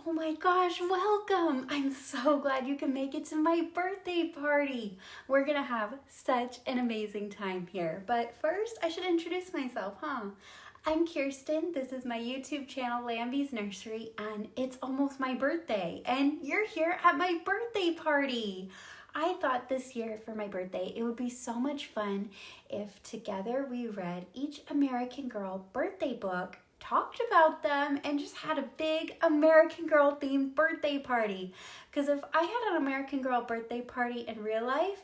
Oh my gosh, welcome! I'm so glad you can make it to my birthday party. We're gonna have such an amazing time here. But first, I should introduce myself, huh? I'm Kirsten. This is my YouTube channel, Lambie's Nursery, and it's almost my birthday. And you're here at my birthday party. I thought this year for my birthday, it would be so much fun if together we read each American Girl birthday book, talked about them, and just had a big American Girl themed birthday party. Because if I had an American Girl birthday party in real life,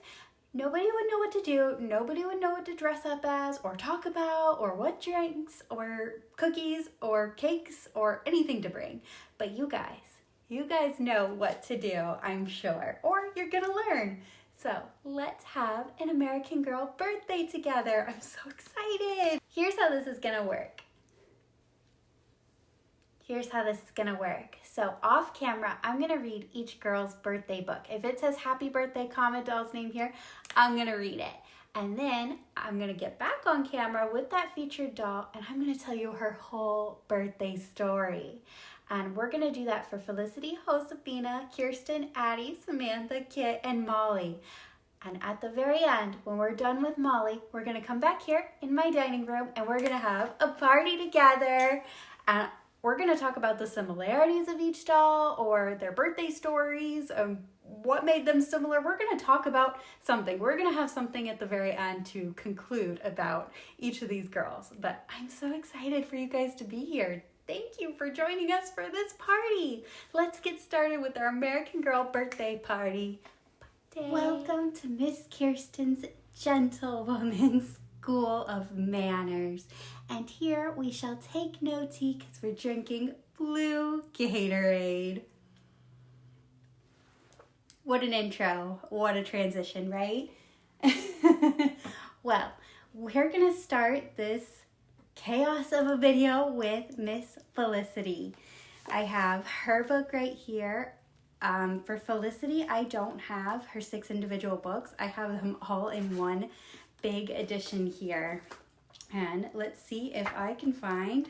nobody would know what to do, nobody would know what to dress up as, or talk about, or what drinks, or cookies, or cakes, or anything to bring. But you guys know what to do, I'm sure, or you're gonna learn. So let's have an American Girl birthday together. I'm so excited. Here's how this is gonna work. So off camera, I'm gonna read each girl's birthday book. If it says happy birthday, comma, doll's name here, I'm gonna read it. And then I'm gonna get back on camera with that featured doll and I'm gonna tell you her whole birthday story. And we're gonna do that for Felicity, Josefina, Kirsten, Addy, Samantha, Kit, and Molly. And at the very end, when we're done with Molly, we're gonna come back here in my dining room and we're gonna have a party together. And we're gonna talk about the similarities of each doll or their birthday stories, what made them similar. We're gonna talk about something. We're gonna have something at the very end to conclude about each of these girls. But I'm so excited for you guys to be here. Thank you for joining us for this party. Let's get started with our American Girl birthday party. Welcome to Miss Kirsten's Gentlewoman's School of Manners. And here we shall take no tea because we're drinking blue Gatorade. What an intro. What a transition, right? Well, we're going to start this chaos of a video with Miss Felicity. I have her book right here. For Felicity, I don't have her 6 individual books. I have them all in one big edition here. And let's see if I can find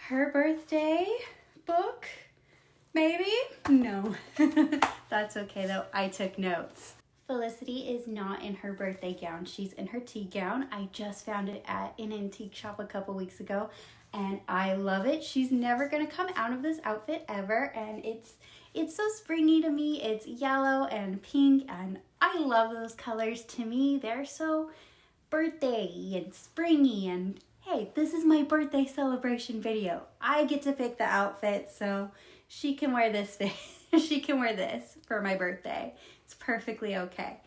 her birthday book. Maybe? No. That's okay though. I took notes. Felicity is not in her birthday gown. She's in her tea gown. I just found it at an antique shop a couple weeks ago and I love it. She's never gonna come out of this outfit ever, and it's so springy to me. It's yellow and pink and I love those colors. To me, they're so birthday and springy, and hey, this is my birthday celebration video. I get to pick the outfit, so she can wear this she can wear this for my birthday. It's perfectly okay.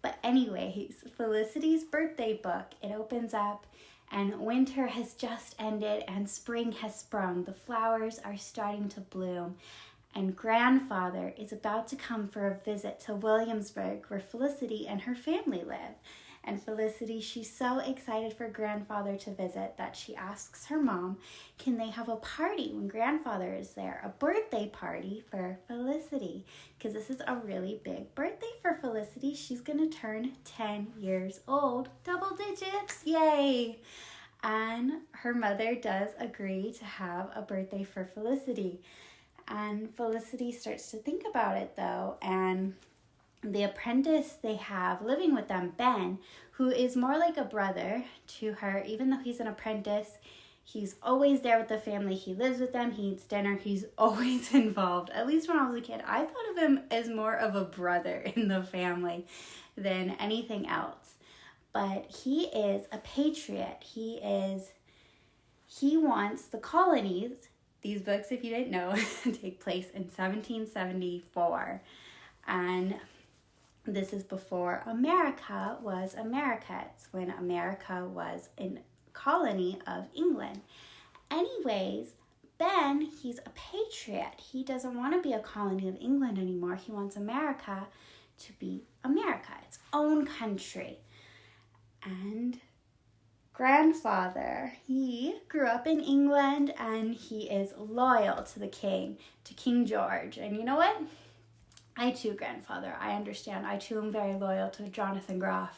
But anyways, Felicity's birthday book, it opens up and winter has just ended and spring has sprung. The flowers are starting to bloom and grandfather is about to come for a visit to Williamsburg where Felicity and her family live. And Felicity, she's so excited for grandfather to visit that she asks her mom, can they have a party when grandfather is there? A birthday party for Felicity. Because this is a really big birthday for Felicity. She's going to turn 10 years old. Double digits. Yay! And her mother does agree to have a birthday for Felicity. And Felicity starts to think about it though, and the apprentice they have living with them, Ben, who is more like a brother to her, even though he's an apprentice, he's always there with the family. He lives with them, he eats dinner, he's always involved. At least when I was a kid, I thought of him as more of a brother in the family than anything else. But he is a patriot. He wants the colonies. These books, if you didn't know, take place in 1774. And this is before America was America. It's when America was a colony of England. Anyways, Ben, he's a patriot. He doesn't want to be a colony of England anymore. He wants America to be America, its own country. And grandfather, he grew up in England and he is loyal to the king, to King George. And you know what? I too, grandfather, I understand. I too am very loyal to Jonathan Groff.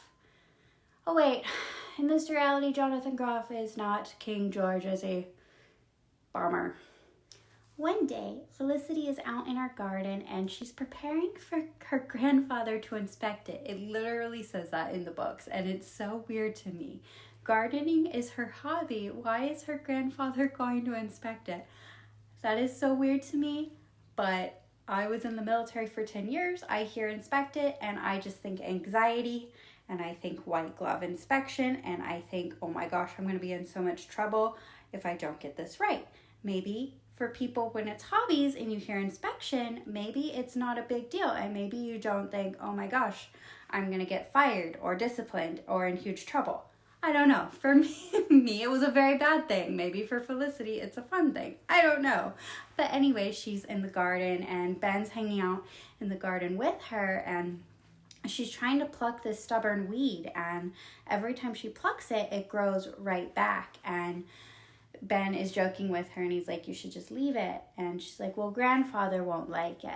Oh wait, in this reality, Jonathan Groff is not King George, is he? Bummer. One day, Felicity is out in her garden and she's preparing for her grandfather to inspect it. It literally says that in the books, and it's so weird to me. Gardening is her hobby. Why is her grandfather going to inspect it? That is so weird to me, but I was in the military for 10 years. I hear inspect it and I just think anxiety, and I think white glove inspection, and I think, oh my gosh, I'm going to be in so much trouble if I don't get this right. Maybe for people, when it's hobbies and you hear inspection, maybe it's not a big deal, and maybe you don't think, oh my gosh, I'm going to get fired or disciplined or in huge trouble. I don't know. For me, it was a very bad thing. Maybe for Felicity, it's a fun thing. I don't know. But anyway, she's in the garden and Ben's hanging out in the garden with her, and she's trying to pluck this stubborn weed, and every time she plucks it, it grows right back. And Ben is joking with her and he's like, you should just leave it. And she's like, well, grandfather won't like it.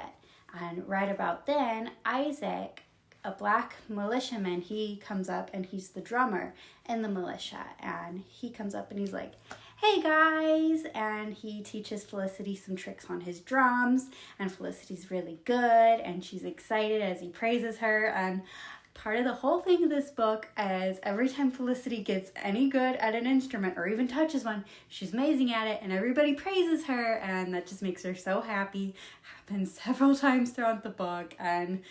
And right about then, Isaac, a black militiaman, he comes up and he's the drummer in the militia. And he comes up and he's like, hey guys. And he teaches Felicity some tricks on his drums. And Felicity's really good and she's excited as he praises her. And part of the whole thing of this book is every time Felicity gets any good at an instrument or even touches one, she's amazing at it and everybody praises her, and that just makes her so happy. Happens several times throughout the book, and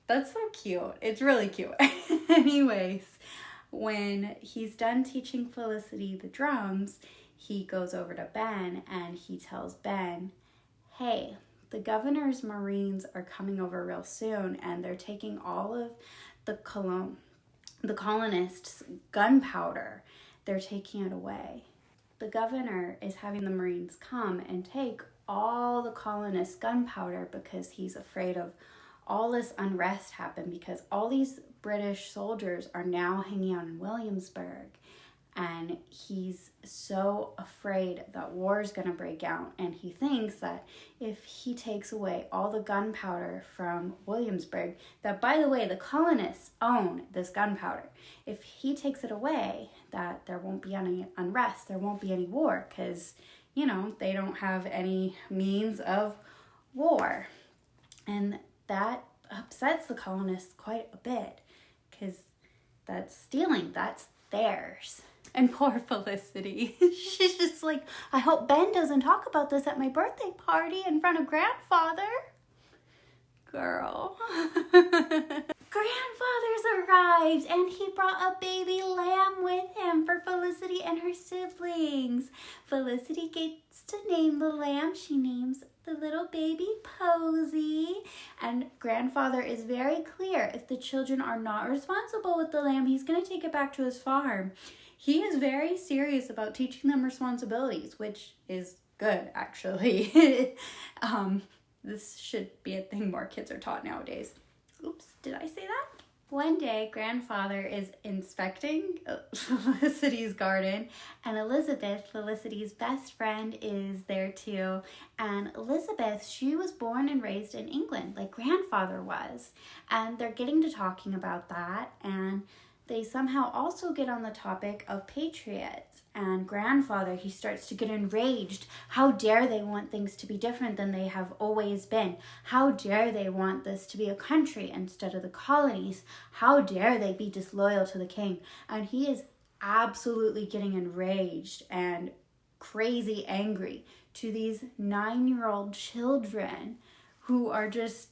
that's so cute. It's really cute. Anyways, when he's done teaching Felicity the drums, he goes over to Ben and he tells Ben, hey, the governor's Marines are coming over real soon, and they're taking all of the colonists' gunpowder. They're taking it away. The governor is having the Marines come and take all the colonists' gunpowder because he's afraid of all this unrest happen, because all these British soldiers are now hanging out in Williamsburg. And he's so afraid that war is going to break out. And he thinks that if he takes away all the gunpowder from Williamsburg, that, by the way, the colonists own this gunpowder. If he takes it away, that there won't be any unrest, there won't be any war, because, you know, they don't have any means of war. And that upsets the colonists quite a bit, because that's stealing, that's theirs. And poor Felicity, she's just like, I hope Ben doesn't talk about this at my birthday party in front of grandfather. Girl. Grandfather's arrived and he brought a baby lamb with him for Felicity and her siblings. Felicity gets to name the lamb. She names the little baby Posy. And grandfather is very clear. If the children are not responsible with the lamb, he's going to take it back to his farm. He is very serious about teaching them responsibilities, which is good, actually. This should be a thing more kids are taught nowadays. Oops, did I say that? One day, grandfather is inspecting Felicity's garden, and Elizabeth, Felicity's best friend, is there too. And Elizabeth, she was born and raised in England, like grandfather was. And they're getting to talking about that, and they somehow also get on the topic of patriots. And grandfather, he starts to get enraged. How dare they want things to be different than they have always been? How dare they want this to be a country instead of the colonies? How dare they be disloyal to the king? And he is absolutely getting enraged and crazy angry to these 9-year-old children who are just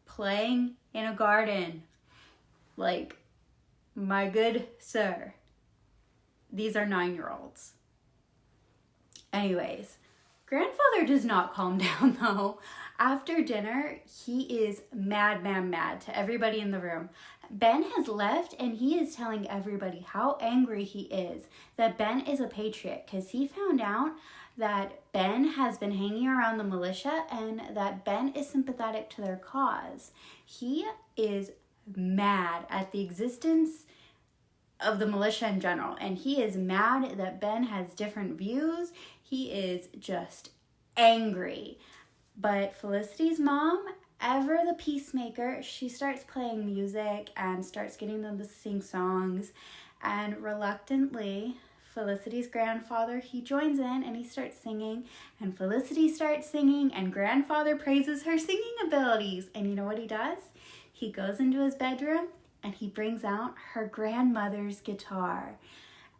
playing in a garden. Like, my good sir, these are 9-year-olds. Anyways, grandfather does not calm down though. After dinner, he is mad to everybody in the room. Ben has left and he is telling everybody how angry he is that Ben is a patriot, because he found out that Ben has been hanging around the militia and that Ben is sympathetic to their cause. He is mad at the existence of the militia in general, and he is mad that Ben has different views. He is just angry. But Felicity's mom, ever the peacemaker, she starts playing music and starts getting them to sing songs, and reluctantly Felicity's grandfather, he joins in and he starts singing, and Felicity starts singing, and grandfather praises her singing abilities. And you know what he does? He goes into his bedroom and he brings out her grandmother's guitar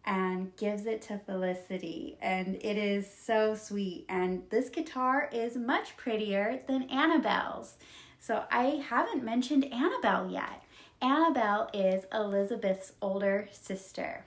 and gives it to Felicity, and it is so sweet. And this guitar is much prettier than Annabelle's. So I haven't mentioned Annabelle yet. Annabelle is Elizabeth's older sister.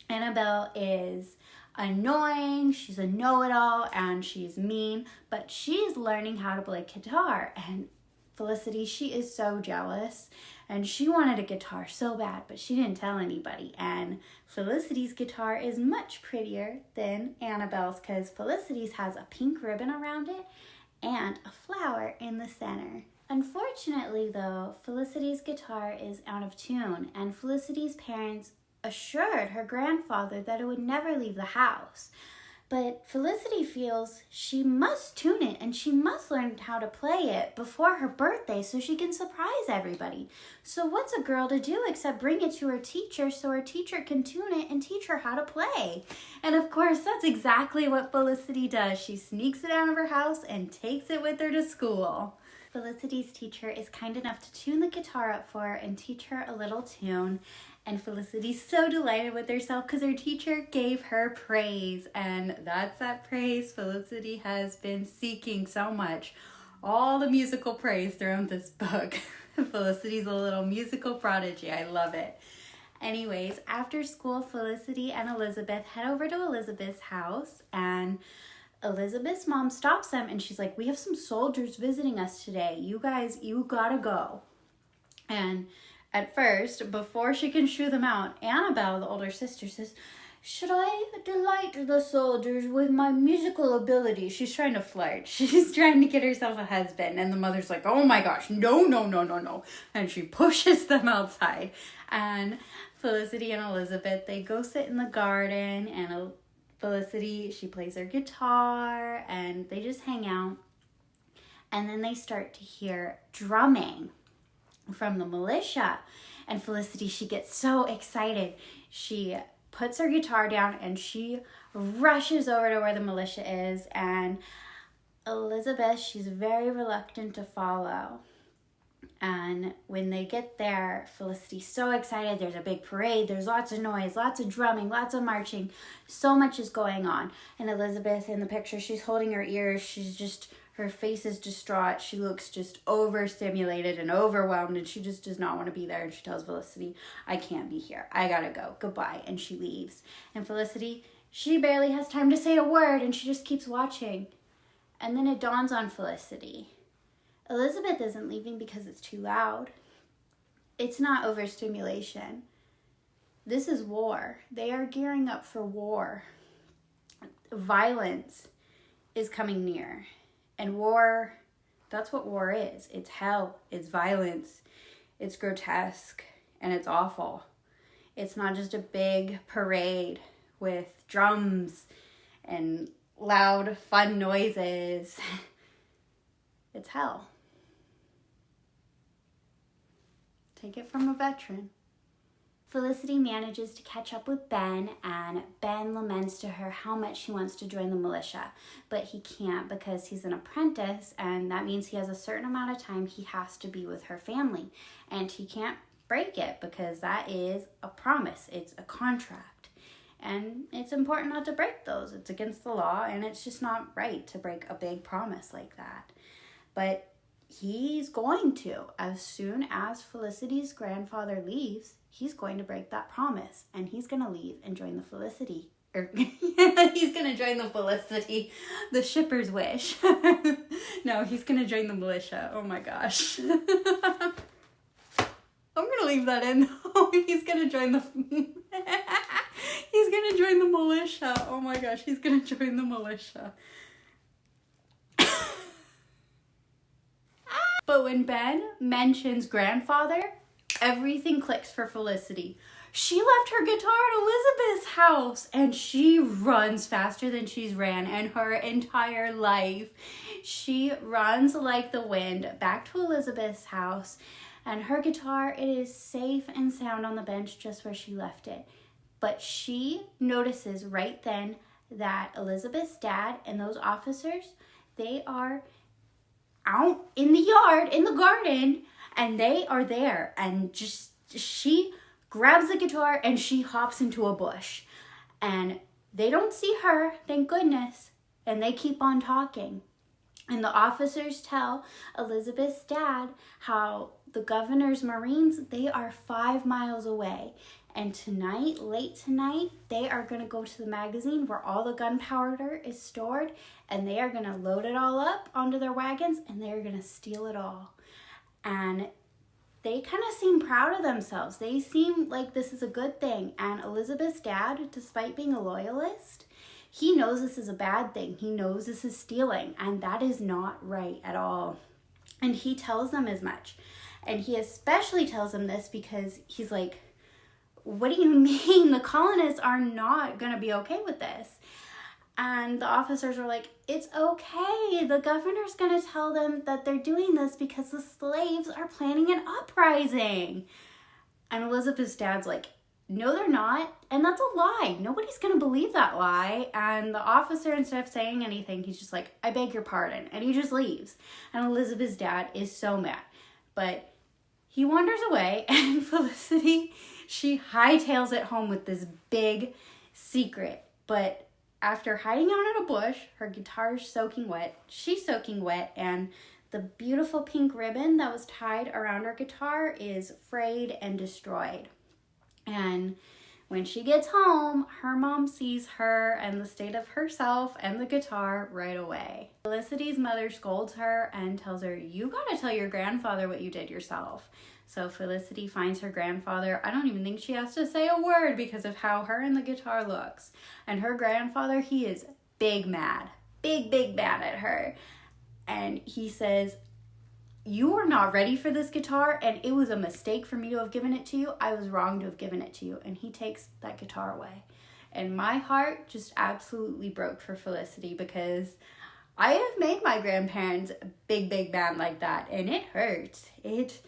Annabelle is annoying, she's a know-it-all, and she's mean, but she's learning how to play guitar. And Felicity, she is so jealous, and she wanted a guitar so bad, but she didn't tell anybody. And Felicity's guitar is much prettier than Annabelle's, because Felicity's has a pink ribbon around it and a flower in the center. Unfortunately, though, Felicity's guitar is out of tune, and Felicity's parents assured her grandfather that it would never leave the house. But Felicity feels she must tune it and she must learn how to play it before her birthday so she can surprise everybody. So what's a girl to do except bring it to her teacher so her teacher can tune it and teach her how to play? And of course, that's exactly what Felicity does. She sneaks it out of her house and takes it with her to school. Felicity's teacher is kind enough to tune the guitar up for her and teach her a little tune. And Felicity's so delighted with herself because her teacher gave her praise. And that's that praise Felicity has been seeking so much. All the musical praise throughout this book. Felicity's a little musical prodigy. I love it. Anyways, after school, Felicity and Elizabeth head over to Elizabeth's house, and Elizabeth's mom stops them and she's like, "We have some soldiers visiting us today. You guys, you gotta go." And at first, before she can shoo them out, Annabelle, the older sister, says, "Should I delight the soldiers with my musical ability?" She's trying to flirt. She's trying to get herself a husband. And the mother's like, "Oh my gosh, no, no, no, no, no." And she pushes them outside. And Felicity and Elizabeth, they go sit in the garden, and Felicity, she plays her guitar, and they just hang out. And then they start to hear drumming from the militia. And Felicity, she gets so excited. She puts her guitar down and she rushes over to where the militia is. And Elizabeth, she's very reluctant to follow. And when they get there, Felicity's so excited. There's a big parade. There's lots of noise, lots of drumming, lots of marching. So much is going on. And Elizabeth, in the picture, she's holding her ears. Her face is distraught. She looks just overstimulated and overwhelmed, and she just does not want to be there. And she tells Felicity, "I can't be here. I gotta go. Goodbye." And she leaves. And Felicity, she barely has time to say a word, and she just keeps watching. And then it dawns on Felicity. Elizabeth isn't leaving because it's too loud. It's not overstimulation. This is war. They are gearing up for war. Violence is coming near. And war, that's what war is. It's hell, it's violence, it's grotesque, and it's awful. It's not just a big parade with drums and loud, fun noises. It's hell. Take it from a veteran. Felicity manages to catch up with Ben, and Ben laments to her how much he wants to join the militia, but he can't because he's an apprentice, and that means he has a certain amount of time he has to be with her family, and he can't break it because that is a promise. It's a contract, and it's important not to break those. It's against the law, and it's just not right to break a big promise like that. But he's going to. As soon as Felicity's grandfather leaves, he's going to break that promise, and he's going to leave and join the Felicity. He's going to join the Felicity, the shipper's wish. No, he's going to join the militia. Oh my gosh. I'm going to leave that in though. He's going to join the He's going to join the militia. Oh my gosh, he's going to join the militia. But when Ben mentions grandfather, everything clicks for Felicity. She left her guitar at Elizabeth's house, and she runs faster than she's ran in her entire life. She runs like the wind back to Elizabeth's house, and her guitar, it is safe and sound on the bench just where she left it. But she notices right then that Elizabeth's dad and those officers, they are out in the yard, in the garden, and they are there. And she grabs the guitar and she hops into a bush. And they don't see her, thank goodness, and they keep on talking. And the officers tell Elizabeth's dad how the governor's Marines, they are 5 miles away. And tonight, late tonight, they are going to go to the magazine where all the gunpowder is stored, and they are going to load it all up onto their wagons, and they are going to steal it all. And they kind of seem proud of themselves. They seem like this is a good thing. And Elizabeth's dad, despite being a loyalist, he knows this is a bad thing. He knows this is stealing, and that is not right at all. And he tells them as much. And he especially tells them this because he's like, what do you mean? The colonists are not going to be okay with this. And the officers are like, it's okay. The governor's going to tell them that they're doing this because the slaves are planning an uprising. And Elizabeth's dad's like, no, they're not. And that's a lie. Nobody's going to believe that lie. And the officer, instead of saying anything, he's just like, I beg your pardon. And he just leaves. And Elizabeth's dad is so mad. But he wanders away, and Felicity, she hightails it home with this big secret. But after hiding out in a bush, her guitar's soaking wet, she's soaking wet, and the beautiful pink ribbon that was tied around her guitar is frayed and destroyed. And when she gets home, her mom sees her and the state of herself and the guitar right away. Felicity's mother scolds her and tells her, you gotta tell your grandfather what you did yourself. So Felicity finds her grandfather. I don't even think she has to say a word because of how her and the guitar looks. And her grandfather, he is big mad. Big mad at her. And he says, you are not ready for this guitar, and it was a mistake for me to have given it to you. I was wrong to have given it to you. And he takes that guitar away. And my heart just absolutely broke for Felicity because I have made my grandparents big mad like that, and it hurts. It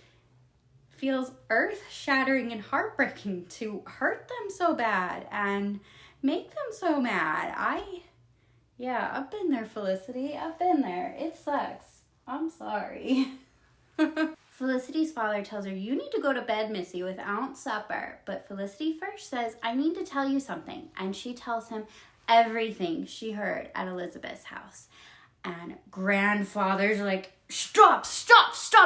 feels earth-shattering and heartbreaking to hurt them so bad and make them so mad. I've been there, Felicity. I've been there. It sucks. I'm sorry. Felicity's father tells her, you need to go to bed, Missy, without supper. But Felicity first says, I need to tell you something. And she tells him everything she heard at Elizabeth's house. And grandfather's like, stop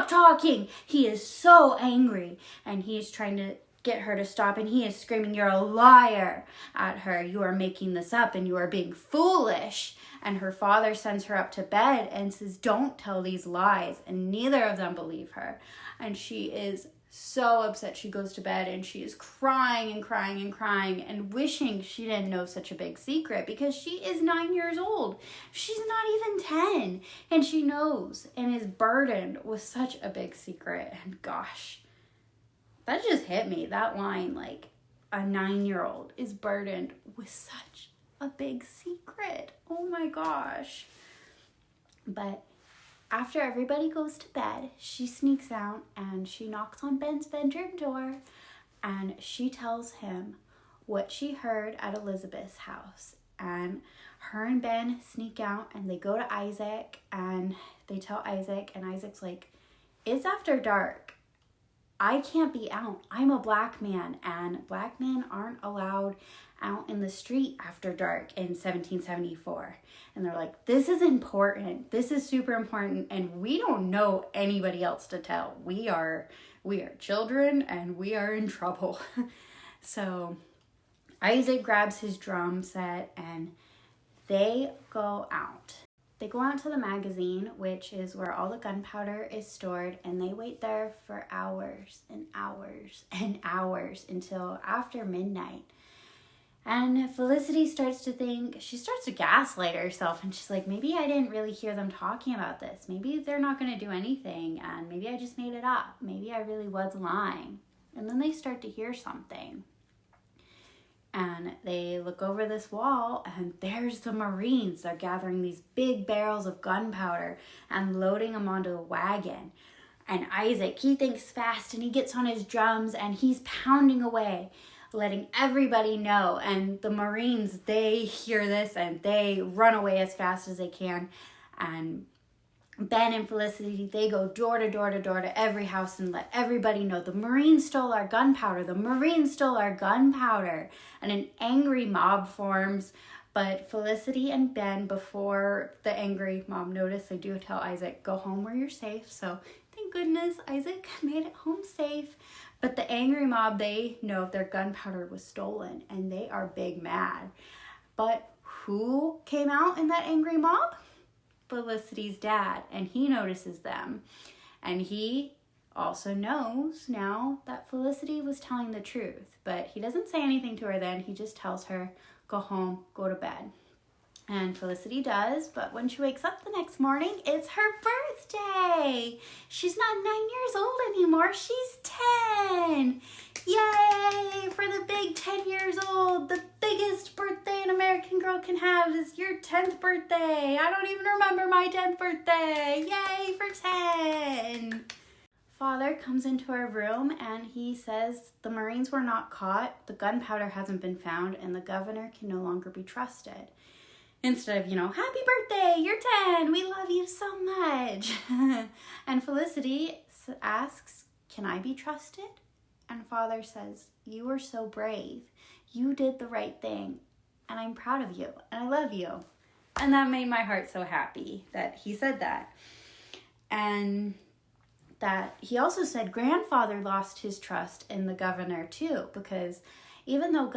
talking. He is so angry. And he is trying to get her to stop. And he is screaming, you're a liar at her. You are making this up and you are being foolish. And her father sends her up to bed and says, don't tell these lies. And neither of them believe her. And she is so upset. She goes to bed and she is crying and wishing she didn't know such a big secret because she is 9 years old. She's not even 10. And she knows and is burdened with such a big secret. And gosh, that just hit me. That line, like a 9-year-old is burdened with such a big secret. Oh my gosh. But after everybody goes to bed, she sneaks out and she knocks on Ben's bedroom door and she tells him what she heard at Elizabeth's house. And her and Ben sneak out and they go to Isaac and they tell Isaac, and Isaac's like, it's after dark. I can't be out. I'm a black man, and black men aren't allowed out in the street after dark in 1774. And they're like, this is important. This is super important, and we don't know anybody else to tell. We are children, and we are in trouble. So Isaac grabs his drum set, and they go out. They go out to the magazine, which is where all the gunpowder is stored, and they wait there for hours and hours and hours until after midnight. And Felicity starts to gaslight herself, and she's like, maybe I didn't really hear them talking about this. Maybe they're not going to do anything, and maybe I just made it up. Maybe I really was lying. And then they start to hear something. And they look over this wall, and there's the Marines. They're gathering these big barrels of gunpowder and loading them onto a wagon. And Isaac, he thinks fast, and he gets on his drums, and he's pounding away. letting everybody know. And the Marines, they hear this and they run away as fast as they can. And Ben and Felicity, they go door to door to door to every house and let everybody know the Marines stole our gunpowder. The Marines stole our gunpowder. And an angry mob forms. But Felicity and Ben, before the angry mob notice, they do tell Isaac, go home where you're safe. So thank goodness Isaac made it home safe. But the angry mob, they know their gunpowder was stolen and they are big mad. But who came out in that angry mob? Felicity's dad, and he notices them. And he also knows now that Felicity was telling the truth. But he doesn't say anything to her then. He just tells her, go home, go to bed. And Felicity does, but when she wakes up the next morning, it's her birthday. She's not 9 years old anymore, she's 10. Yay for the big 10 years old. The biggest birthday an American girl can have is your 10th birthday. I don't even remember my 10th birthday. Yay for 10. Father comes into our room and he says the Marines were not caught, the gunpowder hasn't been found, and the governor can no longer be trusted. Instead of, happy birthday, you're 10, we love you so much. And Felicity asks, can I be trusted? And Father says, you were so brave. You did the right thing, and I'm proud of you, and I love you. And that made my heart so happy that he said that. And that he also said grandfather lost his trust in the governor too, because even though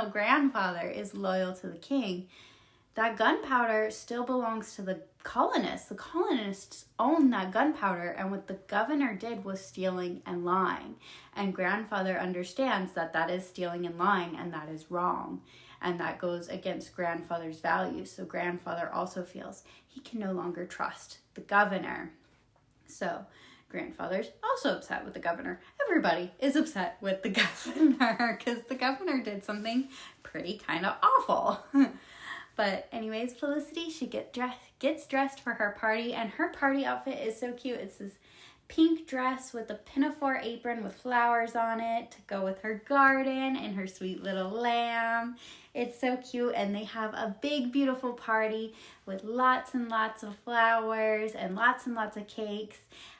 grandfather is loyal to the king, that gunpowder still belongs to the colonists. The colonists own that gunpowder, and what the governor did was stealing and lying. And grandfather understands that that is stealing and lying, and that is wrong. And that goes against grandfather's values. So grandfather also feels he can no longer trust the governor. So grandfather's also upset with the governor. Everybody is upset with the governor because the governor did something pretty kind of awful. But anyways, Felicity, she gets dressed for her party, and her party outfit is so cute. It's this pink dress with a pinafore apron with flowers on it to go with her garden and her sweet little lamb. It's so cute, and they have a big, beautiful party with lots and lots of flowers and lots of cakes.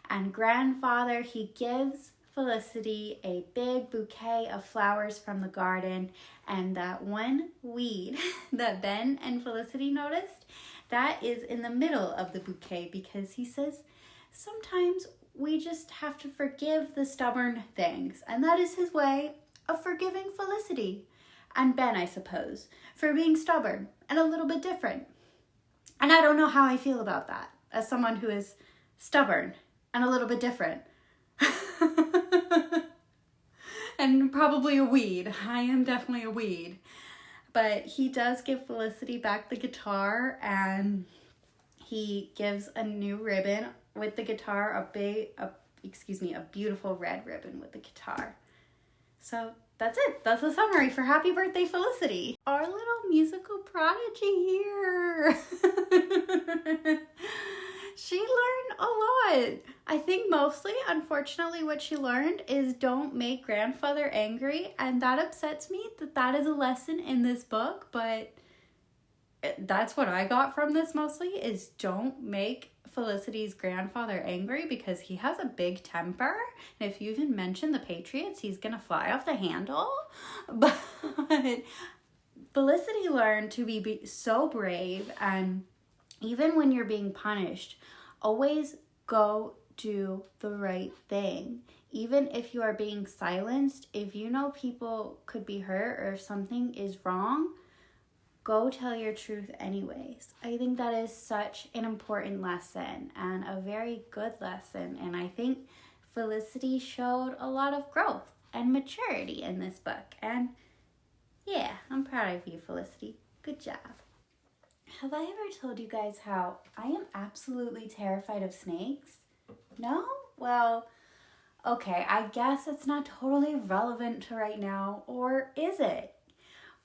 And grandfather, he gives Felicity a big bouquet of flowers from the garden, and that one weed that Ben and Felicity noticed, that is in the middle of the bouquet, because he says sometimes we just have to forgive the stubborn things, and that is his way of forgiving Felicity and Ben, I suppose, for being stubborn and a little bit different. And I don't know how I feel about that as someone who is stubborn and a little bit different. And probably a weed. I am definitely a weed. But he does give Felicity back the guitar, and he gives a new ribbon with the guitar, a beautiful red ribbon with the guitar. So that's it. That's a summary for Happy Birthday, Felicity. Our little musical prodigy here. She learned a lot. I think mostly, unfortunately, what she learned is don't make grandfather angry. And that upsets me that is a lesson in this book. But that's what I got from this mostly, is don't make Felicity's grandfather angry, because he has a big temper. And if you even mention the Patriots, he's going to fly off the handle. But Felicity learned to be so brave, and even when you're being punished, always go do the right thing. Even if you are being silenced, if you know people could be hurt or if something is wrong, go tell your truth anyways. I think that is such an important lesson and a very good lesson. And I think Felicity showed a lot of growth and maturity in this book. And yeah, I'm proud of you, Felicity. Good job. Have I ever told you guys how I am absolutely terrified of snakes? No? Well, okay, I guess it's not totally relevant to right now, or is it?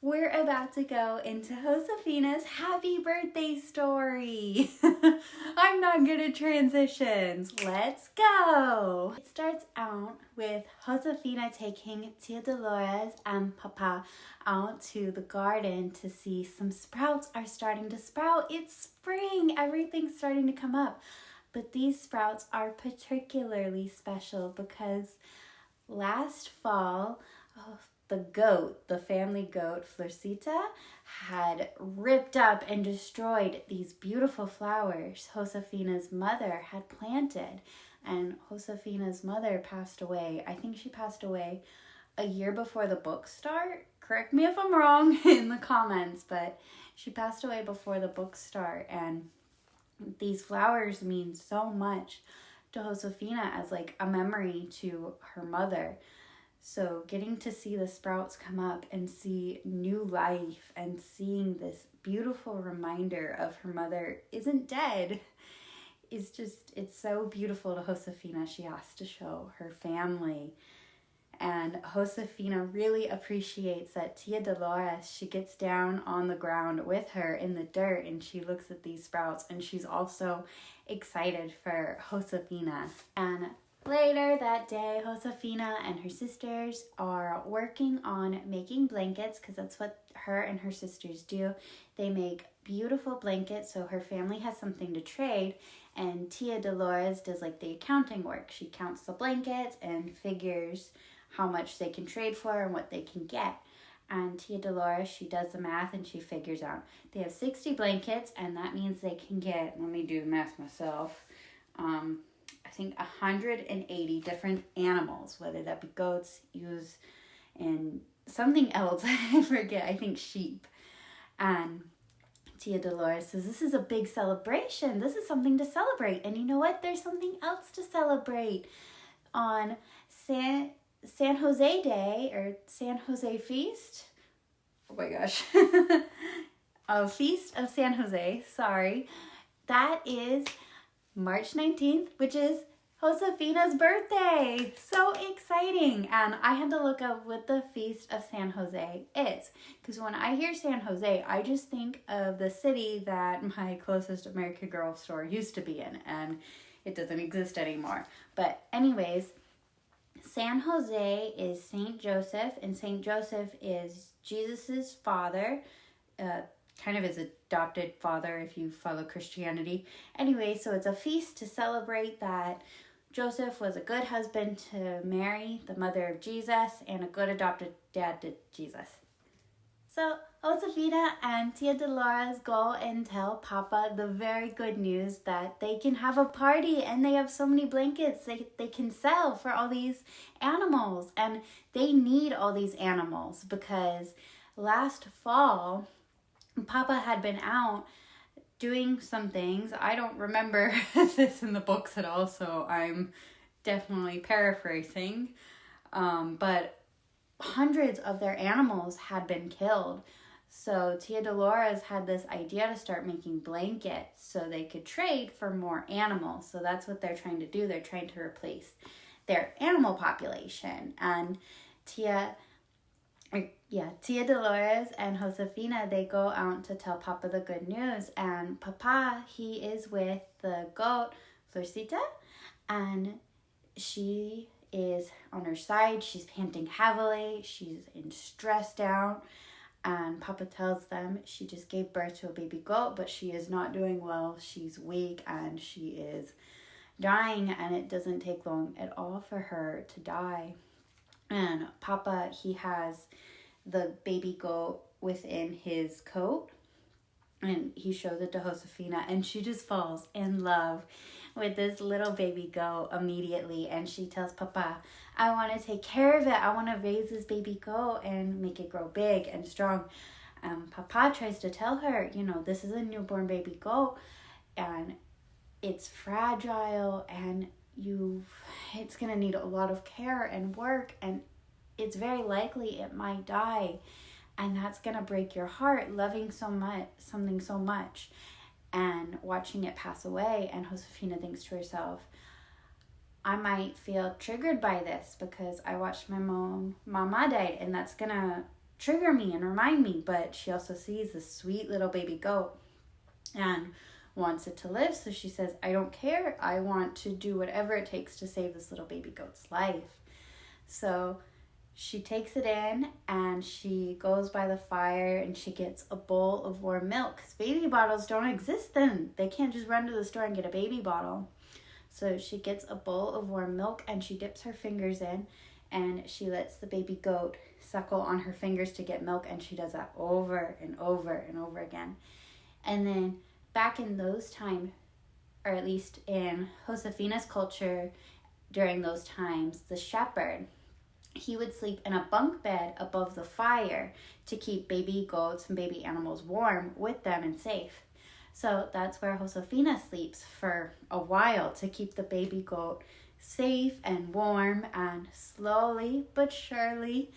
we're about to go into Josefina's happy birthday story. I'm not good at transitions. Let's go. It starts out with Josefina taking Tia Dolores and Papa out to the garden to see some sprouts are starting to sprout. It's spring. Everything's starting to come up. But these sprouts are particularly special because last fall, the family goat, Felicity, had ripped up and destroyed these beautiful flowers Josefina's mother had planted. And Josefina's mother passed away. I think she passed away a year before the books start. Correct me if I'm wrong in the comments, but she passed away before the books start. And these flowers mean so much to Josefina as like a memory to her mother. So getting to see the sprouts come up and see new life and seeing this beautiful reminder of her mother isn't dead is just, it's so beautiful to Josefina. She has to show her family. And Josefina really appreciates that Tia Dolores, she gets down on the ground with her in the dirt and she looks at these sprouts and she's also excited for Josefina. And later that day, Josefina and her sisters are working on making blankets because that's what her and her sisters do. They make beautiful blankets so her family has something to trade, and Tia Dolores does like the accounting work. She counts the blankets and figures how much they can trade for and what they can get. And Tia Dolores, she does the math and she figures out they have 60 blankets, and that means they can get, let me do the math myself, I think 180 different animals, whether that be goats, ewes, and something else, I forget, I think sheep. And Tia Dolores says, this is a big celebration. This is something to celebrate. And you know what? There's something else to celebrate. On San Jose Day, or San Jose Feast. Oh my gosh. A Feast of San Jose, sorry. That is March 19th, which is Josefina's birthday. So exciting. And I had to look up what the Feast of San Jose is. Because when I hear San Jose, I just think of the city that my closest American Girl store used to be in. And it doesn't exist anymore. But anyways, San Jose is Saint Joseph. And Saint Joseph is Jesus's father. Kind of his adopted father if you follow Christianity. Anyway, so it's a feast to celebrate that Joseph was a good husband to Mary, the mother of Jesus, and a good adopted dad to Jesus. So Josefina and Tia Dolores go and tell Papa the very good news that they can have a party and they have so many blankets they can sell for all these animals. And they need all these animals because last fall, Papa had been out doing some things. I don't remember this in the books at all, so I'm definitely paraphrasing. But hundreds of their animals had been killed. So Tia Dolores had this idea to start making blankets so they could trade for more animals. So that's what they're trying to do. They're trying to replace their animal population. And Tia Dolores and Josefina, they go out to tell Papa the good news. And Papa, he is with the goat, Felicity, and she is on her side. She's panting heavily. She's stressed out. And Papa tells them she just gave birth to a baby goat, but she is not doing well. She's weak and she is dying, and it doesn't take long at all for her to die. And Papa, he has the baby goat within his coat, and he shows it to Josefina, and she just falls in love with this little baby goat immediately. And she tells Papa, I want to take care of it. I want to raise this baby goat and make it grow big and strong. Papa tries to tell her, this is a newborn baby goat and it's fragile and it's going to need a lot of care and work, and it's very likely it might die, and that's going to break your heart, loving something so much and watching it pass away. And Josefina thinks to herself, I might feel triggered by this because I watched my mama died, and that's going to trigger me and remind me. But she also sees this sweet little baby goat and wants it to live. So she says, I don't care. I want to do whatever it takes to save this little baby goat's life. So she takes it in and she goes by the fire and she gets a bowl of warm milk. Because baby bottles don't exist then. They can't just run to the store and get a baby bottle. So she gets a bowl of warm milk and she dips her fingers in and she lets the baby goat suckle on her fingers to get milk. And she does that over and over and over again. And then back in those times, or at least in Josefina's culture during those times, the shepherd, he would sleep in a bunk bed above the fire to keep baby goats and baby animals warm with them and safe. So that's where Josefina sleeps for a while to keep the baby goat safe and warm. And slowly but surely,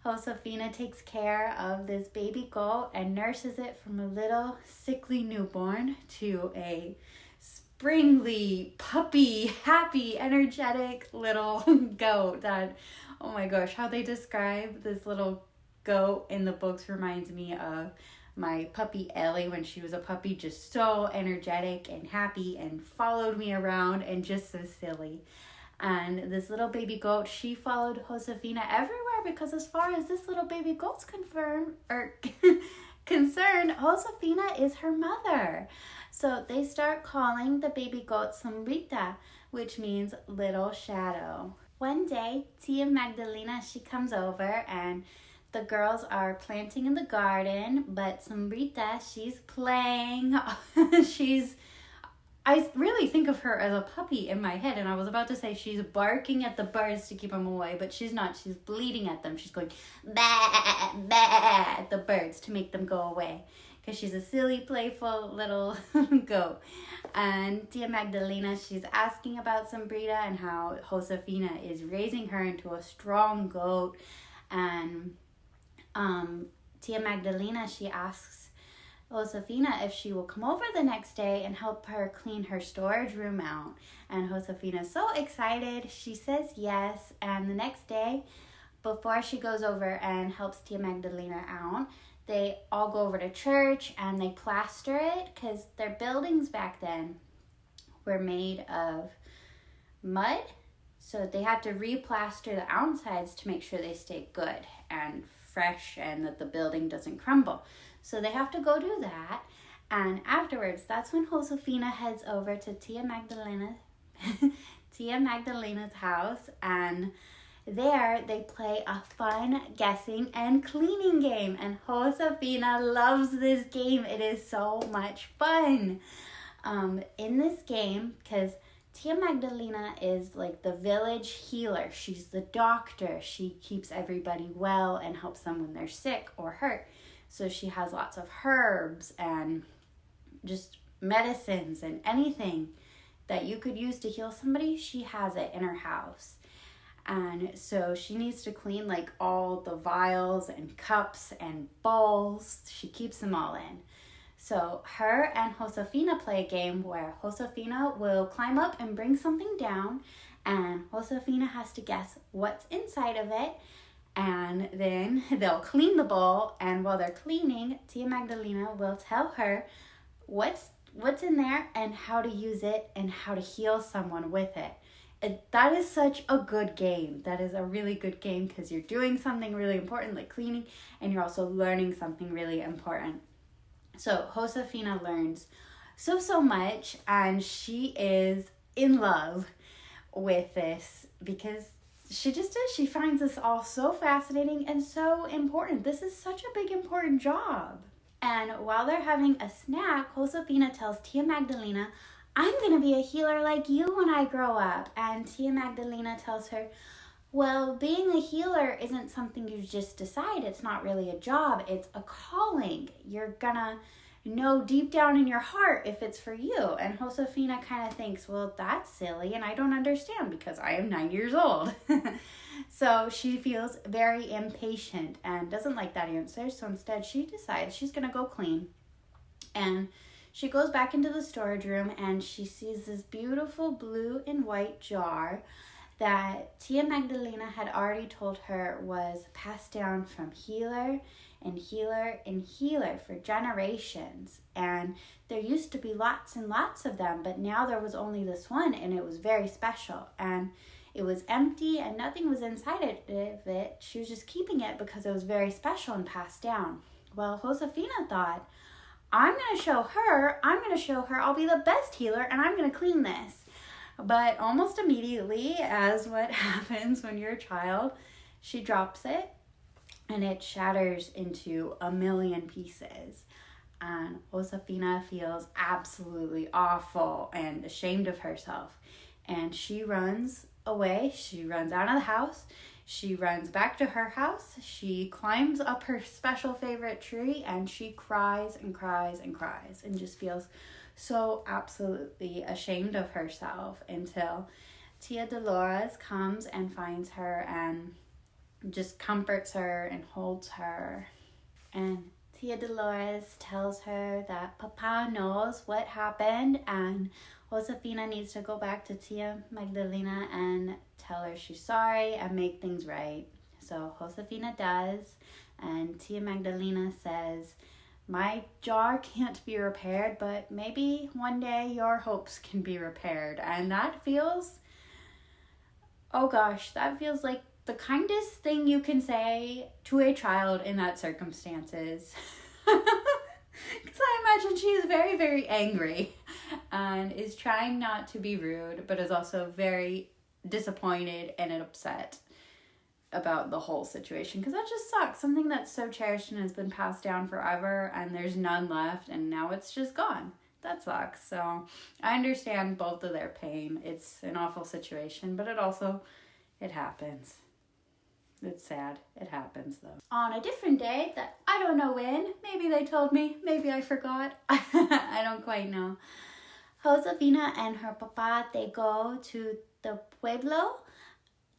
Josefina takes care of this baby goat and nurses it from a little sickly newborn to a springly, puppy, happy, energetic little goat that, oh my gosh, how they describe this little goat in the books reminds me of my puppy Ellie when she was a puppy, just so energetic and happy and followed me around and just so silly. And this little baby goat, she followed Josefina everywhere because as far as this little baby goat's concerned, Josefina is her mother. So they start calling the baby goat Sombrita, which means little shadow. One day, Tia Magdalena, she comes over and the girls are planting in the garden, but Sombrita, she's playing. I really think of her as a puppy in my head, and I was about to say she's barking at the birds to keep them away, but she's not. She's bleating at them. She's going bah, bah at the birds to make them go away because she's a silly, playful little goat. And Tia Magdalena, she's asking about Sombrita and how Josefina is raising her into a strong goat. And Tia Magdalena, she asks Josefina if she will come over the next day and help her clean her storage room out. And Josefina's so excited. She says yes. And the next day, before she goes over and helps Tia Magdalena out, they all go over to church and they plaster it because their buildings back then were made of mud. So they had to replaster the outsides to make sure they stay good and fresh and that the building doesn't crumble. So they have to go do that. And afterwards, that's when Josefina heads over to Tia Magdalena's house. And there they play a fun guessing and cleaning game. And Josefina loves this game. It is so much fun. In this game, because Tia Magdalena is like the village healer. She's the doctor. She keeps everybody well and helps them when they're sick or hurt. So she has lots of herbs and just medicines and anything that you could use to heal somebody, she has it in her house. And so she needs to clean like all the vials and cups and bowls. She keeps them all in. So her and Josefina play a game where Josefina will climb up and bring something down, and Josefina has to guess what's inside of it. And then they'll clean the bowl, and while they're cleaning, Tia Magdalena will tell her what's in there and how to use it and how to heal someone with it. That is such a good game. That is a really good game because you're doing something really important like cleaning, and you're also learning something really important. So Josefina learns so much, and she is in love with this because she just is. She finds this all so fascinating and so important. This is such a big, important job. And while they're having a snack, Josefina tells Tia Magdalena, I'm going to be a healer like you when I grow up. And Tia Magdalena tells her, well, being a healer isn't something you just decide. It's not really a job. It's a calling. You're going to know deep down in your heart if it's for you. And Josefina kind of thinks, well, that's silly and I don't understand because I am 9 years old. So she feels very impatient and doesn't like that answer. So instead she decides she's going to go clean. And she goes back into the storage room and she sees this beautiful blue and white jar. that Tia Magdalena had already told her was passed down from healer and healer and healer for generations. And there used to be lots and lots of them, but now there was only this one, and it was very special. And it was empty and nothing was inside of it. She was just keeping it because it was very special and passed down. Well, Josefina thought, I'm going to show her I'll be the best healer, and I'm going to clean this. But almost immediately, as what happens when you're a child, she drops it and it shatters into a million pieces. And Josefina feels absolutely awful and ashamed of herself. And she runs away. She runs out of the house. She runs back to her house. She climbs up her special favorite tree, and she cries and cries and cries and just feels so absolutely ashamed of herself until Tia Dolores comes and finds her and just comforts her and holds her. And Tia Dolores tells her that Papa knows what happened, and Josefina needs to go back to Tia Magdalena and tell her she's sorry and make things right. So Josefina does, and Tia Magdalena says, my jar can't be repaired, but maybe one day your hopes can be repaired. And that feels, that feels like the kindest thing you can say to a child in that circumstances. Because I imagine she is very, very angry and is trying not to be rude, but is also very disappointed and upset about the whole situation, because that just sucks. Something that's so cherished and has been passed down forever, and there's none left, and now it's just gone. That sucks. So I understand both of their pain. It's an awful situation, but it happens. It's sad. It happens, though. On a different day that I don't know when, maybe they told me, maybe I forgot, I don't quite know, Josefina and her papa, they go to the pueblo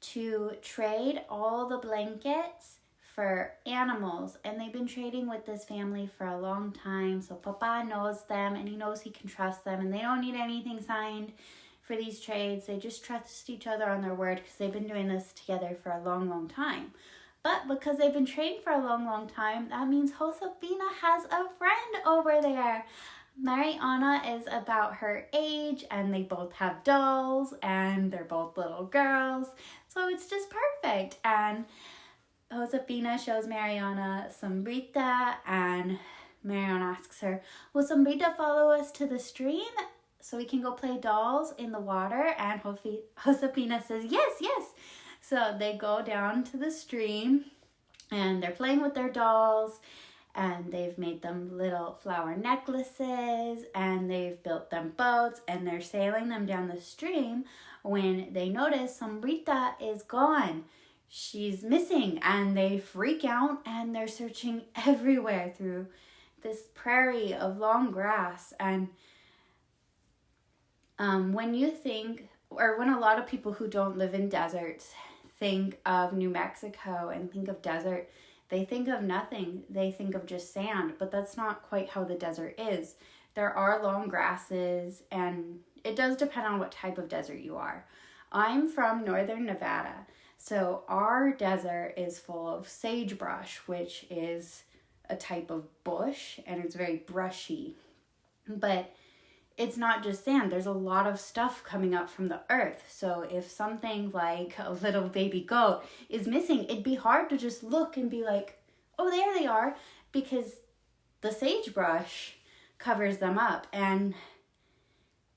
to trade all the blankets for animals, and they've been trading with this family for a long time. So Papa knows them, and he knows he can trust them, and they don't need anything signed for these trades. They just trust each other on their word because they've been doing this together for a long, long time. But because they've been trading for a long, long time, that means Josefina has a friend over there. Mariana is about her age, and they both have dolls, and they're both little girls, so it's just perfect. And Josefina shows Mariana Sombrita, and Mariana asks her, will Sombrita follow us to the stream so we can go play dolls in the water? And Josefina says, yes. So they go down to the stream, and they're playing with their dolls, and they've made them little flower necklaces, and they've built them boats, and they're sailing them down the stream when they notice Sombrita is gone. She's missing, and they freak out, and they're searching everywhere through this prairie of long grass. And when a lot of people who don't live in deserts think of New Mexico and think of desert, they think of nothing. They think of just sand, but that's not quite how the desert is. There are long grasses, and it does depend on what type of desert you are. I'm from northern Nevada, so our desert is full of sagebrush, which is a type of bush, and it's very brushy. But it's not just sand. There's a lot of stuff coming up from the earth. So if something like a little baby goat is missing, it'd be hard to just look and be like, oh, there they are, because the sagebrush covers them up. And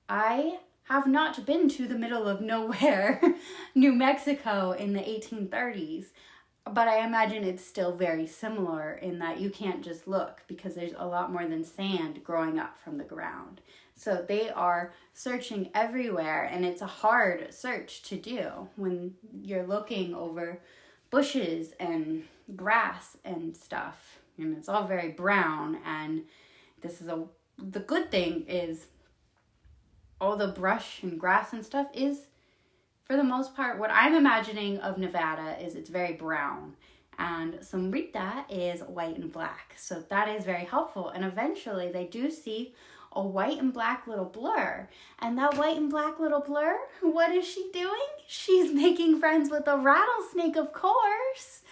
I have not been to the middle of nowhere, New Mexico, in the 1830s, but I imagine it's still very similar in that you can't just look, because there's a lot more than sand growing up from the ground. So they are searching everywhere, and it's a hard search to do when you're looking over bushes and grass and stuff, and it's all very brown. And the good thing is all the brush and grass and stuff is, for the most part, what I'm imagining of Nevada is it's very brown, and Sombrita is white and black. So that is very helpful. And eventually they do see a white and black little blur. And that white and black little blur, what is she doing? She's making friends with a rattlesnake, of course.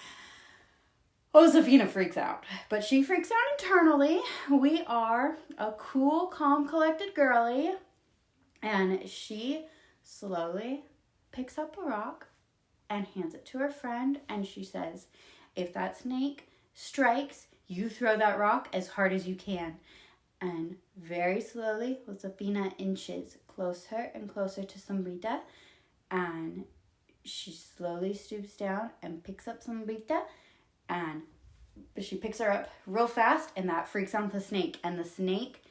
Josefina freaks out, but she freaks out internally. We are a cool, calm, collected girly, and she slowly picks up a rock and hands it to her friend, and she says, if that snake strikes, you throw that rock as hard as you can. And very slowly, Josefina inches closer and closer to Sombrita, and she slowly stoops down and picks up Sombrita, and she picks her up real fast, and that freaks out the snake, and the snake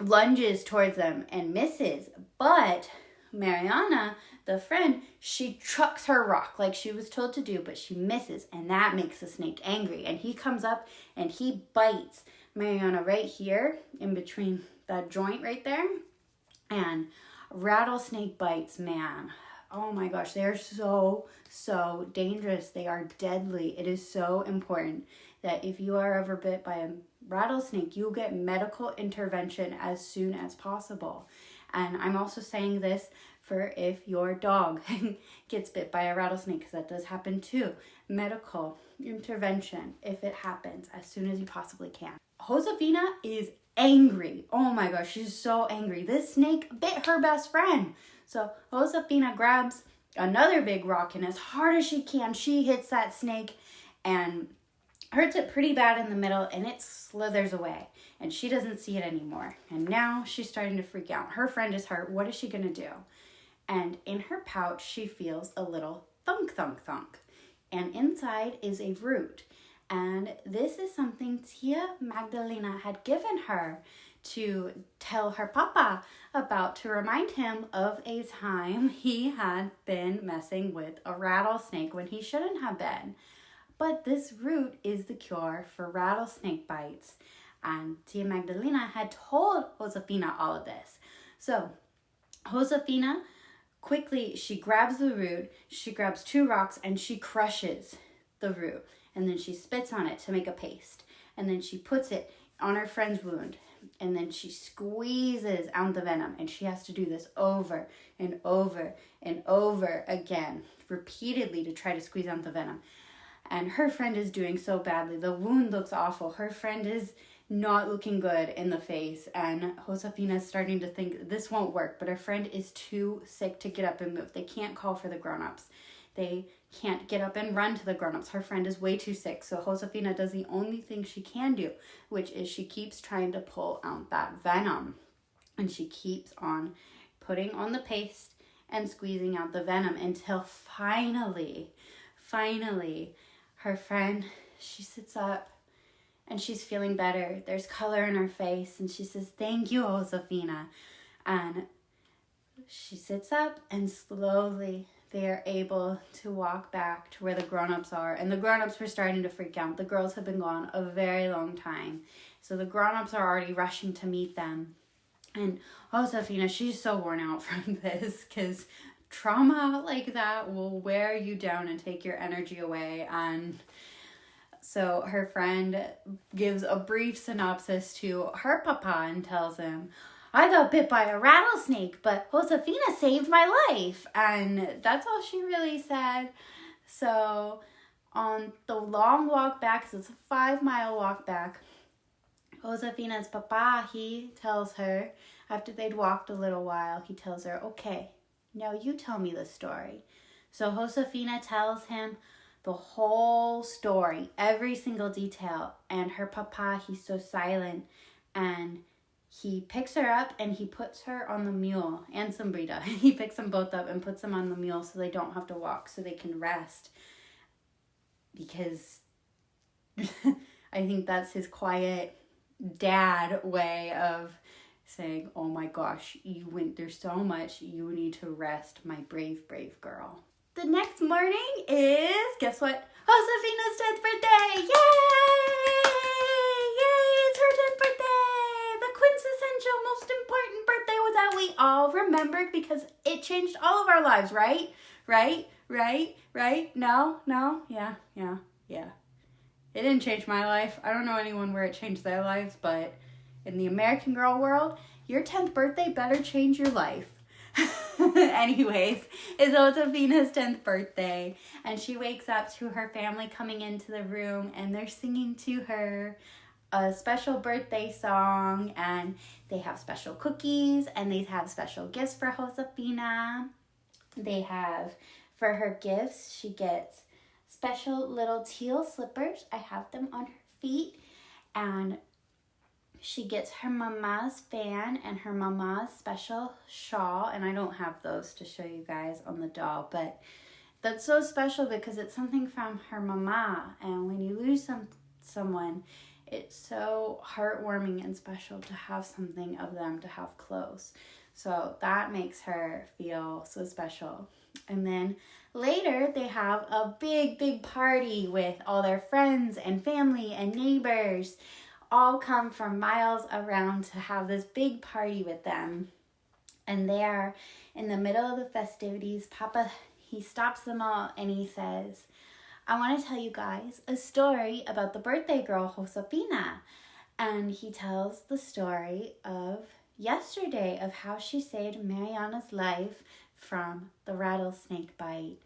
lunges towards them and misses, but Mariana, the friend, she chucks her rock like she was told to do, but she misses, and that makes the snake angry, and he comes up and he bites Mariana right here in between that joint right there. And rattlesnake bites, man, oh my gosh, they are so dangerous. They are deadly. It is so important that if you are ever bit by a rattlesnake, you'll get medical intervention as soon as possible. And I'm also saying this for if your dog gets bit by a rattlesnake, because that does happen too. Medical intervention, if it happens, as soon as you possibly can. Josefina is angry. Oh my gosh, she's so angry. This snake bit her best friend. So Josefina grabs another big rock, and as hard as she can, she hits that snake and hurts it pretty bad in the middle, and it slithers away. And she doesn't see it anymore. And now she's starting to freak out. Her friend is hurt. What is she going to do? And in her pouch, she feels a little thunk, thunk, thunk. And inside is a root. And this is something Tia Magdalena had given her to tell her papa about, to remind him of a time he had been messing with a rattlesnake when he shouldn't have been. But this root is the cure for rattlesnake bites. And Tia Magdalena had told Josefina all of this. So Josefina quickly, she grabs the root, she grabs 2 rocks, and she crushes the root. And then she spits on it to make a paste. And then she puts it on her friend's wound. And then she squeezes out the venom. And she has to do this over and over and over again, repeatedly, to try to squeeze out the venom. And her friend is doing so badly. The wound looks awful. Her friend is not looking good in the face. And Josefina is starting to think this won't work. But her friend is too sick to get up and move. They can't call for the grown-ups. They can't get up and run to the grown-ups. Her friend is way too sick. So Josefina does the only thing she can do, which is she keeps trying to pull out that venom. And she keeps on putting on the paste and squeezing out the venom until finally, her friend, she sits up and she's feeling better. There's color in her face, and she says, "Thank you, Josefina." And she sits up, and slowly they are able to walk back to where the grown-ups are. And the grown-ups were starting to freak out. The girls have been gone a very long time. So the grown-ups are already rushing to meet them. And Josefina, she's so worn out from this, because trauma like that will wear you down and take your energy away. And so her friend gives a brief synopsis to her papa and tells him, "I got bit by a rattlesnake, but Josefina saved my life." And that's all she really said. So on the long walk back, because it's a 5-mile walk back, Josefina's papa, he tells her, after they'd walked a little while, he tells her, "Okay, now you tell me the story." So Josefina tells him the whole story, every single detail. And her papa, he's so silent, and he picks her up and he puts her on the mule, and Sombrita. He picks them both up and puts them on the mule so they don't have to walk, so they can rest. Because I think that's his quiet dad way of saying, "Oh my gosh, you went through so much, you need to rest, my brave, brave girl." The next morning is, guess what? Josefina's 10th birthday! Yay! Yay! It's her 10th birthday! The quintessential, most important birthday that we all remembered, because it changed all of our lives, right? Right? No? Yeah. It didn't change my life. I don't know anyone where it changed their lives, but in the American Girl world, your 10th birthday better change your life. Anyways, it's Josefina's 10th birthday, and she wakes up to her family coming into the room, and they're singing to her a special birthday song, and they have special cookies, and they have special gifts for Josefina. They have, for her gifts, she gets special little teal slippers. I have them on her feet, and she gets her mama's fan and her mama's special shawl, and I don't have those to show you guys on the doll, but that's so special because it's something from her mama, and when you lose someone, it's so heartwarming and special to have something of them to have close. So that makes her feel so special. And then later they have a big party with all their friends and family and neighbors, all come from miles around to have this big party with them. And there, in the middle of the festivities, Papa, he stops them all and he says, I want to tell you guys a story about the birthday girl, Josefina. And he tells the story of yesterday, of how she saved Mariana's life from the rattlesnake bite.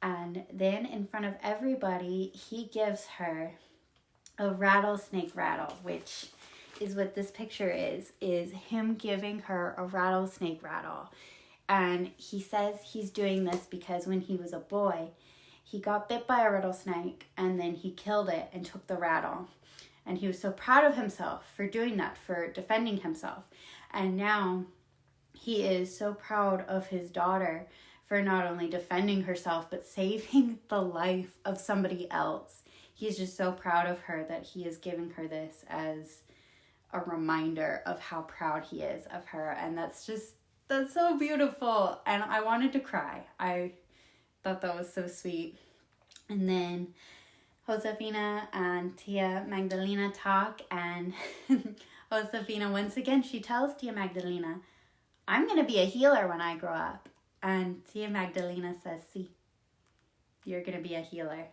And then in front of everybody, he gives her a rattlesnake rattle, which is what this picture is him giving her a rattlesnake rattle. And he says he's doing this because when he was a boy, he got bit by a rattlesnake and then he killed it and took the rattle. And he was so proud of himself for doing that, for defending himself. And now he is so proud of his daughter for not only defending herself, but saving the life of somebody else. He's just so proud of her that he is giving her this as a reminder of how proud he is of her. And that's so beautiful. And I wanted to cry. I thought that was so sweet. And then Josefina and Tia Magdalena talk, and Josefina, once again, she tells Tia Magdalena, I'm going to be a healer when I grow up. And Tia Magdalena says, see, you're going to be a healer.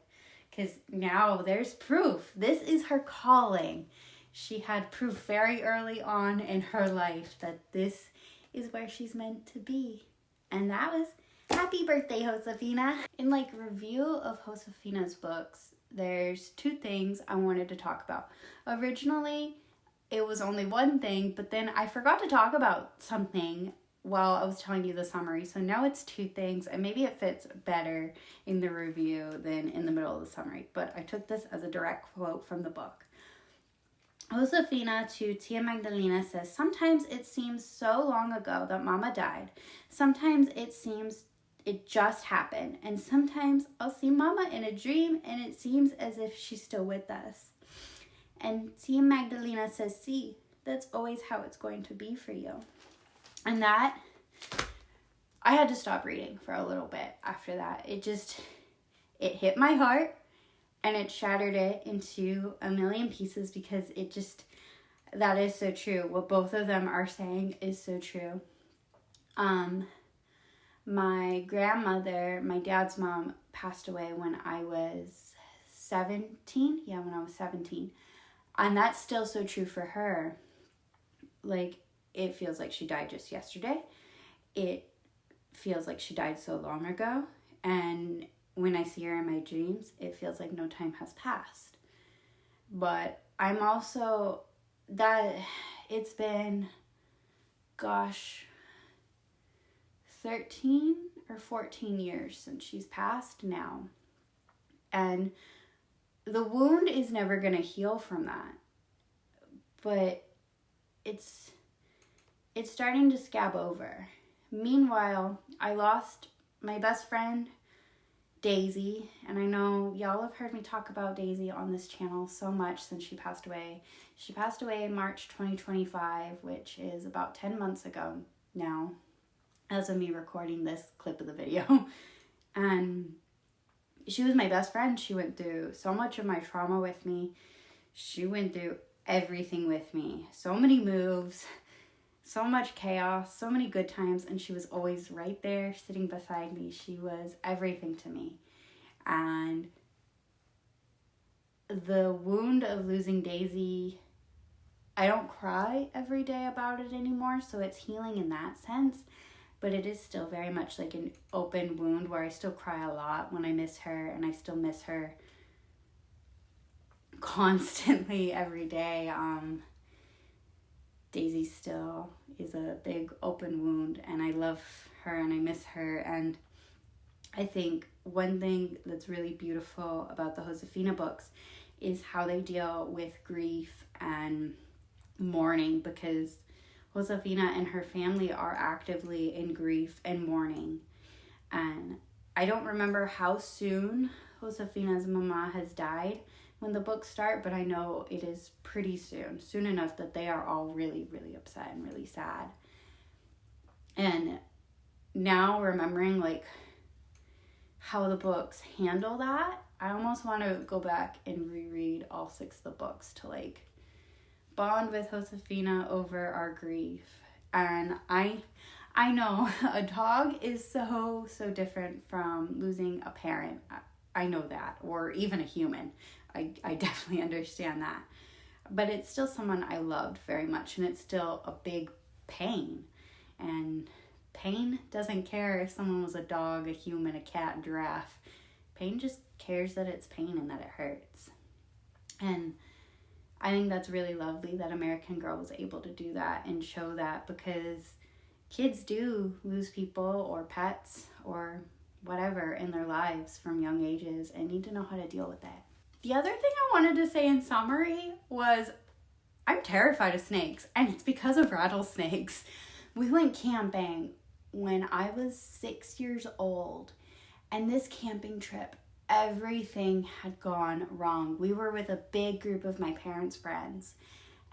Because now there's proof. This is her calling. She had proof very early on in her life that this is where she's meant to be. And that was happy birthday, Josefina. In review of Josefina's books, there's two things I wanted to talk about. Originally, it was only one thing, but then I forgot to talk about something while I was telling you the summary. So now it's two things, and maybe it fits better in the review than in the middle of the summary. But I took this as a direct quote from the book. Josefina to Tia Magdalena says, sometimes it seems so long ago that Mama died. Sometimes it seems it just happened. And sometimes I'll see Mama in a dream and it seems as if she's still with us. And Tia Magdalena says, see, that's always how it's going to be for you. And that, I had to stop reading for a little bit after that. It hit my heart and it shattered it into a million pieces because that is so true. What both of them are saying is so true. My grandmother, my dad's mom, passed away when I was 17. Yeah, when I was 17. And that's still so true for her. It feels like she died just yesterday. It feels like she died so long ago. And when I see her in my dreams, it feels like no time has passed. But I'm also, it's been, 13 or 14 years since she's passed now. And the wound is never going to heal from that. But it's starting to scab over. Meanwhile, I lost my best friend, Daisy, and I know y'all have heard me talk about Daisy on this channel so much since she passed away. She passed away in March 2025, which is about 10 months ago now, as of me recording this clip of the video. And she was my best friend. She went through so much of my trauma with me. She went through everything with me. So many moves, so much chaos, so many good times, and she was always right there sitting beside me. She was everything to me. And the wound of losing Daisy I don't cry every day about it anymore, so it's healing in that sense. But it is still very much like an open wound where I still cry a lot when I miss her, and I still miss her constantly every day. Daisy still is a big open wound, and I love her and I miss her. And I think one thing that's really beautiful about the Josefina books is how they deal with grief and mourning, because Josefina and her family are actively in grief and mourning. And I don't remember how soon Josefina's mama has died when the books start, but I know it is pretty soon enough that they are all really, really upset and really sad. And now remembering like how the books handle that, I almost want to go back and reread all 6 of the books to like bond with Josefina over our grief. And I know a dog is so different from losing a parent. I know that, or even a human. I definitely understand that. But it's still someone I loved very much, and it's still a big pain. And pain doesn't care if someone was a dog, a human, a cat, a giraffe. Pain just cares that it's pain and that it hurts. And I think that's really lovely that American Girl was able to do that and show that, because kids do lose people or pets or whatever in their lives from young ages and need to know how to deal with that. The other thing I wanted to say in summary was I'm terrified of snakes, and it's because of rattlesnakes. We went camping when I was 6 years old, and this camping trip, everything had gone wrong. We were with a big group of my parents' friends,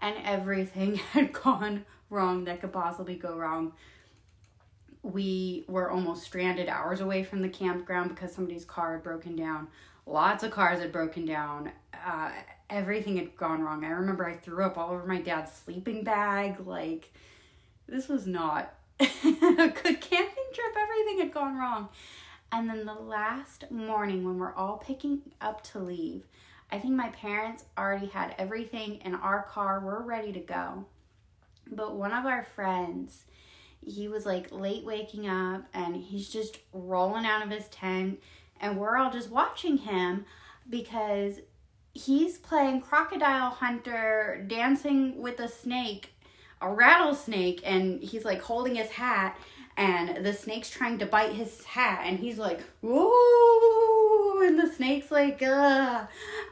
and everything had gone wrong that could possibly go wrong. We were almost stranded hours away from the campground because somebody's car had broken down. Lots of cars had broken down. Everything had gone wrong. I remember I threw up all over my dad's sleeping bag. Like, this was not a good camping trip. Everything had gone wrong. And then the last morning when we're all picking up to leave, I think my parents already had everything in our car. We're ready to go. But one of our friends, he was like late waking up, and he's just rolling out of his tent, and we're all just watching him because he's playing crocodile hunter, dancing with a snake, a rattlesnake, and he's like holding his hat, and the snake's trying to bite his hat, and he's like, whoa, and the snake's like, ugh,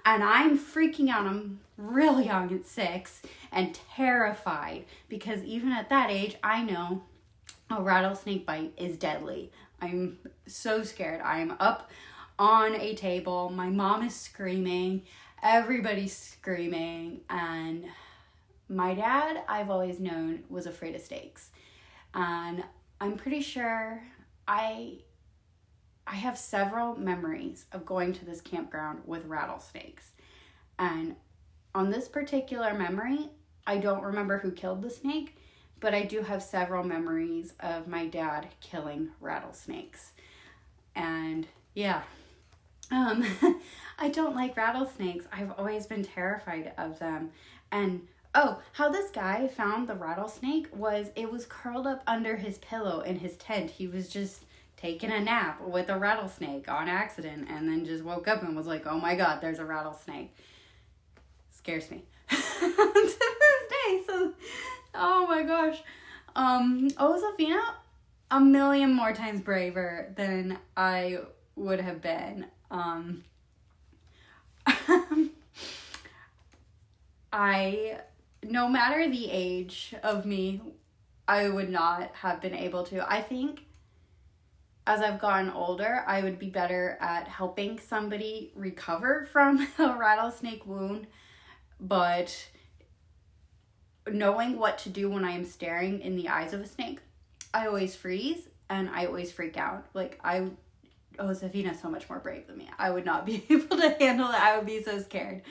and I'm freaking out. I'm real young at 6 and terrified, because even at that age, I know a rattlesnake bite is deadly. I'm so scared. I'm up on a table. My mom is screaming. Everybody's screaming. And my dad, I've always known, was afraid of snakes. And I'm pretty sure I have several memories of going to this campground with rattlesnakes. And on this particular memory, I don't remember who killed the snake, but I do have several memories of my dad killing rattlesnakes. And yeah, I don't like rattlesnakes. I've always been terrified of them. And how this guy found the rattlesnake was it was curled up under his pillow in his tent. He was just taking a nap with a rattlesnake on accident, and then just woke up and was like, oh my God, there's a rattlesnake. Scares me to this day. So, oh my gosh. Josefina, a million more times braver than I would have been. No matter the age of me, I would not have been able to. I think as I've gotten older, I would be better at helping somebody recover from a rattlesnake wound, but knowing what to do when I am staring in the eyes of a snake, I always freeze and I always freak out. Like, Josefina's so much more brave than me. I would not be able to handle it. I would be so scared.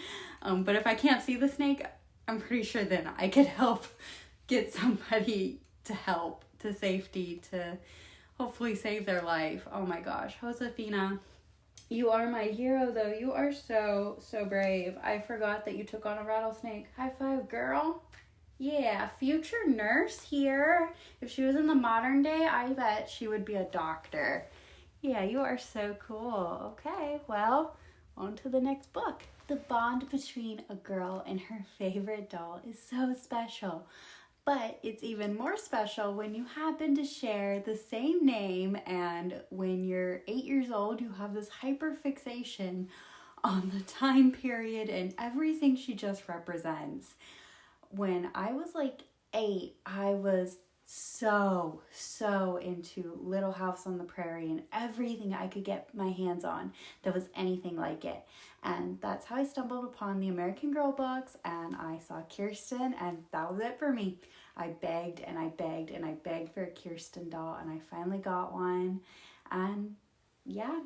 But if I can't see the snake, I'm pretty sure then I could help get somebody to safety, to hopefully save their life. Oh my gosh, Josefina, you are my hero though. You are so brave. I forgot that you took on a rattlesnake. High five, girl. Yeah, future nurse here. If she was in the modern day, I bet she would be a doctor. Yeah, you are so cool. Okay, well, on to the next book. The bond between a girl and her favorite doll is so special. But it's even more special when you happen to share the same name, and when you're 8 years old, you have this hyperfixation on the time period and everything she just represents. When I was like 8, I was so into Little House on the Prairie and everything I could get my hands on that was anything like it. And that's how I stumbled upon the American Girl books, and I saw Kirsten, and that was it for me. I begged and I begged and I begged for a Kirsten doll, and I finally got one. And yeah,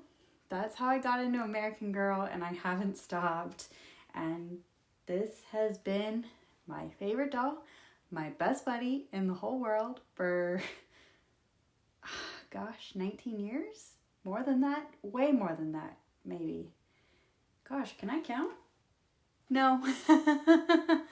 that's how I got into American Girl, and I haven't stopped. And this has been my favorite doll, my best buddy in the whole world for, 19 years? More than that? Way more than that, maybe. Gosh, can I count? No. But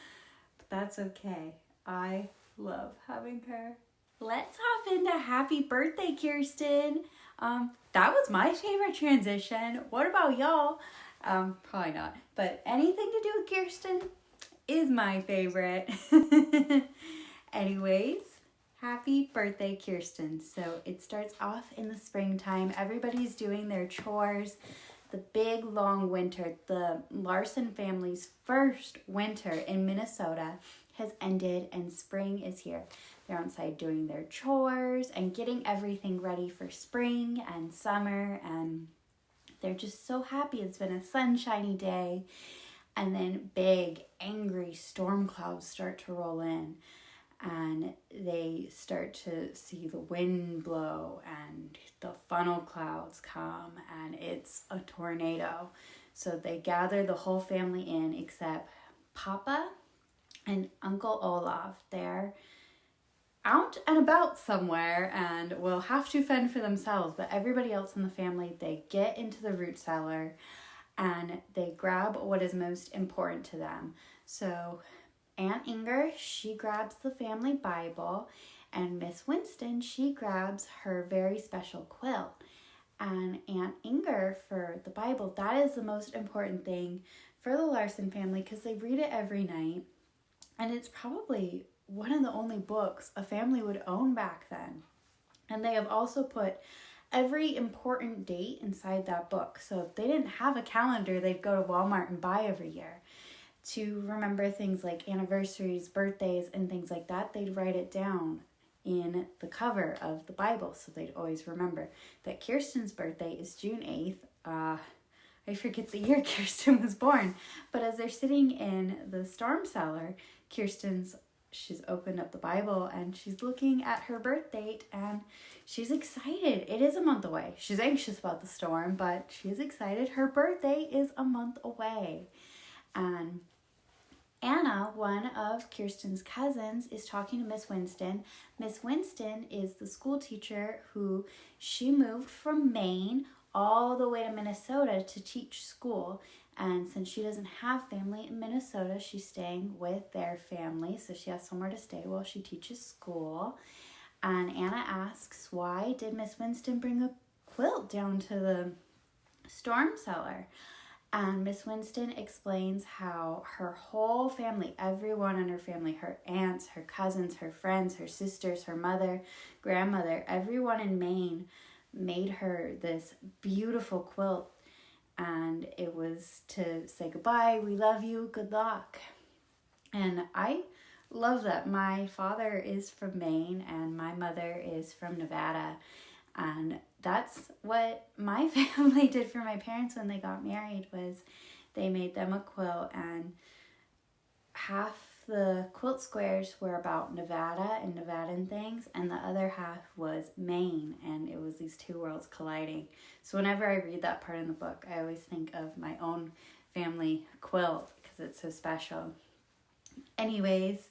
that's okay. I love having her. Let's hop into happy birthday, Kirsten. That was my favorite transition. What about y'all? Probably not. But anything to do with Kirsten is my favorite. Anyways, happy birthday, Kirsten. So it starts off in the springtime. Everybody's doing their chores. The big long winter, the Larson family's first winter in Minnesota, has ended and spring is here. They're outside doing their chores and getting everything ready for spring and summer, and they're just so happy. It's been a sunshiny day, and then big angry storm clouds start to roll in, and they start to see the wind blow and the funnel clouds come, and it's a tornado. So they gather the whole family in except Papa and Uncle Olaf. They're out and about somewhere and will have to fend for themselves, but everybody else in the family, they get into the root cellar and they grab what is most important to them. So Aunt Inger, she grabs the family Bible, and Miss Winston, she grabs her very special quilt. And Aunt Inger, for the Bible, that is the most important thing for the Larson family because they read it every night. And it's probably one of the only books a family would own back then. And they have also put every important date inside that book. So if they didn't have a calendar they'd go to Walmart and buy every year to remember things like anniversaries, birthdays, and things like that, they'd write it down in the cover of the Bible so they'd always remember that Kirsten's birthday is June 8th. I forget the year Kirsten was born, but as they're sitting in the storm cellar, she's opened up the Bible and she's looking at her birth date and she's excited. It is a month away. She's anxious about the storm, but she's excited. Her birthday is a month away. And Anna, one of Kirsten's cousins, is talking to Miss Winston. Miss Winston is the school teacher who she moved from Maine all the way to Minnesota to teach school. And since she doesn't have family in Minnesota, she's staying with their family. So she has somewhere to stay while she teaches school. And Anna asks, why did Miss Winston bring a quilt down to the storm cellar? And Miss Winston explains how her whole family, everyone in her family, her aunts, her cousins, her friends, her sisters, her mother, grandmother, everyone in Maine made her this beautiful quilt. And it was to say goodbye, we love you, good luck. And I love that. My father is from Maine and my mother is from Nevada. And that's what my family did for my parents when they got married, was they made them a quilt, and half the quilt squares were about Nevada and Nevadan things, and the other half was Maine, and it was these two worlds colliding. So whenever I read that part in the book, I always think of my own family quilt because it's so special. Anyways,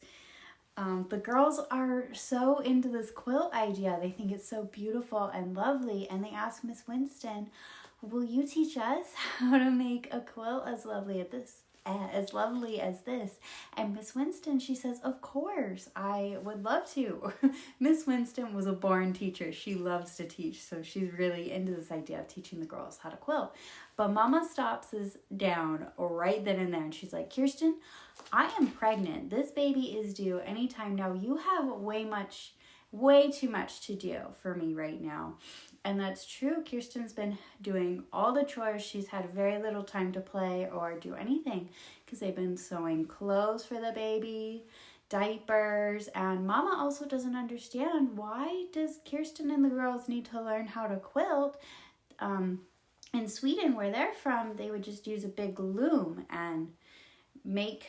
the girls are so into this quilt idea. They think it's so beautiful and lovely, and they ask Miss Winston, will you teach us how to make a quilt as lovely as as lovely as this? And Miss Winston, she says, of course, I would love to. Miss Winston was a born teacher. She loves to teach, so she's really into this idea of teaching the girls how to quilt. But Mama stops us down right then and there, and she's like, Kirsten, I am pregnant. This baby is due anytime now. You have way too much to do for me right now. And that's true. Kirsten's been doing all the chores. She's had very little time to play or do anything because they've been sewing clothes for the baby, diapers, and Mama also doesn't understand, why does Kirsten and the girls need to learn how to quilt? In Sweden, where they're from, they would just use a big loom and make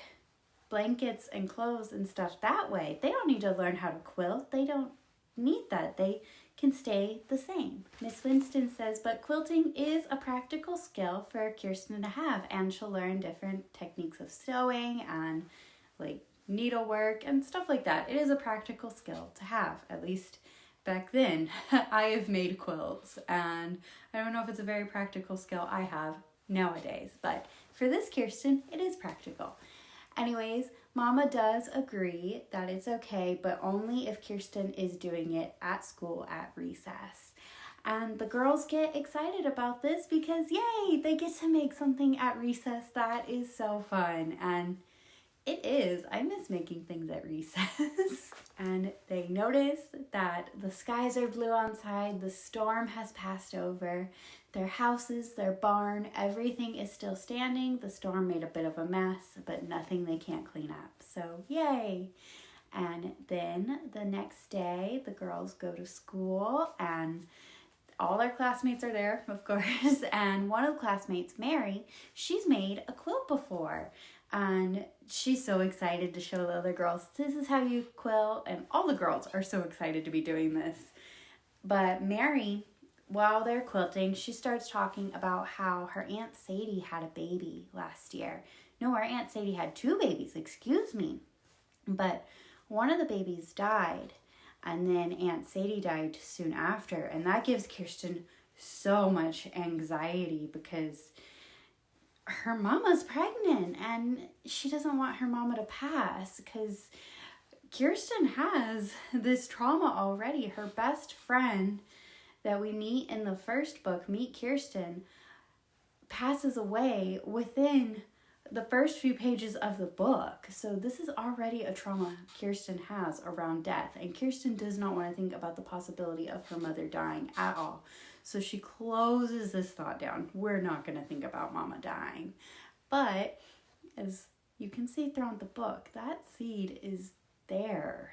blankets and clothes and stuff that way. They don't need to learn how to quilt. They don't need that. They can stay the same. Miss Winston says, but quilting is a practical skill for Kirsten to have, and she'll learn different techniques of sewing and like needlework and stuff like that. It is a practical skill to have, at least back then. I have made quilts, and I don't know if it's a very practical skill I have nowadays, but for this Kirsten, it is practical. Anyways, Mama does agree that it's okay, but only if Kirsten is doing it at school at recess. And the girls get excited about this because, yay, they get to make something at recess that is so fun. And it is. I miss making things at recess. And they notice that the skies are blue outside, the storm has passed over, their houses, their barn, everything is still standing. The storm made a bit of a mess, but nothing they can't clean up. So yay! And then the next day, the girls go to school and all their classmates are there, of course. And one of the classmates, Mary, she's made a quilt before. And she's so excited to show the other girls, this is how you quilt. And all the girls are so excited to be doing this. But Mary, while they're quilting, she starts talking about how her Aunt Sadie had a baby last year. No, her Aunt Sadie had 2 babies, excuse me. But one of the babies died, and then Aunt Sadie died soon after. And that gives Kirsten so much anxiety because her mama's pregnant and she doesn't want her mama to pass because Kirsten has this trauma already. Her best friend that we meet in the first book, Meet Kirsten, passes away within the first few pages of the book. So this is already a trauma Kirsten has around death. And Kirsten does not want to think about the possibility of her mother dying at all. So she closes this thought down. We're not going to think about Mama dying. But as you can see throughout the book, that seed is there.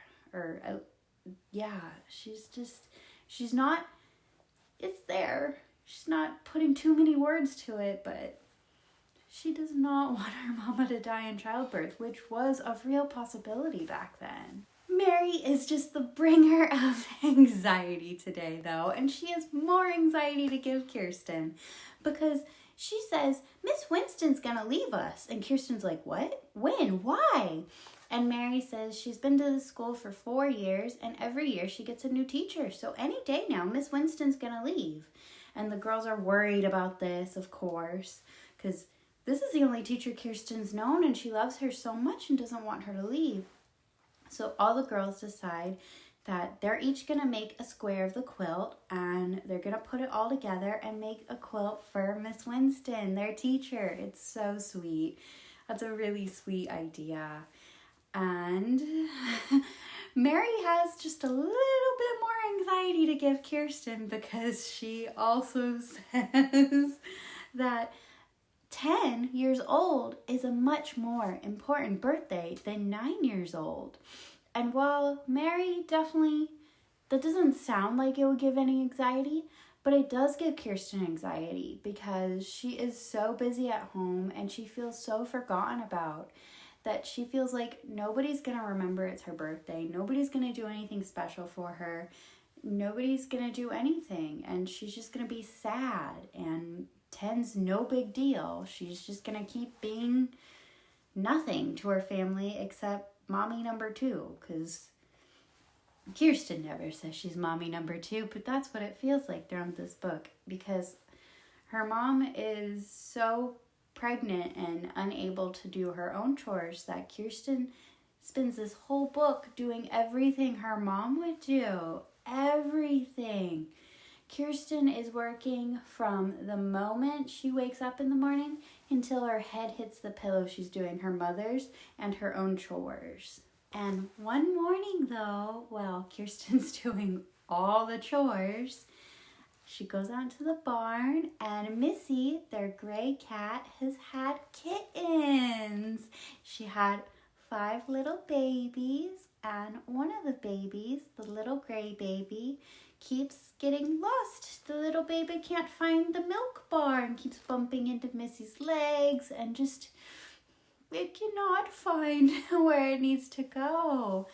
She's not, it's there. She's not putting too many words to it, but she does not want her mama to die in childbirth, which was a real possibility back then. Mary is just the bringer of anxiety today, though, and she has more anxiety to give Kirsten because she says, Miss Winston's gonna leave us. And Kirsten's like, what? When? Why? And Mary says she's been to the school for 4 years, and every year she gets a new teacher. So any day now, Miss Winston's gonna leave. And the girls are worried about this, of course, because this is the only teacher Kirsten's known, and she loves her so much and doesn't want her to leave. So all the girls decide that they're each going to make a square of the quilt, and they're going to put it all together and make a quilt for Miss Winston, their teacher. It's so sweet. That's a really sweet idea. And Mary has just a little bit more anxiety to give Kirsten because she also says that 10 years old is a much more important birthday than 9 years old. And while Mary definitely, that doesn't sound like it would give any anxiety, but it does give Kirsten anxiety because she is so busy at home and she feels so forgotten about that she feels like nobody's going to remember it's her birthday. Nobody's going to do anything special for her. Nobody's going to do anything. And she's just going to be sad, and 10's no big deal. She's just going to keep being nothing to her family except mommy number 2, because Kirsten never says she's mommy number 2, but that's what it feels like throughout this book, because her mom is so pregnant and unable to do her own chores that Kirsten spends this whole book doing everything her mom would do. Everything. Kirsten is working from the moment she wakes up in the morning until her head hits the pillow. She's doing her mother's and her own chores. And one morning though, while Kirsten's doing all the chores, she goes out to the barn and Missy, their gray cat, has had kittens. She had 5 little babies, and one of the babies, the little gray baby, keeps getting lost. The little baby can't find the milk bar and keeps bumping into Missy's legs and just, it cannot find where it needs to go.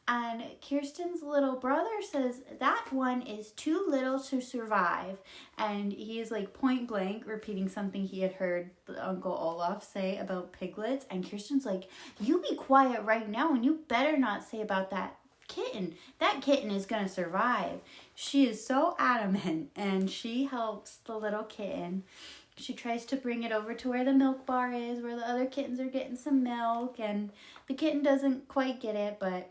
And Kirsten's little brother says that one is too little to survive. And he is like point blank repeating something he had heard Uncle Olaf say about piglets. And Kirsten's like, you be quiet right now and you better not say about that kitten. That kitten is going to survive. She is so adamant and she helps the little kitten. She tries to bring it over to where the milk bar is, where the other kittens are getting some milk. And the kitten doesn't quite get it, but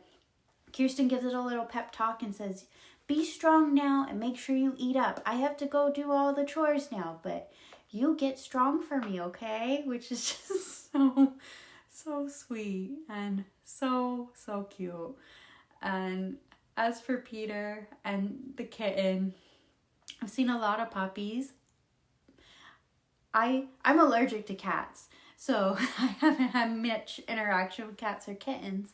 Kirsten gives it a little pep talk and says, be strong now and make sure you eat up. I have to go do all the chores now, but you get strong for me, okay? Which is just so sweet and so cute. And as for Peter and the kitten, I've seen a lot of puppies. I'm allergic to cats, so I haven't had much interaction with cats or kittens.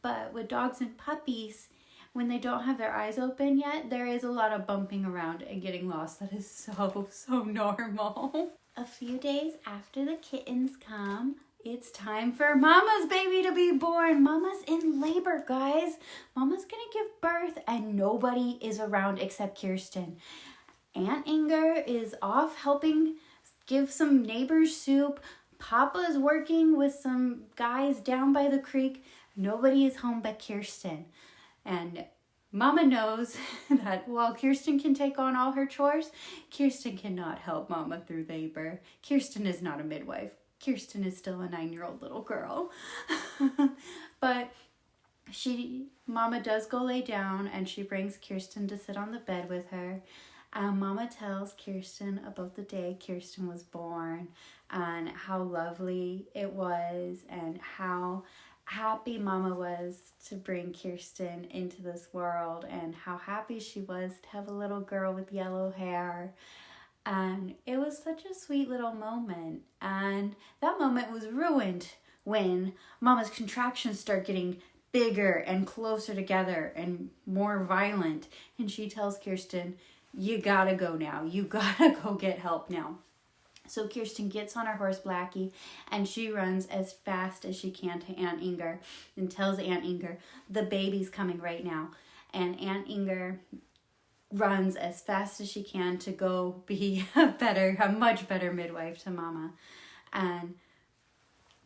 But with dogs and puppies, when they don't have their eyes open yet, there is a lot of bumping around and getting lost. That is so normal. A few days after the kittens come, it's time for Mama's baby to be born. Mama's in labor, guys. Mama's gonna give birth and nobody is around except Kirsten. Aunt Inger is off helping give some neighbors soup. Papa's working with some guys down by the creek. Nobody is home but Kirsten. And Mama knows that while Kirsten can take on all her chores, Kirsten cannot help Mama through labor. Kirsten is not a midwife. Kirsten is still a 9-year-old little girl. But Mama does go lay down and she brings Kirsten to sit on the bed with her. And Mama tells Kirsten about the day Kirsten was born and how lovely it was and how happy Mama was to bring Kirsten into this world and how happy she was to have a little girl with yellow hair. And it was such a sweet little moment. And that moment was ruined when Mama's contractions start getting bigger and closer together and more violent. And she tells Kirsten, you gotta go now. You gotta go get help now. So Kirsten gets on her horse, Blackie, and she runs as fast as she can to Aunt Inger and tells Aunt Inger, the baby's coming right now. And Aunt Inger runs as fast as she can to go be a much better midwife to Mama. And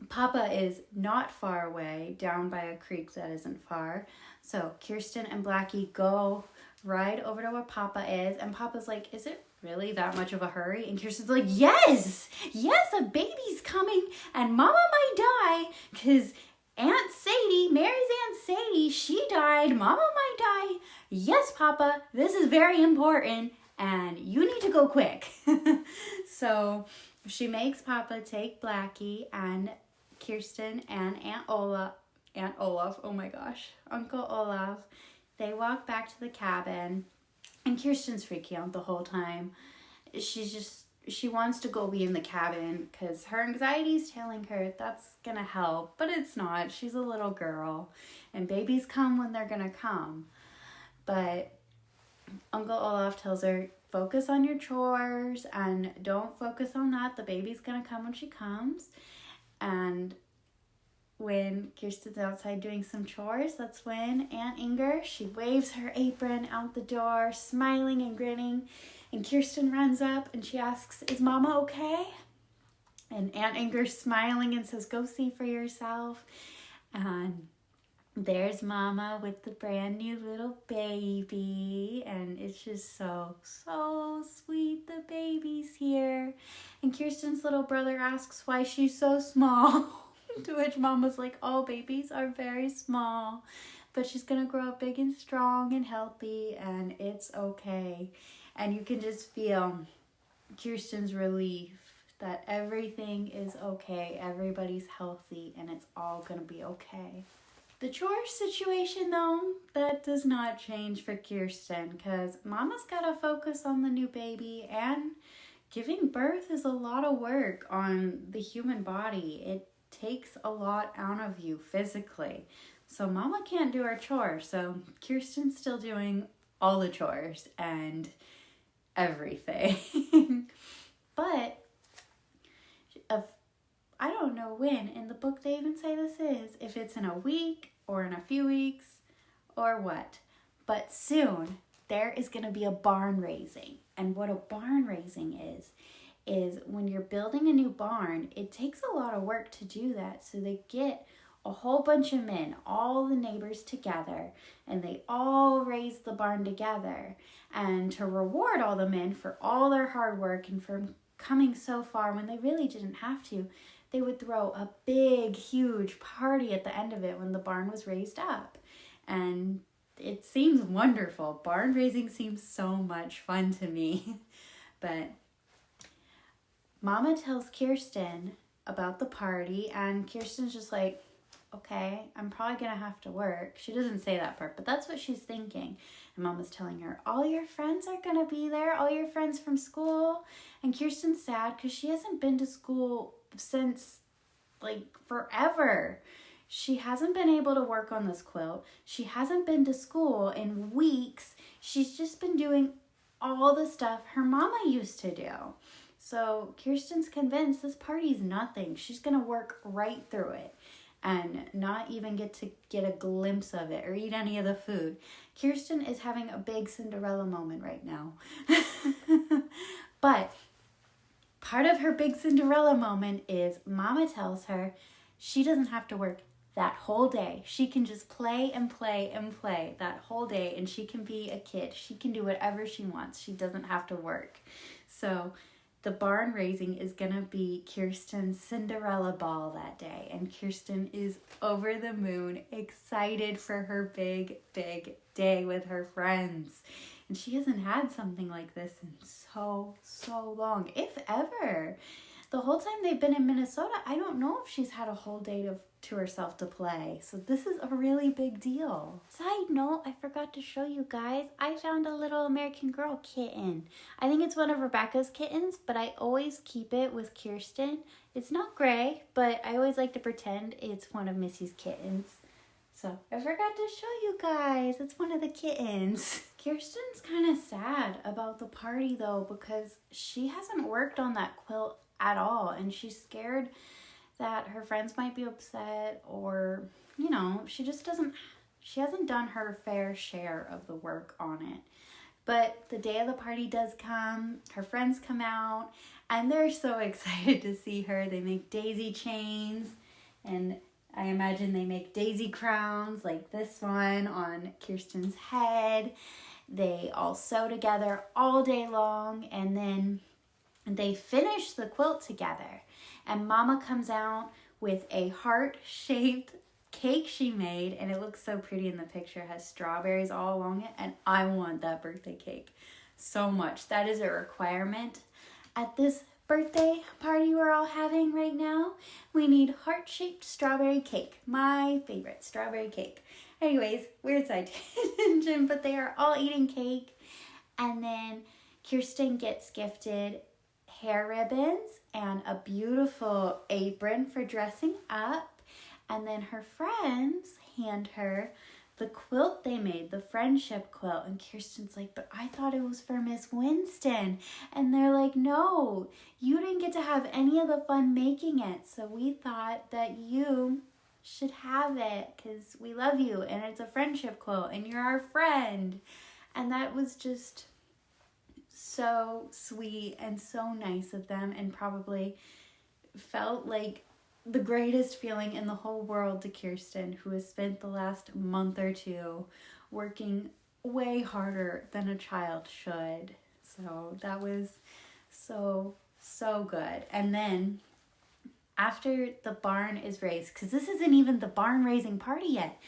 Papa is not far away, down by a creek that isn't far. So Kirsten and Blackie go right over to where Papa is, and Papa's like, is it really that much of a hurry? And Kirsten's like, yes, a baby's coming, and Mama might die, because Aunt Sadie, Mary's Aunt Sadie, she died, Mama might die. Yes, Papa, this is very important, and you need to go quick. So she makes Papa take Blackie and Kirsten and Uncle Olaf. They walk back to the cabin, and Kirsten's freaking out the whole time. She wants to go be in the cabin because her anxiety is telling her that's gonna help, but it's not. She's a little girl, and babies come when they're gonna come. But Uncle Olaf tells her, focus on your chores and don't focus on that. The baby's gonna come when she comes. And when Kirsten's outside doing some chores, that's when Aunt Inger, she waves her apron out the door, smiling and grinning. And Kirsten runs up and she asks, is Mama okay? And Aunt Inger's smiling and says, go see for yourself. And there's Mama with the brand new little baby. And it's just so sweet. The baby's here. And Kirsten's little brother asks why she's so small, to which Mom was like, oh, babies are very small, but she's going to grow up big and strong and healthy, and it's okay. And you can just feel Kirsten's relief that everything is okay, everybody's healthy, and it's all going to be okay. The chore situation, though, that does not change for Kirsten, because Mama's got to focus on the new baby, and giving birth is a lot of work on the human body. It takes a lot out of you physically. So Mama can't do her chores, so Kirsten's still doing all the chores and everything. But I don't know when in the book they even say this is, if it's in a week or in a few weeks or what. But soon there is going to be a barn raising. And what a barn raising is when you're building a new barn, it takes a lot of work to do that. So they get a whole bunch of men, all the neighbors together, and they all raise the barn together. And to reward all the men for all their hard work and for coming so far when they really didn't have to, they would throw a big, huge party at the end of it when the barn was raised up. And it seems wonderful. Barn raising seems so much fun to me. But Mama tells Kirsten about the party, and Kirsten's just like, okay, I'm probably going to have to work. She doesn't say that part, but that's what she's thinking. And Mama's telling her, all your friends are going to be there, all your friends from school. And Kirsten's sad because she hasn't been to school since like forever. She hasn't been able to work on this quilt. She hasn't been to school in weeks. She's just been doing all the stuff her mama used to do. So Kirsten's convinced this party's nothing. She's going to work right through it and not even get to get a glimpse of it or eat any of the food. Kirsten is having a big Cinderella moment right now. But part of her big Cinderella moment is Mama tells her she doesn't have to work that whole day. She can just play and play and play that whole day, and she can be a kid. She can do whatever she wants. She doesn't have to work. So the barn raising is going to be Kirsten's Cinderella ball that day, and Kirsten is over the moon, excited for her big, big day with her friends. And she hasn't had something like this in so long, if ever. The whole time they've been in Minnesota, I don't know if she's had a whole day to herself to play. So this is a really big deal. Side note, I forgot to show you guys, I found a little American Girl kitten. I think it's one of Rebecca's kittens, but I always keep it with Kirsten. It's not gray, but I always like to pretend it's one of Missy's kittens. So I forgot to show you guys. It's one of the kittens. Kirsten's kind of sad about the party though, because she hasn't worked on that quilt at all, and she's scared that her friends might be upset, or she hasn't done her fair share of the work on it. But the day of the party does come, her friends come out, and they're so excited to see her. They make daisy chains, and I imagine they make daisy crowns like this one on Kirsten's head. They all sew together all day long, and then they finish the quilt together. And Mama comes out with a heart-shaped cake she made, and it looks so pretty in the picture. It has strawberries all along it, and I want that birthday cake so much. That is a requirement at this birthday party we're all having right now. We need heart-shaped strawberry cake. My favorite strawberry cake. Anyways, weird side tangent, but they are all eating cake. And then Kirsten gets gifted hair ribbons and a beautiful apron for dressing up. And then her friends hand her the quilt they made, the friendship quilt. And Kirsten's like, but I thought it was for Miss Winston. And they're like, no, you didn't get to have any of the fun making it. So we thought that you should have it because we love you and it's a friendship quilt and you're our friend. And that was just so sweet and so nice of them, and probably felt like the greatest feeling in the whole world to Kirsten, who has spent the last month or two working way harder than a child should. So that was so So good. And then after the barn is raised, because this isn't even the barn raising party yet.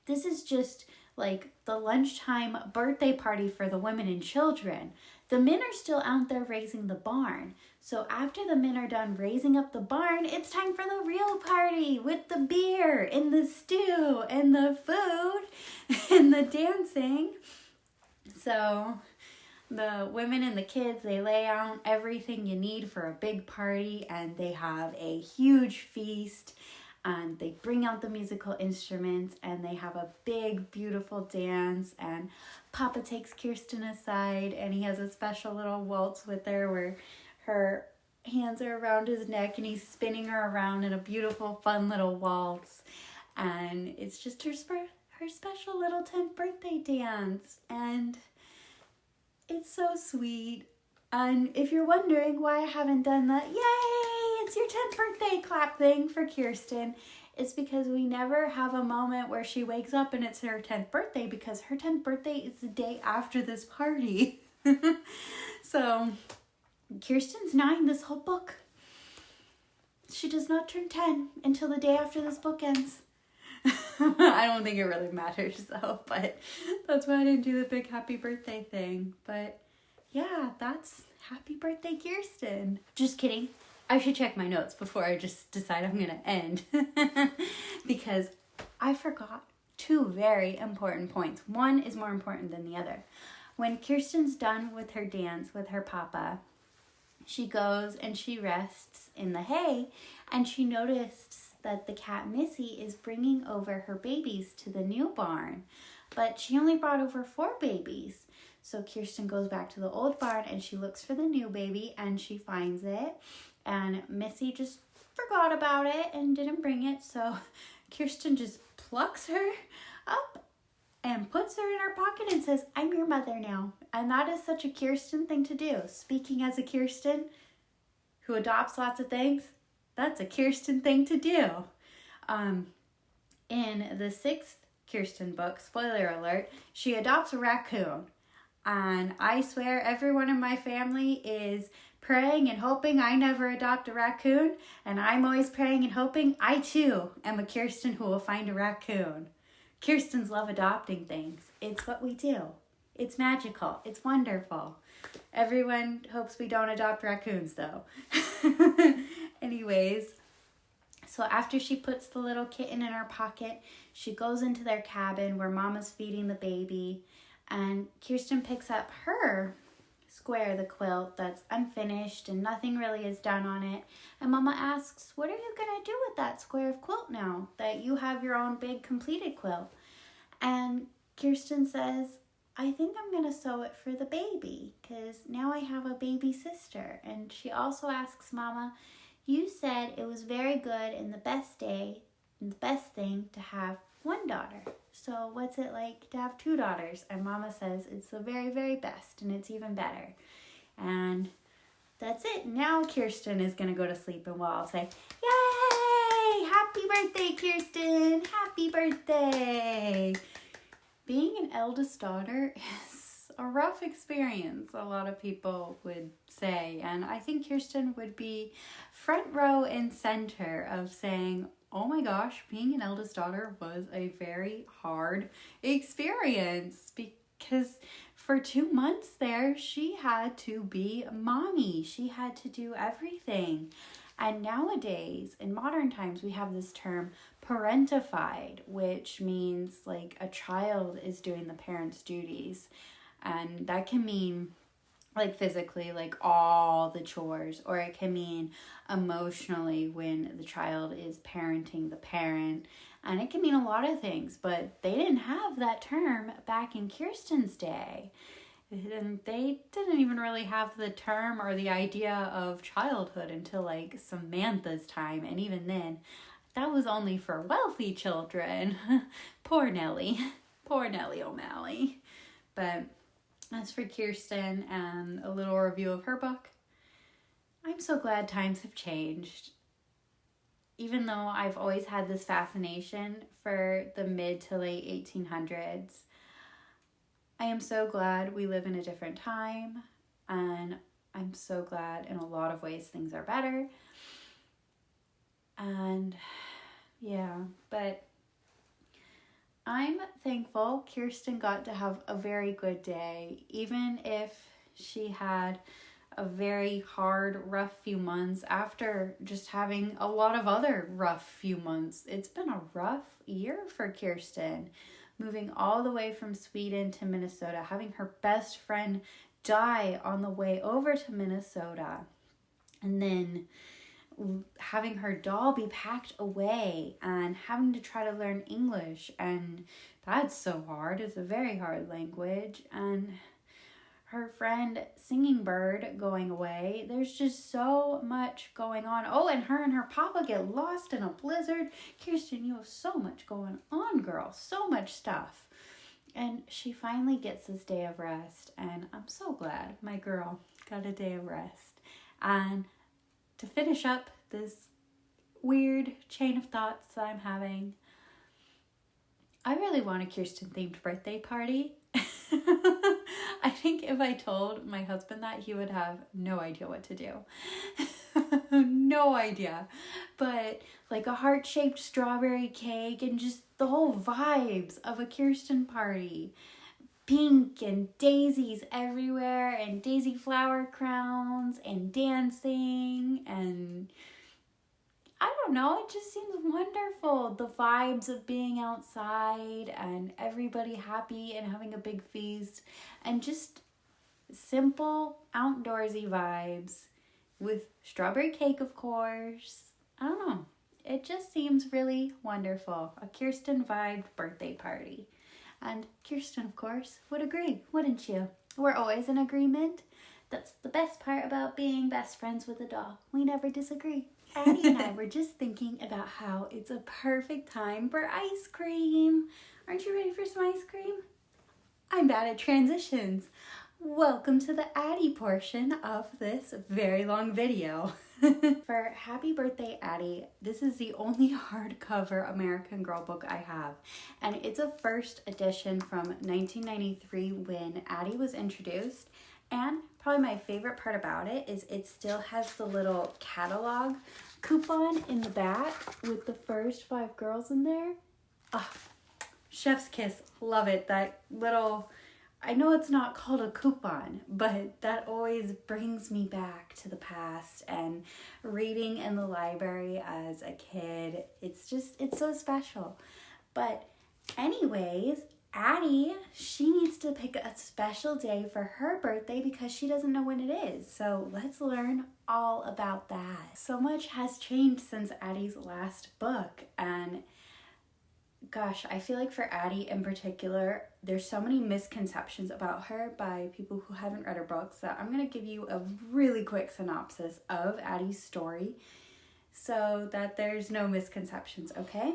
This is just like the lunchtime birthday party for the women and children. The men are still out there raising the barn. So after the men are done raising up the barn, it's time for the real party with the beer and the stew and the food and the dancing. So the women and the kids, they lay out everything you need for a big party, and they have a huge feast, and they bring out the musical instruments, and they have a big, beautiful dance, and Papa takes Kirsten aside, and he has a special little waltz with her where her hands are around his neck, and he's spinning her around in a beautiful, fun little waltz, and it's just her special little 10th birthday dance, and it's so sweet. And if you're wondering why I haven't done the yay, it's your 10th birthday clap thing for Kirsten, it's because we never have a moment where she wakes up and it's her 10th birthday, because her 10th birthday is the day after this party. So Kirsten's 9 this whole book. She does not turn 10 until the day after this book ends. I don't think it really matters though, but that's why I didn't do the big happy birthday thing. But yeah, that's happy birthday, Kirsten. Just kidding. I should check my notes before I just decide I'm gonna end because I forgot 2 very important points. One is more important than the other. When Kirsten's done with her dance with her papa, she goes and she rests in the hay, and she noticed that the cat Missy is bringing over her babies to the new barn, but she only brought over 4 babies. So Kirsten goes back to the old barn and she looks for the new baby, and she finds it, and Missy just forgot about it and didn't bring it. So Kirsten just plucks her up and puts her in her pocket and says, "I'm your mother now." And that is such a Kirsten thing to do. Speaking as a Kirsten who adopts lots of things, that's a Kirsten thing to do. In the 6th Kirsten book, spoiler alert, she adopts a raccoon. And I swear everyone in my family is praying and hoping I never adopt a raccoon. And I'm always praying and hoping I too am a Kirsten who will find a raccoon. Kirstens love adopting things. It's what we do. It's magical. It's wonderful. Everyone hopes we don't adopt raccoons though. Anyways, so after she puts the little kitten in her pocket, she goes into their cabin where Mama's feeding the baby, and Kirsten picks up her square, the quilt that's unfinished and nothing really is done on it. And Mama asks, "What are you going to do with that square of quilt now that you have your own big completed quilt?" And Kirsten says, "I think I'm going to sew it for the baby because now I have a baby sister." And she also asks Mama, "You said it was very good and the best day and the best thing to have one daughter. So what's it like to have 2 daughters?" And Mama says it's the very, very best and it's even better. And that's it. Now Kirsten is going to go to sleep and we'll all say, "Yay! Happy birthday, Kirsten! Happy birthday!" Being an eldest daughter is a rough experience, a lot of people would say. And I think Kirsten would be front row and center of saying, "Oh my gosh, being an eldest daughter was a very hard experience," because for 2 months there, she had to be mommy. She had to do everything. And nowadays, in modern times, we have this term parentified, which means like a child is doing the parent's duties. And that can mean like physically, like all the chores, or it can mean emotionally when the child is parenting the parent. And it can mean a lot of things, but they didn't have that term back in Kirsten's day. And they didn't even really have the term or the idea of childhood until like Samantha's time. And even then, that was only for wealthy children. Poor Nellie. Poor Nellie O'Malley. But as for Kirsten and a little review of her book, I'm so glad times have changed. Even though I've always had this fascination for the mid to late 1800s, I am so glad we live in a different time, and I'm so glad in a lot of ways things are better. And yeah, but I'm thankful Kirsten got to have a very good day, even if she had a very hard, rough few months after just having a lot of other rough few months. It's been a rough year for Kirsten, moving all the way from Sweden to Minnesota, having her best friend die on the way over to Minnesota, and then having her doll be packed away and having to try to learn English, and that's so hard. It's a very hard language. And her friend Singing Bird going away. There's just so much going on. Oh, and her papa get lost in a blizzard. Kirsten, you have so much going on, girl. So much stuff. And she finally gets this day of rest, and I'm so glad my girl got a day of rest. And to finish up this weird chain of thoughts that I'm having, I really want a Kirsten-themed birthday party. I think if I told my husband that, he would have no idea what to do. No idea. But like a heart-shaped strawberry cake and just the whole vibes of a Kirsten party. Pink and daisies everywhere and daisy flower crowns and dancing, and I don't know, it just seems wonderful. The vibes of being outside and everybody happy and having a big feast, and just simple outdoorsy vibes with strawberry cake, of course. I don't know. It just seems really wonderful. A Kirsten vibed birthday party. And Kirsten, of course, would agree, wouldn't you? We're always in agreement. That's the best part about being best friends with a doll. We never disagree. Addy and I were just thinking about how it's a perfect time for ice cream. Aren't you ready for some ice cream? I'm bad at transitions. Welcome to the Addy portion of this very long video. For Happy Birthday, Addy, this is the only hardcover American Girl book I have. And it's a first edition from 1993 when Addy was introduced. And probably my favorite part about it is it still has the little catalog coupon in the back with the first 5 girls in there. Oh, chef's kiss. Love it. That little, I know it's not called a coupon, but that always brings me back to the past and reading in the library as a kid. It's so special. But anyways, Addy, she needs to pick a special day for her birthday because she doesn't know when it is. So let's learn all about that. So much has changed since Addy's last book, and gosh, I feel like for Addy in particular, there's so many misconceptions about her by people who haven't read her books that I'm going to give you a really quick synopsis of Addy's story so that there's no misconceptions, okay?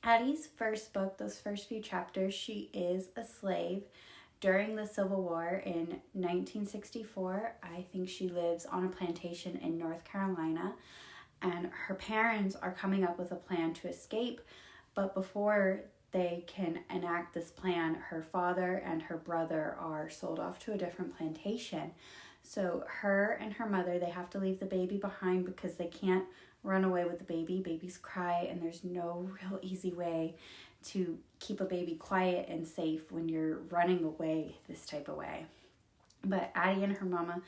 Addy's first book, those first few chapters, she is a slave during the Civil War in 1964. I think she lives on a plantation in North Carolina, and her parents are coming up with a plan to escape. But before they can enact this plan, her father and her brother are sold off to a different plantation. So her and her mother, they have to leave the baby behind because they can't run away with the baby. Babies cry, and there's no real easy way to keep a baby quiet and safe when you're running away this type of way. But Addy and her mama,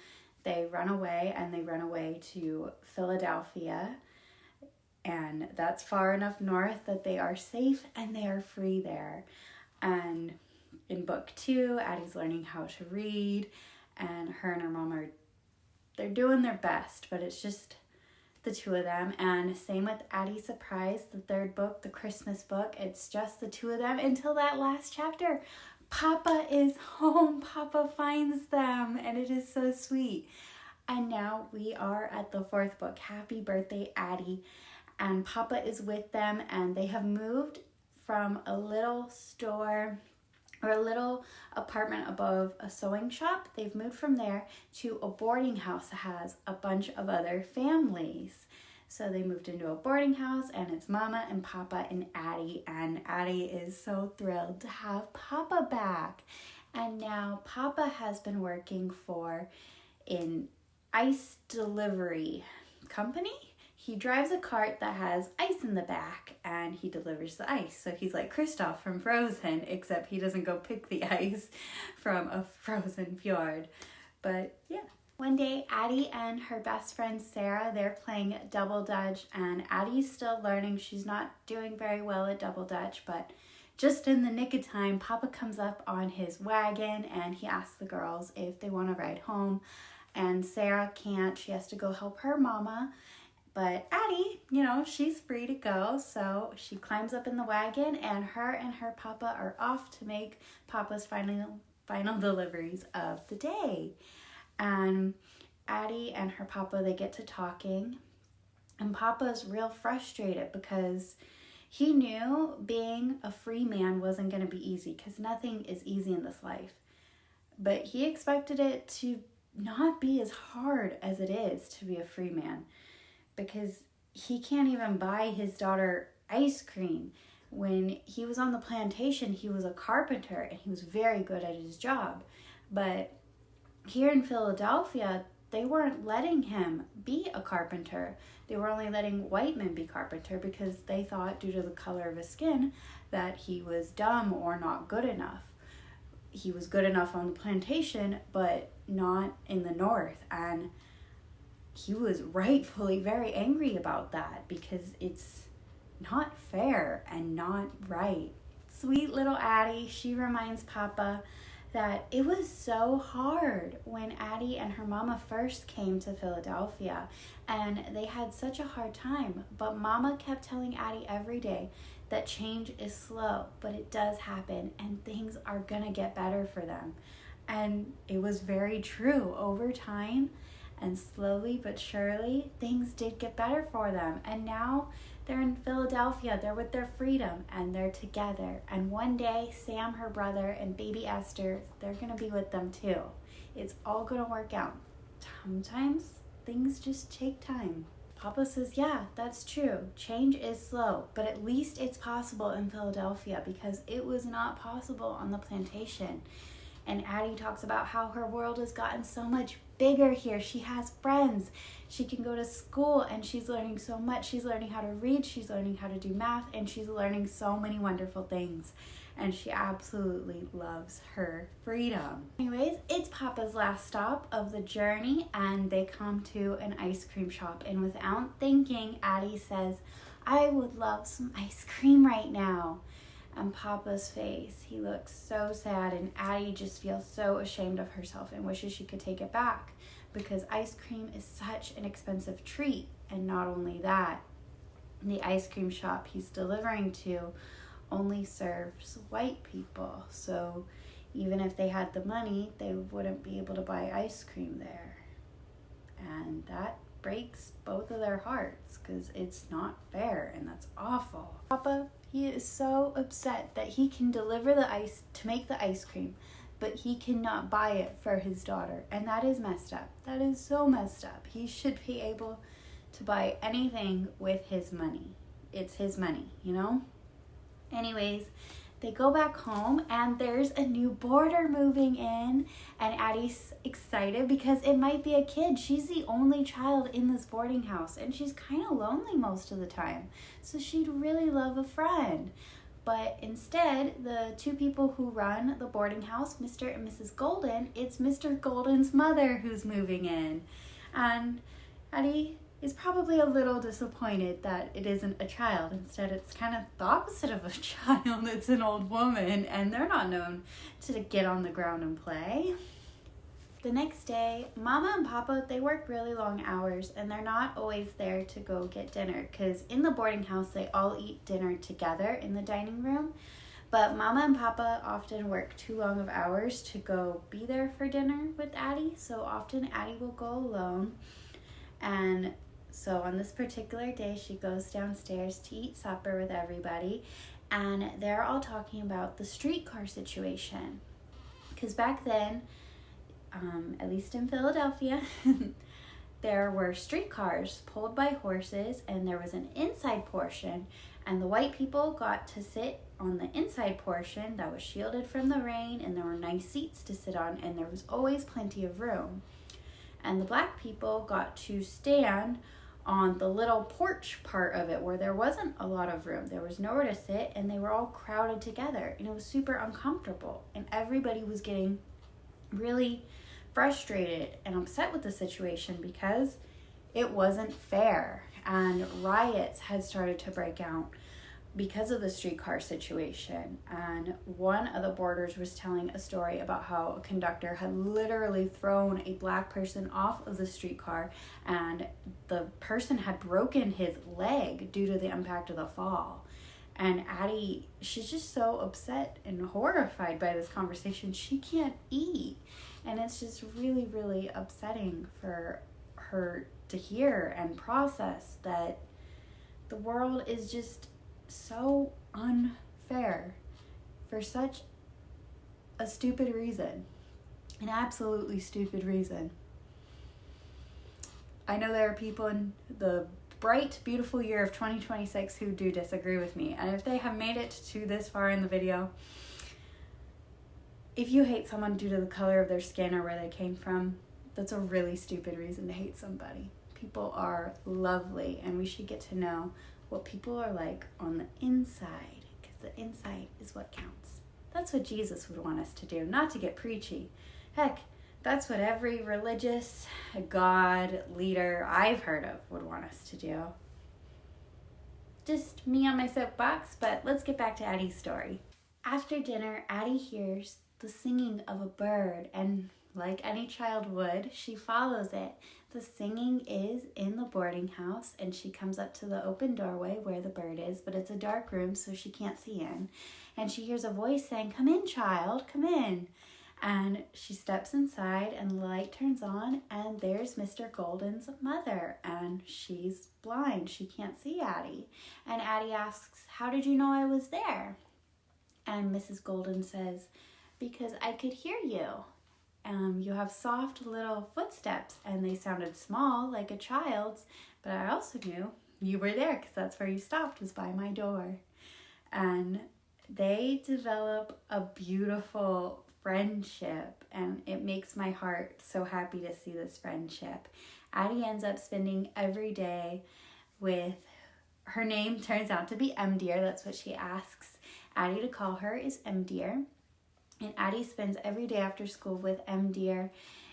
they run away, and they run away to Philadelphia. And that's far enough north that they are safe and they are free there. And in book 2, Addy's learning how to read, and her and her mom they're doing their best, but it's just the two of them. And same with Addy's Surprise, the third book, the Christmas book. It's just the two of them until that last chapter. Papa is home. Papa finds them, and it is so sweet. And now we are at the 4th book, Happy Birthday, Addy. And Papa is with them, and they have moved from a little store or a little apartment above a sewing shop. They've moved from there to a boarding house that has a bunch of other families. So they moved into a boarding house, and it's Mama and Papa and Addy. And Addy is so thrilled to have Papa back. And now Papa has been working in ice delivery company. He drives a cart that has ice in the back and he delivers the ice. So he's like Kristoff from Frozen, except he doesn't go pick the ice from a frozen fjord. But yeah. One day, Addy and her best friend Sarah, they're playing double dutch, and Addy's still learning. She's not doing very well at double dutch, but just in the nick of time, Papa comes up on his wagon and he asks the girls if they want to ride home. And Sarah can't. She has to go help her mama. But Addy, she's free to go. So she climbs up in the wagon and her Papa are off to make Papa's final deliveries of the day. And Addy and her Papa, they get to talking. And Papa's real frustrated because he knew being a free man wasn't going to be easy, because nothing is easy in this life. But he expected it to not be as hard as it is to be a free man, because he can't even buy his daughter ice cream. When he was on the plantation, he was a carpenter and he was very good at his job. But here in Philadelphia, they weren't letting him be a carpenter. They were only letting white men be carpenter because they thought, due to the color of his skin, that he was dumb or not good enough. He was good enough on the plantation, but not in the north. And he was rightfully very angry about that, because it's not fair and not right. Sweet little Addy, she reminds Papa that it was so hard when Addy and her mama first came to Philadelphia, and they had such a hard time. But Mama kept telling Addy every day that change is slow, but it does happen, and things are gonna get better for them. And it was very true. Over time, and slowly but surely, things did get better for them. And now they're in Philadelphia, they're with their freedom, and they're together. And one day, Sam, her brother, and baby Esther, they're gonna be with them too. It's all gonna work out. Sometimes things just take time. Papa says, yeah, that's true. Change is slow, but at least it's possible in Philadelphia, because it was not possible on the plantation. And Addy talks about how her world has gotten so much bigger here. She has friends. She can go to school, and she's learning so much. She's learning how to read. She's learning how to do math, and she's learning so many wonderful things. And she absolutely loves her freedom. Anyways, it's Papa's last stop of the journey, and they come to an ice cream shop. And without thinking, Addy says, I would love some ice cream right now. And Papa's face, he looks so sad, and Addy just feels so ashamed of herself and wishes she could take it back, because ice cream is such an expensive treat. And not only that, the ice cream shop he's delivering to only serves white people. So even if they had the money, they wouldn't be able to buy ice cream there. And that breaks both of their hearts, because it's not fair, and that's awful. Papa, he is so upset that he can deliver the ice to make the ice cream, but he cannot buy it for his daughter. And that is messed up. That is so messed up. He should be able to buy anything with his money. It's his money, Anyways, they go back home, and there's a new boarder moving in, and Addy's excited because it might be a kid. She's the only child in this boarding house, and she's kind of lonely most of the time, so she'd really love a friend. But instead, the two people who run the boarding house, Mr. and Mrs. Golden, it's Mr. Golden's mother who's moving in. And Addy is probably a little disappointed that it isn't a child. Instead, it's kind of the opposite of a child. It's an old woman, and they're not known to get on the ground and play. The next day, Mama and Papa, they work really long hours, and they're not always there to go get dinner, because in the boarding house, they all eat dinner together in the dining room. But Mama and Papa often work too long of hours to go be there for dinner with Addy, so often Addy will go alone. And so on this particular day, she goes downstairs to eat supper with everybody, and they're all talking about the streetcar situation. Because back then, at least in Philadelphia, there were streetcars pulled by horses, and there was an inside portion, and the white people got to sit on the inside portion that was shielded from the rain, and there were nice seats to sit on, and there was always plenty of room. and the black people got to stand on the little porch part of it where there wasn't a lot of room. There was nowhere to sit, and they were all crowded together, and it was super uncomfortable, and everybody was getting really frustrated and upset with the situation because it wasn't fair, and riots had started to break out because of the streetcar situation. And one of the boarders was telling a story about how a conductor had literally thrown a black person off of the streetcar, and the person had broken his leg due to the impact of the fall. And Addy, she's just so upset and horrified by this conversation. She can't eat. And it's just really, really upsetting for her to hear and process that the world is just so unfair for such a stupid reason. An absolutely stupid reason. I know there are people in the bright, beautiful year of 2026 who do disagree with me. And if they have made it to this far in the video, if you hate someone due to the color of their skin or where they came from, that's a really stupid reason to hate somebody. People are lovely, and we should get to know what people are like on the inside, because the inside is what counts. That's what Jesus would want us to do, not to get preachy. Heck, that's what every religious God leader I've heard of would want us to do. Just me on my soapbox, but let's get back to Addy's story. After dinner, Addy hears the singing of a bird, and like any child would, she follows it. The singing is in the boarding house, and she comes up to the open doorway where the bird is, but it's a dark room, so she can't see in. And she hears a voice saying, "Come in, child, come in." And she steps inside, and the light turns on, and there's Mr. Golden's mother, and she's blind. She can't see Addy. And Addy asks, "How did you know I was there?" And Mrs. Golden says, "Because I could hear you. You have soft little footsteps, and they sounded small like a child's, but I also knew you were there because that's where you stopped, was by my door." And they develop a beautiful friendship, and it makes my heart so happy to see this friendship. Addy ends up spending every day with, her name turns out to be M Dear. That's what she asks Addy to call her, is M Dear. And Addy spends every day after school with M Dear.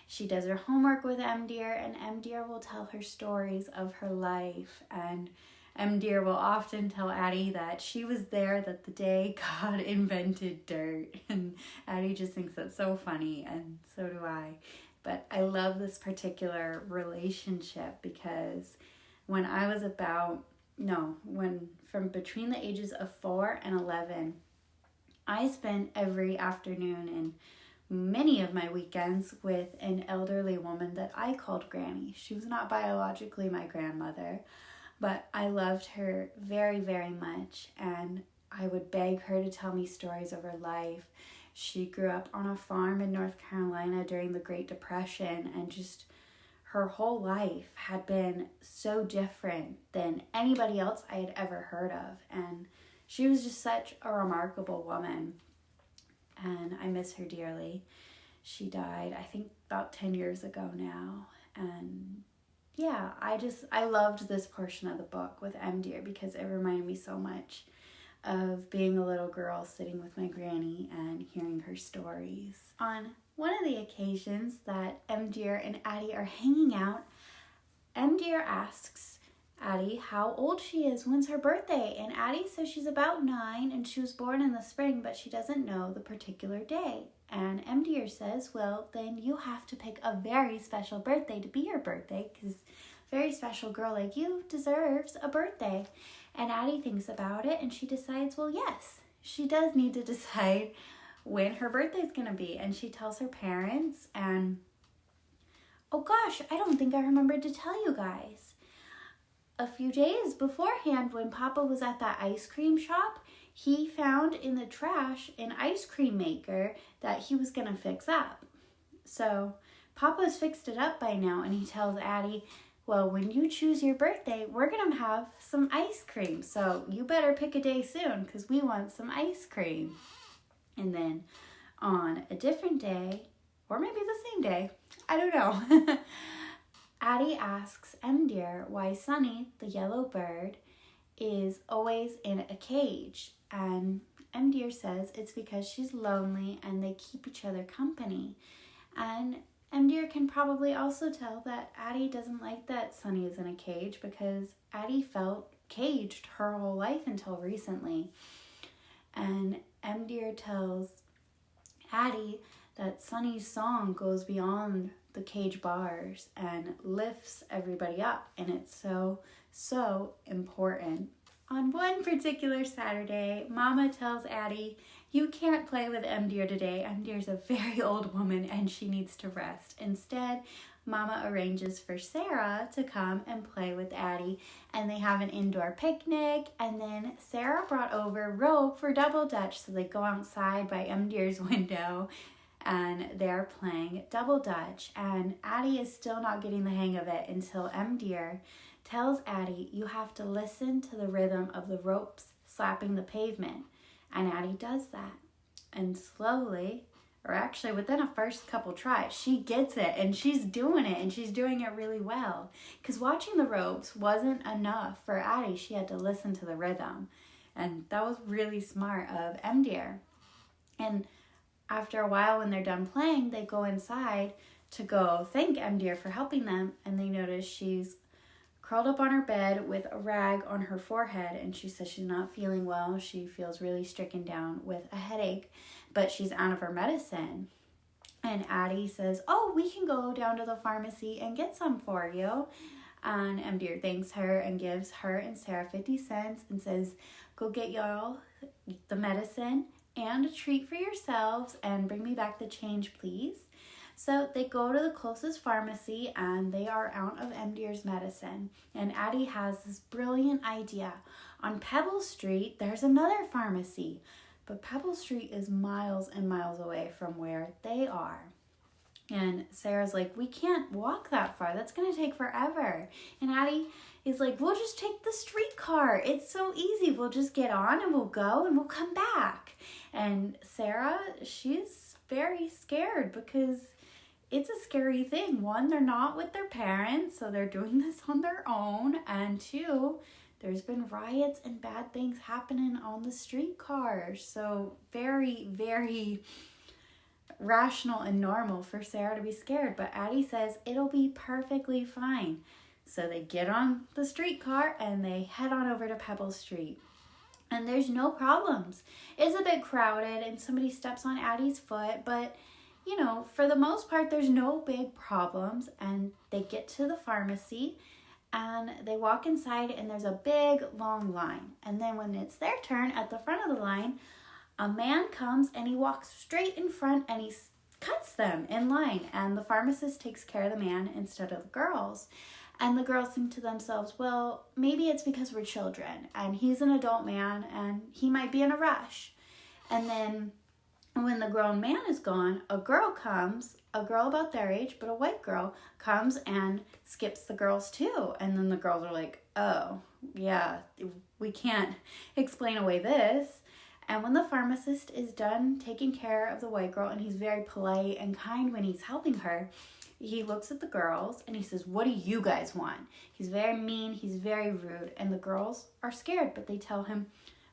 She does her homework with M Dear, and M Dear will tell her stories of her life. And M Dear will often tell Addy that she was there that the day God invented dirt. And Addy just thinks that's so funny, and so do I. But I love this particular relationship because when I was from between the ages of 4 and 11, I spent every afternoon and many of my weekends with an elderly woman that I called Granny. She was not biologically my grandmother, but I loved her very, very much, and I would beg her to tell me stories of her life. She grew up on a farm in North Carolina during the Great Depression, and just her whole life had been so different than anybody else I had ever heard of, and she was just such a remarkable woman, and I miss her dearly. She died, I think, about 10 years ago now, and yeah, I loved this portion of the book with M Dear because it reminded me so much of being a little girl sitting with my granny and hearing her stories. On one of the occasions that M Dear and Addy are hanging out, M Dear asks Addy how old she is, when's her birthday, and Addy says she's about 9 and she was born in the spring, but she doesn't know the particular day. And M Dear says, "Well, then you have to pick a very special birthday to be your birthday, because a very special girl like you deserves a birthday." And Addy thinks about it, and she decides, well, yes, she does need to decide when her birthday's gonna be. And she tells her parents, and oh gosh, I don't think I remembered to tell you guys. A few days beforehand, when Papa was at that ice cream shop, he found in the trash an ice cream maker that he was gonna fix up. So Papa's fixed it up by now, and he tells Addy, "Well, when you choose your birthday, we're gonna have some ice cream. So you better pick a day soon, because we want some ice cream." And then on a different day, or maybe the same day, I don't know, Addy asks Dear why Sunny, the yellow bird, is always in a cage. And Dear says it's because she's lonely and they keep each other company. And Dear can probably also tell that Addy doesn't like that Sunny is in a cage because Addy felt caged her whole life until recently. And Dear tells Addy that Sunny's song goes beyond the cage bars and lifts everybody up, and it's so important. On one particular Saturday, Mama tells Addy, you can't play with Dear today. Dear's a very old woman and she needs to rest. Instead, Mama arranges for Sarah to come and play with Addy, and they have an indoor picnic, and then Sarah brought over rope for double dutch, so they go outside by Dear's window and they're playing double dutch, and Addy is still not getting the hang of it until Dear tells Addy, you have to listen to the rhythm of the ropes slapping the pavement. And Addy does that. And slowly, or actually within a first couple tries, she gets it and she's doing it, and she's doing it really well. Because watching the ropes wasn't enough for Addy. She had to listen to the rhythm. And that was really smart of Dear. And after a while, when they're done playing, they go inside to go thank Dear for helping them, and they notice she's curled up on her bed with a rag on her forehead, and she says she's not feeling well. She feels really stricken down with a headache, but she's out of her medicine. And Addy says, oh, we can go down to the pharmacy and get some for you. And Dear thanks her and gives her and Sarah 50 cents and says, go get y'all the medicine and a treat for yourselves and bring me back the change, please. So they go to the closest pharmacy and they are out of Dear's medicine. And Addy has this brilliant idea. On Pebble Street, there's another pharmacy, but Pebble Street is miles and miles away from where they are. And Sarah's like, we can't walk that far. That's going to take forever. And Addy is like, we'll just take the streetcar. It's so easy. We'll just get on and we'll go and we'll come back. And Sarah, she's very scared because it's a scary thing. One, they're not with their parents, so they're doing this on their own. And two, there's been riots and bad things happening on the streetcars. So very, very rational and normal for Sarah to be scared. But Addy says it'll be perfectly fine. So they get on the streetcar and they head on over to Pebble Street. And there's no problems. It's a bit crowded and somebody steps on Addy's foot, but you know, for the most part, there's no big problems. And they get to the pharmacy and they walk inside and there's a big long line. And then when it's their turn at the front of the line, a man comes and he walks straight in front and he cuts them in line. And the pharmacist takes care of the man instead of the girls. And the girls think to themselves, well, maybe it's because we're children and he's an adult man and he might be in a rush. And then when the grown man is gone, a girl about their age, but a white girl, comes and skips the girls too. And then the girls are like, oh, yeah, we can't explain away this. And when the pharmacist is done taking care of the white girl, and he's very polite and kind when he's helping her, he looks at the girls and he says, what do you guys want? He's very mean, he's very rude, and the girls are scared, but they tell him,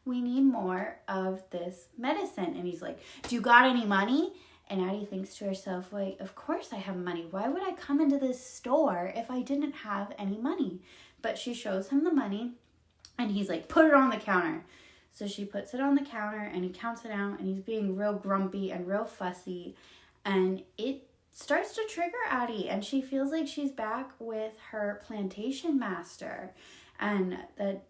we need more of this medicine. And he's like, do you got any money? And Addy thinks to herself, like, of course I have money. Why would I come into this store if I didn't have any money? But she shows him the money and he's like, put it on the counter. So she puts it on the counter and he counts it out and he's being real grumpy and real fussy. And it starts to trigger Addy and she feels like she's back with her plantation master. And that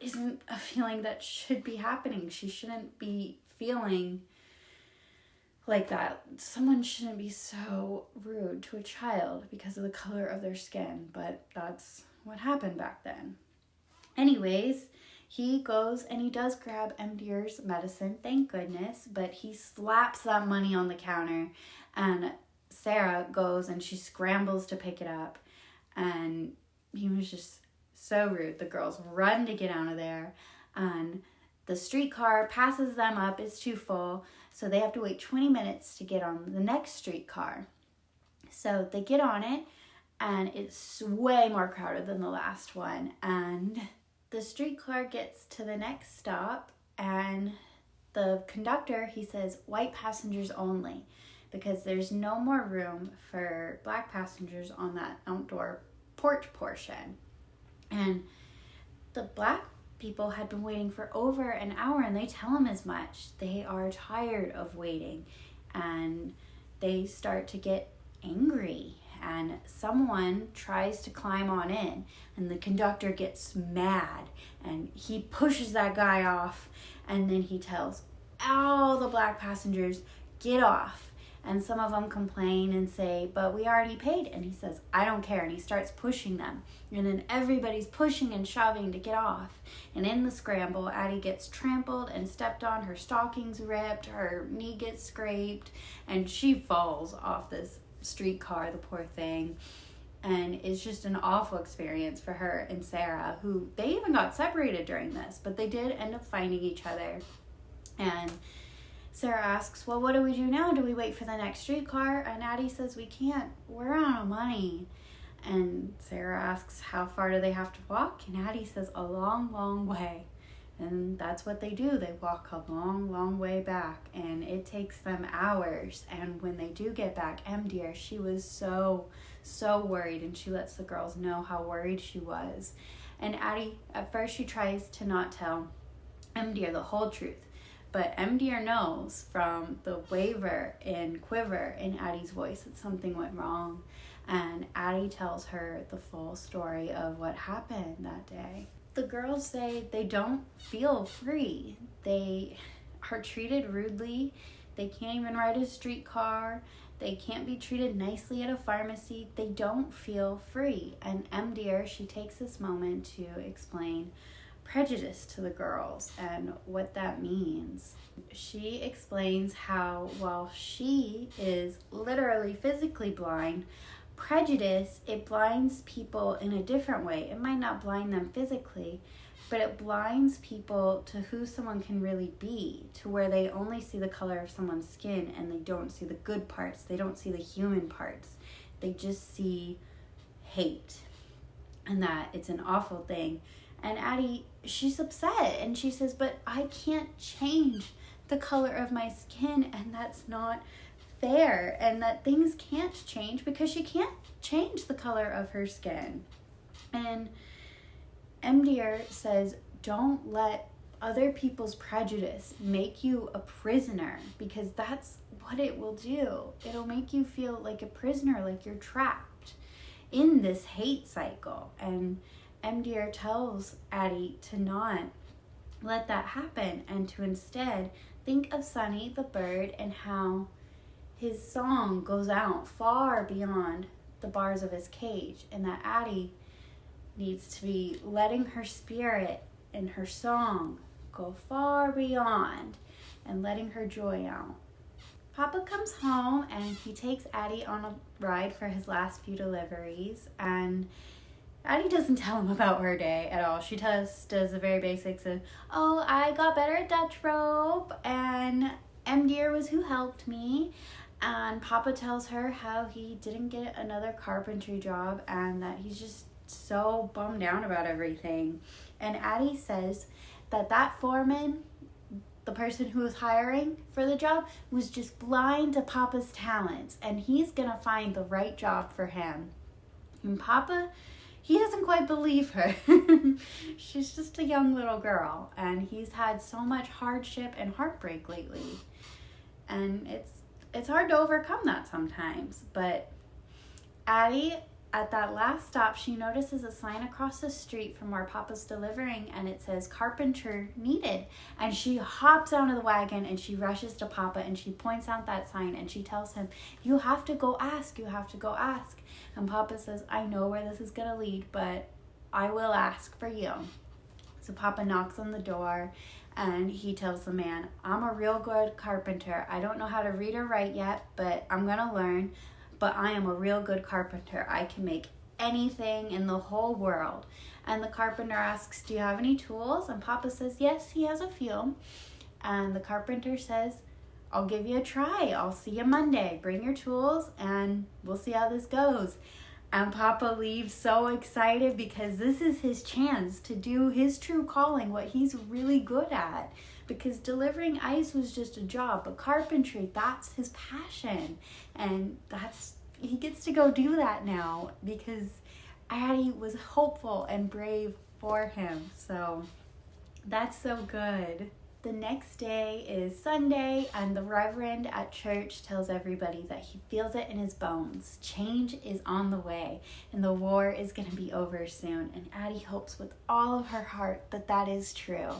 isn't a feeling that should be happening. She shouldn't be feeling like that. Someone shouldn't be so rude to a child because of the color of their skin, but that's what happened back then. Anyways, he goes and he does grab Dear's medicine, thank goodness, but he slaps that money on the counter and Sarah goes and she scrambles to pick it up and he was just so rude. The girls run to get out of there and the streetcar passes them up. It's too full, so they have to wait 20 minutes to get on the next streetcar. So they get on it and it's way more crowded than the last one. And the streetcar gets to the next stop, and the conductor, he says, white passengers only, because there's no more room for black passengers on that outdoor porch portion. And the black people had been waiting for over an hour, and they tell him as much. They are tired of waiting, and they start to get angry, and someone tries to climb on in, and the conductor gets mad, and he pushes that guy off, and then he tells all the black passengers, get off. And some of them complain and say, but we already paid. And he says, I don't care. And he starts pushing them. And then everybody's pushing and shoving to get off. And in the scramble, Addy gets trampled and stepped on. Her stockings ripped. Her knee gets scraped. And she falls off this streetcar, the poor thing. And it's just an awful experience for her and Sarah, who they even got separated during this. But they did end up finding each other. And Sarah asks, well, what do we do now? Do we wait for the next streetcar? And Addy says, we can't. We're out of money. And Sarah asks, how far do they have to walk? And Addy says, a long, long way. And that's what they do. They walk a long, long way back. And it takes them hours. And when they do get back, dear, she was so worried. And she lets the girls know how worried she was. And Addy, at first, she tries to not tell dear the whole truth. But dear knows from the waver and quiver in Addy's voice that something went wrong. And Addy tells her the full story of what happened that day. The girls say they don't feel free. They are treated rudely. They can't even ride a streetcar. They can't be treated nicely at a pharmacy. They don't feel free. And dear, she takes this moment to explain prejudice to the girls and what that means. She explains how while she is literally physically blind, prejudice, it blinds people in a different way. It might not blind them physically, but it blinds people to who someone can really be, to where they only see the color of someone's skin and they don't see the good parts. They don't see the human parts. They just see hate, and that it's an awful thing. And Addy, she's upset, and she says, but I can't change the color of my skin, and that's not fair, and that things can't change because she can't change the color of her skin. And dear says, don't let other people's prejudice make you a prisoner, because that's what it will do. It'll make you feel like a prisoner, like you're trapped in this hate cycle. And dear tells Addy to not let that happen, and to instead think of Sunny the bird and how his song goes out far beyond the bars of his cage, and that Addy needs to be letting her spirit and her song go far beyond and letting her joy out. Papa comes home and he takes Addy on a ride for his last few deliveries, and Addy doesn't tell him about her day at all. She does the very basics of, oh, I got better at Dutch rope, and dear was who helped me. And Papa tells her how he didn't get another carpentry job and that he's just so bummed out about everything. And Addy says that foreman, the person who was hiring for the job, was just blind to Papa's talents, and he's gonna find the right job for him. And Papa, he doesn't quite believe her. She's just a young little girl, and he's had so much hardship and heartbreak lately. And it's hard to overcome that sometimes. But Addy, at that last stop, she notices a sign across the street from where Papa's delivering, and it says carpenter needed. And she hops out of the wagon and she rushes to Papa and she points out that sign and she tells him, you have to go ask, you have to go ask. And Papa says, I know where this is gonna lead, but I will ask for you. So Papa knocks on the door and he tells the man, I'm a real good carpenter. I don't know how to read or write yet, but I'm gonna learn. But I am a real good carpenter. I can make anything in the whole world. And the carpenter asks, do you have any tools? And Papa says, yes, he has a few. And the carpenter says, I'll give you a try. I'll see you Monday. Bring your tools and we'll see how this goes. And Papa leaves so excited because this is his chance to do his true calling, what he's really good at. Because delivering ice was just a job, but carpentry, that's his passion. And he gets to go do that now because Addy was hopeful and brave for him. So that's so good. The next day is Sunday, and the Reverend at church tells everybody that he feels it in his bones. Change is on the way, and the war is going to be over soon. And Addy hopes with all of her heart that that is true.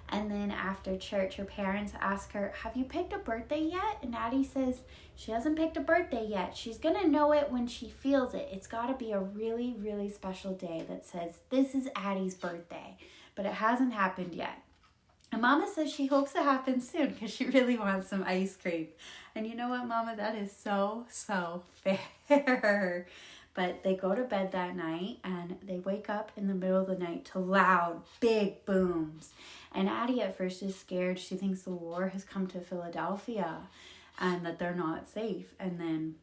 And then after church, her parents ask her, have you picked a birthday yet? And Addy says she hasn't picked a birthday yet. She's going to know it when she feels it. It's got to be a really, really special day that says, this is Addy's birthday. But it hasn't happened yet. And Mama says she hopes it happens soon because she really wants some ice cream. And you know what, Mama? That is so, so fair. But they go to bed that night and they wake up in the middle of the night to loud, big booms. And Addy at first is scared. She thinks the war has come to Philadelphia and that they're not safe. And then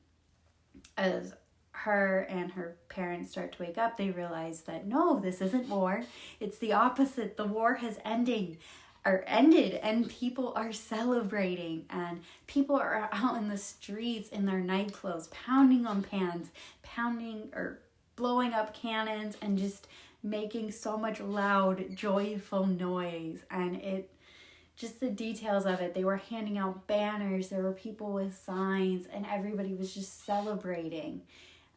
as her and her parents start to wake up, they realize that no, this isn't war. It's the opposite. The war has ended and people are celebrating and people are out in the streets in their night clothes, pounding on pans, pounding or blowing up cannons and just making so much loud, joyful noise. And just the details of it, they were handing out banners, there were people with signs, and everybody was just celebrating.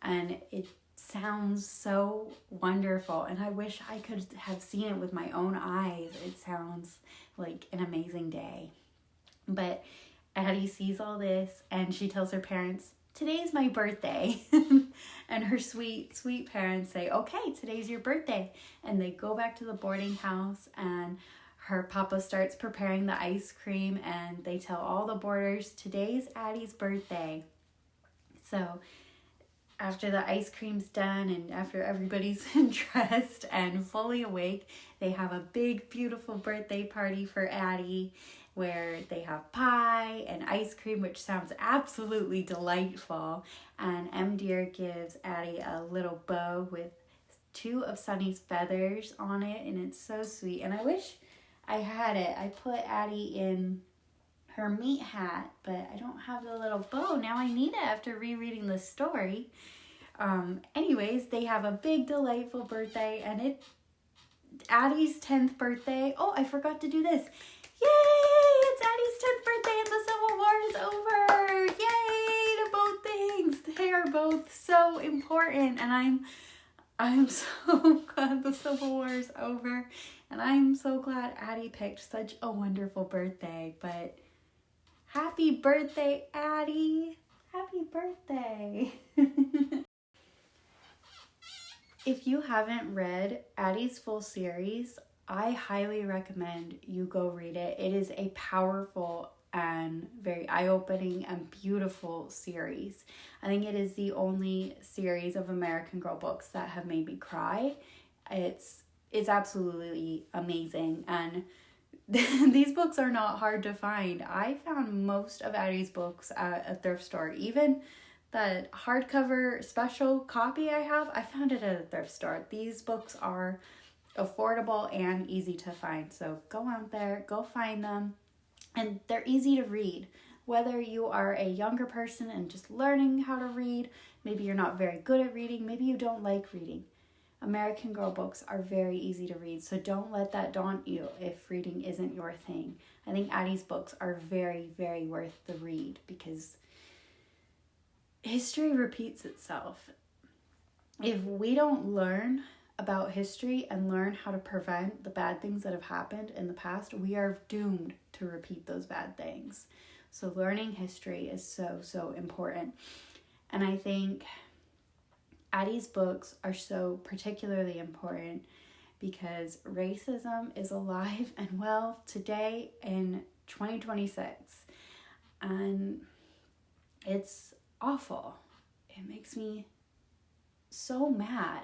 And it sounds so wonderful, and I wish I could have seen it with my own eyes. It sounds like an amazing day. But Addy sees all this and she tells her parents, today's my birthday. And her sweet, sweet parents say, okay, today's your birthday. And they go back to the boarding house and her papa starts preparing the ice cream and they tell all the boarders, today's Addy's birthday. So after the ice cream's done and after everybody's dressed and fully awake, they have a big, beautiful birthday party for Addy where they have pie and ice cream, which sounds absolutely delightful. And M. Deer gives Addy a little bow with 2 of Sunny's feathers on it, and it's so sweet. And I wish I had it. I put Addy in her meat hat, but I don't have the little bow. Now I need it after rereading the story. Anyways, they have a big, delightful birthday, and it's Addy's 10th birthday. Oh, I forgot to do this. Yay! It's Addy's 10th birthday and the Civil War is over! Yay to both things! They are both so important, and I'm so glad the Civil War is over, and I'm so glad Addy picked such a wonderful birthday. But happy birthday, Addy! Happy birthday! If you haven't read Addy's full series, I highly recommend you go read it. It is a powerful and very eye-opening and beautiful series. I think it is the only series of American Girl books that have made me cry. It's absolutely amazing, and these books are not hard to find. I found most of Addy's books at a thrift store. Even that hardcover special copy I have, I found it at a thrift store. These books are affordable and easy to find. So go out there, go find them. And they're easy to read. Whether you are a younger person and just learning how to read, maybe you're not very good at reading, maybe you don't like reading. American Girl books are very easy to read, so don't let that daunt you if reading isn't your thing. I think Addy's books are very, very worth the read because history repeats itself. If we don't learn about history and learn how to prevent the bad things that have happened in the past, we are doomed to repeat those bad things. So learning history is so, so important. And I think Addy's books are so particularly important because racism is alive and well today in 2026. And it's awful. It makes me so mad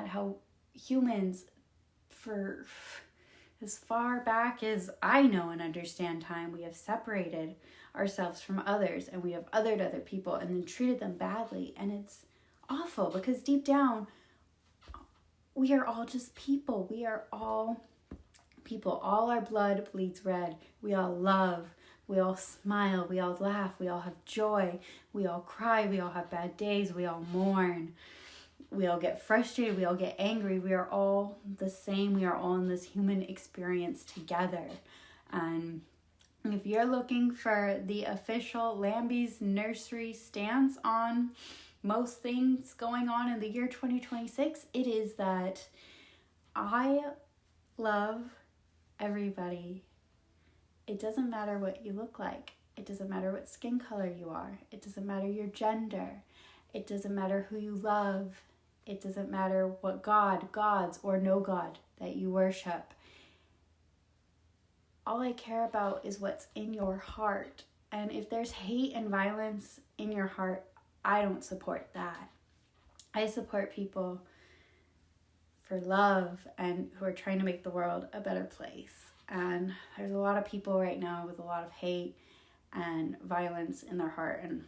how humans, for as far back as I know and understand time, we have separated ourselves from others and we have othered other people and then treated them badly. And it's awful, because deep down, we are all just people. We are all people. All our blood bleeds red. We all love. We all smile. We all laugh. We all have joy. We all cry. We all have bad days. We all mourn. We all get frustrated. We all get angry. We are all the same. We are all in this human experience together. And if you're looking for the official Lambie's Nursery stance on most things going on in the year 2026, it is that I love everybody. It doesn't matter what you look like. It doesn't matter what skin color you are. It doesn't matter your gender. It doesn't matter who you love. It doesn't matter what gods, or no God that you worship. All I care about is what's in your heart. And if there's hate and violence in your heart, I don't support that. I support people for love and who are trying to make the world a better place. And there's a lot of people right now with a lot of hate and violence in their heart, and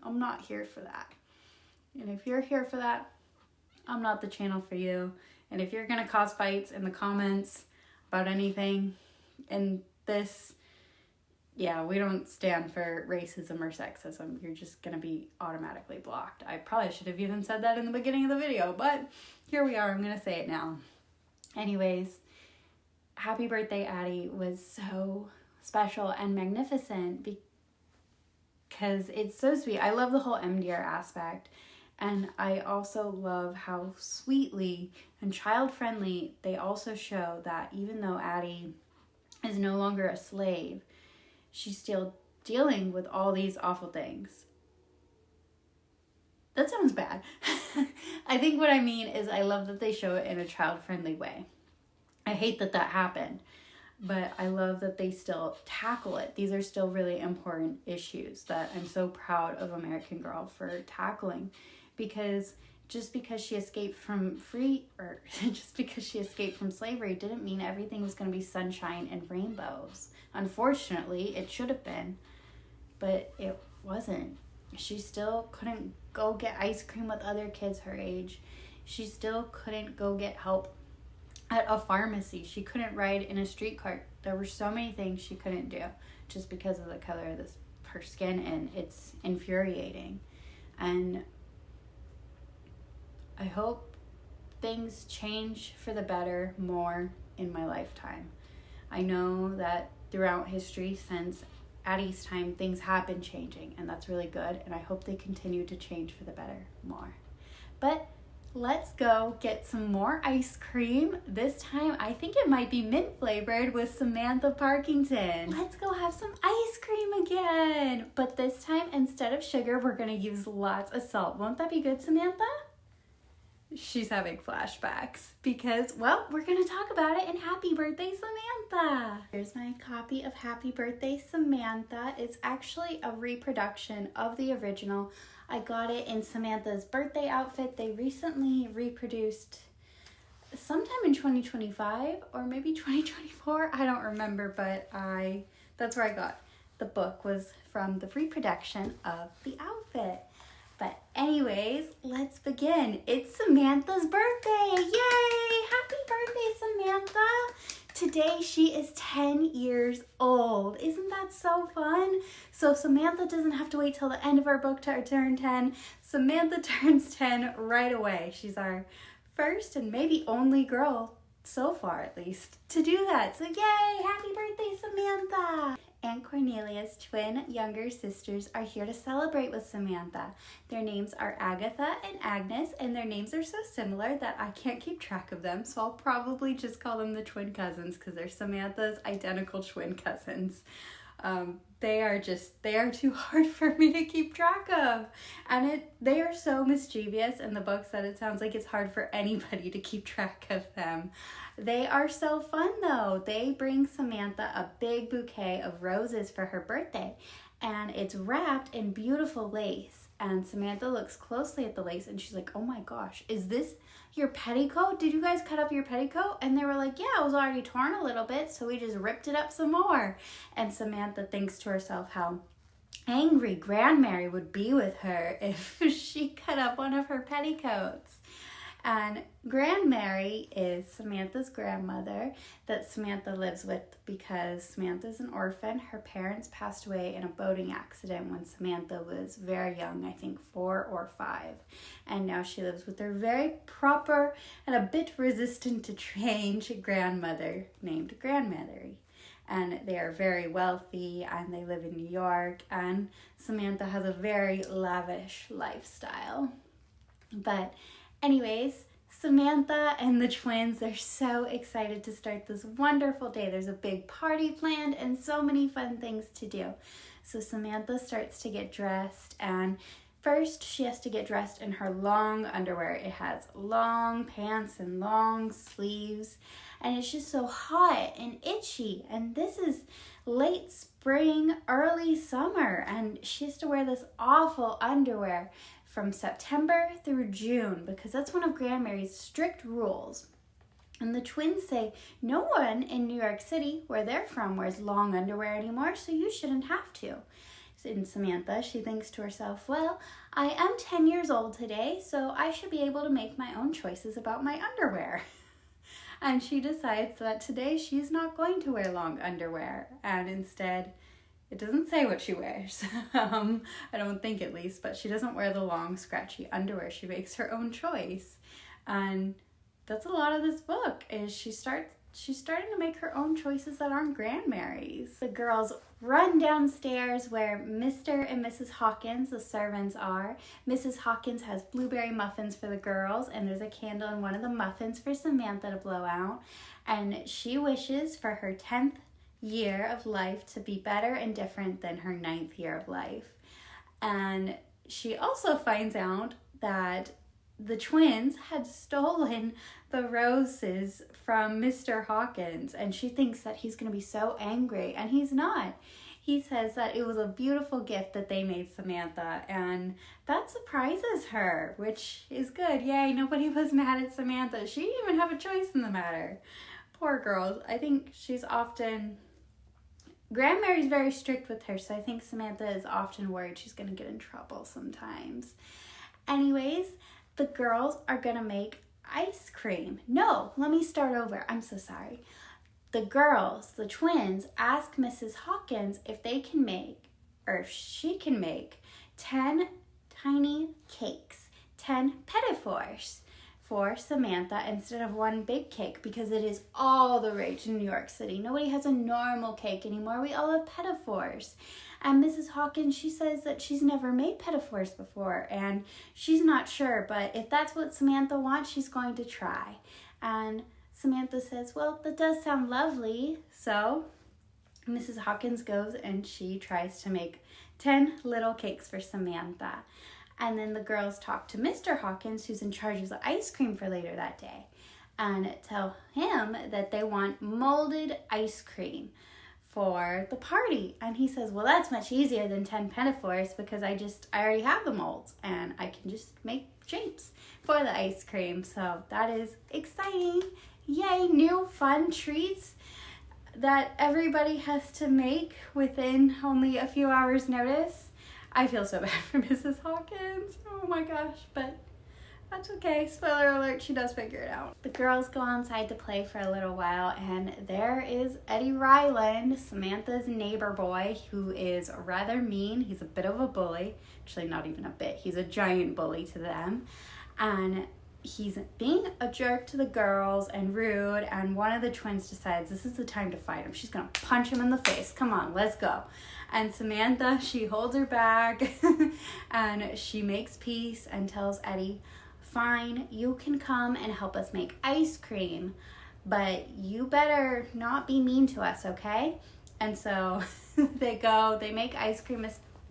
I'm not here for that. And if you're here for that, I'm not the channel for you. And if you're gonna cause fights in the comments about anything in this, yeah, we don't stand for racism or sexism. You're just gonna be automatically blocked. I probably should have even said that in the beginning of the video, but here we are, I'm gonna say it now. Anyways, happy birthday, Addy was so special and magnificent because it's so sweet. I love the whole MDR aspect, and I also love how sweetly and child-friendly they also show that even though Addy is no longer a slave, she's still dealing with all these awful things. That sounds bad. I think what I mean is I love that they show it in a child-friendly way. I hate that that happened, but I love that they still tackle it. These are still really important issues that I'm so proud of American Girl for tackling, because just because she escaped from slavery didn't mean everything was going to be sunshine and rainbows. Unfortunately, it should have been, but it wasn't. She still couldn't go get ice cream with other kids her age. She still couldn't go get help at a pharmacy. She couldn't ride in a streetcar. There were so many things she couldn't do just because of the color of her skin, and it's infuriating. And I hope things change for the better more in my lifetime. I know that throughout history since Addy's time, things have been changing, and that's really good, and I hope they continue to change for the better more. But let's go get some more ice cream. This time, I think it might be mint flavored with Samantha Parkington. Let's go have some ice cream again. But this time, instead of sugar, we're gonna use lots of salt. Won't that be good, Samantha? She's having flashbacks because, well, we're gonna talk about it in Happy Birthday, Samantha. Here's my copy of Happy Birthday, Samantha. It's actually a reproduction of the original. I got it in Samantha's birthday outfit. They recently reproduced sometime in 2025 or maybe 2024. I don't remember, but that's where I got the book, was from the reproduction of the outfit. But anyways, let's begin. It's Samantha's birthday. Yay! Happy birthday, Samantha. Today she is 10 years old. Isn't that so fun? So Samantha doesn't have to wait till the end of our book to turn 10. Samantha turns 10 right away. She's our first and maybe only girl, so far at least, to do that. So yay! Happy birthday, Samantha! Aunt Cornelia's twin younger sisters are here to celebrate with Samantha. Their names are Agatha and Agnes, and their names are so similar that I can't keep track of them, so I'll probably just call them the twin cousins because they're Samantha's identical twin cousins. They are too hard for me to keep track of. And they are so mischievous in the books that it sounds like it's hard for anybody to keep track of them. They are so fun though. They bring Samantha a big bouquet of roses for her birthday, and it's wrapped in beautiful lace. And Samantha looks closely at the lace and she's like, oh my gosh, is this your petticoat? Did you guys cut up your petticoat? And they were like, yeah, it was already torn a little bit, so we just ripped it up some more. And Samantha thinks to herself how angry Grandmary would be with her if she cut up one of her petticoats. And Grandmary is Samantha's grandmother that Samantha lives with because Samantha's an orphan. Her parents passed away in a boating accident when Samantha was very young, I think 4 or 5. And now she lives with her very proper and a bit resistant to change grandmother named Grandmary. And they are very wealthy and they live in New York, and Samantha has a very lavish lifestyle. But anyways, Samantha and the twins, they're so excited to start this wonderful day. There's a big party planned and so many fun things to do. So Samantha starts to get dressed, and first she has to get dressed in her long underwear. It has long pants and long sleeves, and it's just so hot and itchy. And this is late spring, early summer, and she has to wear this awful underwear from September through June because that's one of Grandmary's strict rules. And the twins say no one in New York City, where they're from, wears long underwear anymore, so you shouldn't have to. And Samantha, she thinks to herself, well, I am 10 years old today, so I should be able to make my own choices about my underwear. And she decides that today she's not going to wear long underwear, and instead, it doesn't say what she wears. I don't think, at least, but she doesn't wear the long, scratchy underwear. She makes her own choice. And that's a lot of this book, is she's starting to make her own choices that aren't Grandmary's. The girls run downstairs where Mr. and Mrs. Hawkins, the servants, are. Mrs. Hawkins has blueberry muffins for the girls, and there's a candle in one of the muffins for Samantha to blow out. And she wishes for her 10th year of life to be better and different than her 9th year of life. And she also finds out that the twins had stolen the roses from Mr. Hawkins, and she thinks that he's going to be so angry, and he's not. He says that it was a beautiful gift that they made Samantha, and that surprises her, which is good. Yay, nobody was mad at Samantha. She didn't even have a choice in the matter. Poor girl. I think Grandmary's very strict with her, so I think Samantha is often worried she's going to get in trouble sometimes. Anyways, the girls are going to make ice cream. No, let me start over. I'm so sorry. The girls, the twins, ask Mrs. Hawkins if she can make 10 tiny cakes, 10 pettifours for Samantha instead of one big cake, because it is all the rage in New York City. Nobody has a normal cake anymore. We all have pettifours. And Mrs. Hawkins, she says that she's never made pettifours before, and she's not sure, but if that's what Samantha wants, she's going to try. And Samantha says, well, that does sound lovely. So Mrs. Hawkins goes and she tries to make 10 little cakes for Samantha. And then the girls talk to Mr. Hawkins, who's in charge of the ice cream for later that day, and tell him that they want molded ice cream for the party. And he says, well, that's much easier than 10 pettifours because I already have the molds and I can just make shapes for the ice cream. So that is exciting. Yay, new fun treats that everybody has to make within only a few hours' notice. I feel so bad for Mrs. Hawkins. Oh my gosh, but that's okay. Spoiler alert, she does figure it out. The girls go outside to play for a little while, and there is Addy Ryland, Samantha's neighbor boy, who is rather mean. He's a bit of a bully. Actually, not even a bit. He's a giant bully to them. And he's being a jerk to the girls and rude, and one of the twins decides this is the time to fight him. She's gonna punch him in the face. Come on, let's go. And Samantha, she holds her back and she makes peace and tells Addy, fine, you can come and help us make ice cream, but you better not be mean to us, okay? And so they make ice cream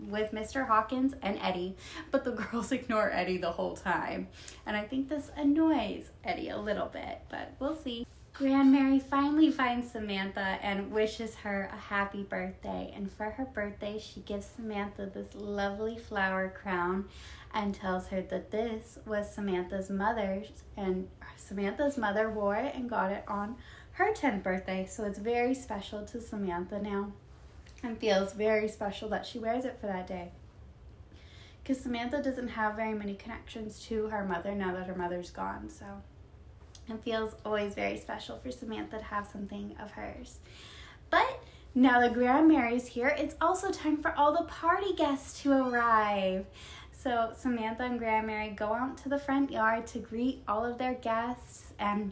with Mr. Hawkins and Addy, but the girls ignore Addy the whole time. And I think this annoys Addy a little bit, but we'll see. Grandmary finally finds Samantha and wishes her a happy birthday. And for her birthday, she gives Samantha this lovely flower crown and tells her that this was Samantha's mother's, and Samantha's mother wore it and got it on her 10th birthday. So it's very special to Samantha now. and feels very special that she wears it for that day. Because Samantha doesn't have very many connections to her mother now that her mother's gone, so it feels always very special for Samantha to have something of hers. But now that Grandma Mary's here, it's also time for all the party guests to arrive. So Samantha and Grandma Mary go out to the front yard to greet all of their guests, and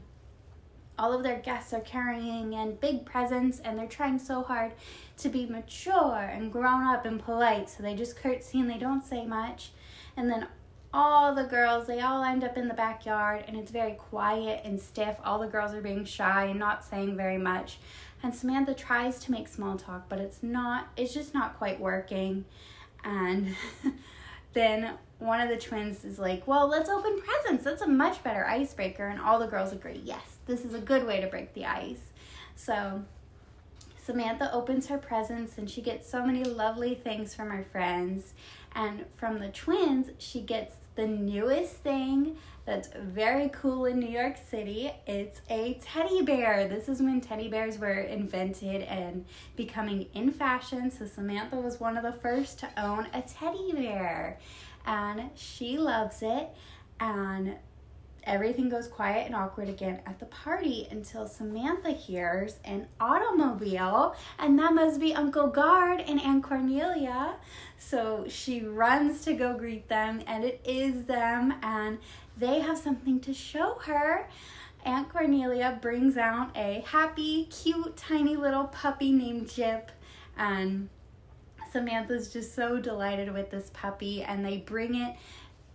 all of their guests are carrying in big presents, and they're trying so hard to be mature and grown up and polite, so they just curtsy and they don't say much. And then all the girls, they all end up in the backyard, and it's very quiet and stiff. All the girls are being shy and not saying very much. And Samantha tries to make small talk, but it's just not quite working. And then one of the twins is like, well, let's open presents. That's a much better icebreaker. And all the girls agree, yes, this is a good way to break the ice. So Samantha opens her presents, and she gets so many lovely things from her friends. And from the twins, she gets the newest thing that's very cool in New York City. It's a teddy bear. This is when teddy bears were invented and becoming in fashion. So Samantha was one of the first to own a teddy bear, and she loves it. And everything goes quiet and awkward again at the party until Samantha hears an automobile, and that must be Uncle Guard and Aunt Cornelia. So she runs to go greet them, and it is them, and they have something to show her. Aunt Cornelia brings out a happy, cute, tiny little puppy named Jip, and Samantha's just so delighted with this puppy, and they bring it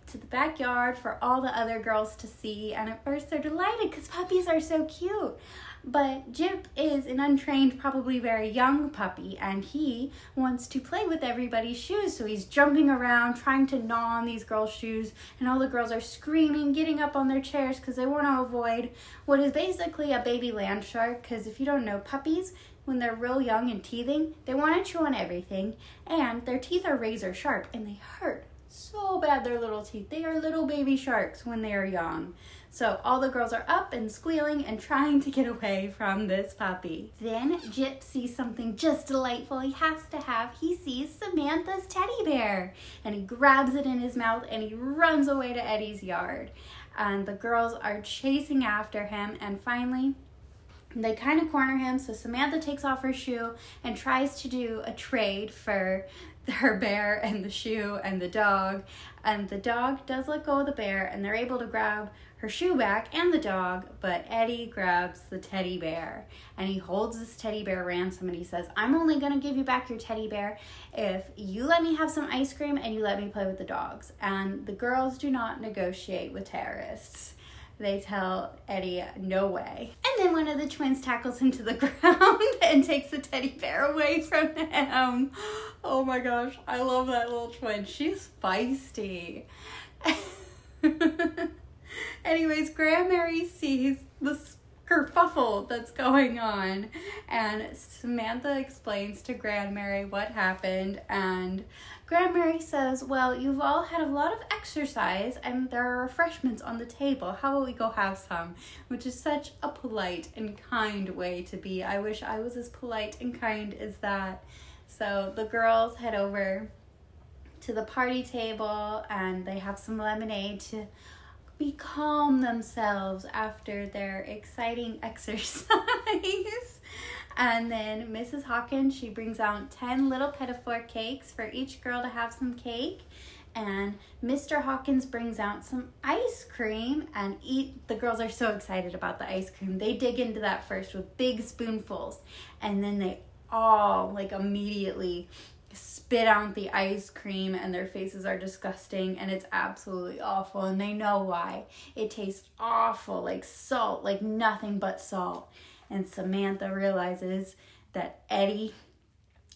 to the backyard for all the other girls to see. And at first they're delighted because puppies are so cute. But Jip is an untrained, probably very young puppy, and he wants to play with everybody's shoes. So he's jumping around, trying to gnaw on these girls' shoes, and all the girls are screaming, getting up on their chairs because they want to avoid what is basically a baby land shark. Because if you don't know, puppies, when they're real young and teething, they want to chew on everything, and their teeth are razor sharp, and they hurt so bad, their little teeth. They are little baby sharks when they are young. So all the girls are up and squealing and trying to get away from this puppy. Then Jip sees something just delightful he has to have. He sees Samantha's teddy bear, and he grabs it in his mouth and he runs away to Eddie's yard. And the girls are chasing after him, and finally they kind of corner him. So Samantha takes off her shoe and tries to do a trade for her bear and the shoe and the dog. And the dog does let go of the bear, and they're able to grab her shoe back and the dog, but Eddie grabs the teddy bear, and he holds this teddy bear ransom, and he says, I'm only going to give you back your teddy bear if you let me have some ice cream and you let me play with the dogs. And the girls do not negotiate with terrorists. They tell Eddie, no way. And then one of the twins tackles him to the ground and takes the teddy bear away from him. Oh my gosh, I love that little twin. She's feisty. Anyways, Grandma Mary sees this kerfuffle that's going on, and Samantha explains to Grandma Mary what happened, and Grandma Mary says, well, you've all had a lot of exercise and there are refreshments on the table. How about we go have some? Which is such a polite and kind way to be. I wish I was as polite and kind as that. So the girls head over to the party table, and they have some lemonade to calm themselves after their exciting exercise. And then Mrs. Hawkins, she brings out 10 little pinafore cakes for each girl to have some cake. And Mr. Hawkins brings out some ice cream and eat. The girls are so excited about the ice cream. They dig into that first with big spoonfuls. And then they all immediately spit out the ice cream, and their faces are disgusting, and it's absolutely awful, and they know why. It tastes awful, like salt, like nothing but salt. And Samantha realizes that Eddie,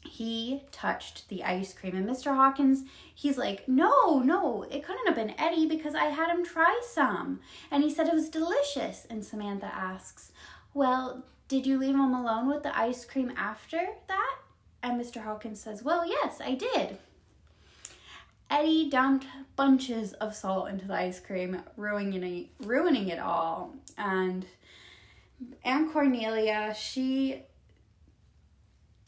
he touched the ice cream. And Mr. Hawkins, he's like, no, it couldn't have been Eddie because I had him try some. And he said it was delicious. And Samantha asks, well, did you leave him alone with the ice cream after that? And Mr. Hawkins says, well, yes, I did. Eddie dumped bunches of salt into the ice cream, ruining it all. And Aunt Cornelia, she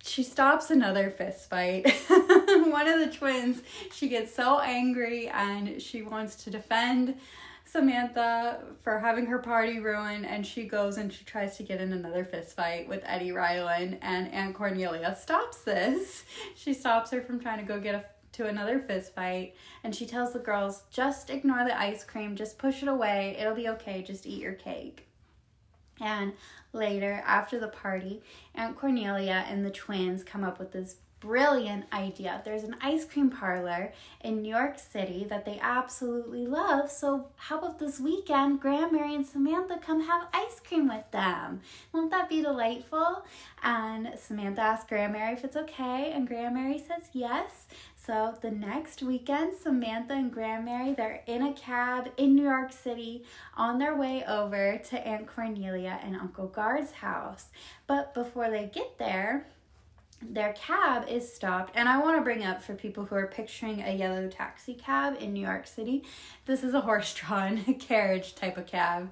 she stops another fist fight. One of the twins, she gets so angry and she wants to defend Samantha for having her party ruined, and she goes and she tries to get in another fist fight with Eddie Ryland, and Aunt Cornelia stops this. She stops her from trying to go to another fist fight, and she tells the girls, just ignore the ice cream, just push it away, it'll be okay, just eat your cake. And later, after the party, Aunt Cornelia and the twins come up with this brilliant idea. There's an ice cream parlor in New York City that they absolutely love, so how about this weekend, Grandmary and Samantha come have ice cream with them? Won't that be delightful? And Samantha asks Grandmary if it's okay, and Grandmary says yes. So the next weekend, Samantha and Grandmary, they're in a cab in New York City on their way over to Aunt Cornelia and Uncle Guard's house. But before they get there, their cab is stopped. And I want to bring up, for people who are picturing a yellow taxi cab in New York City, this is a horse-drawn carriage type of cab.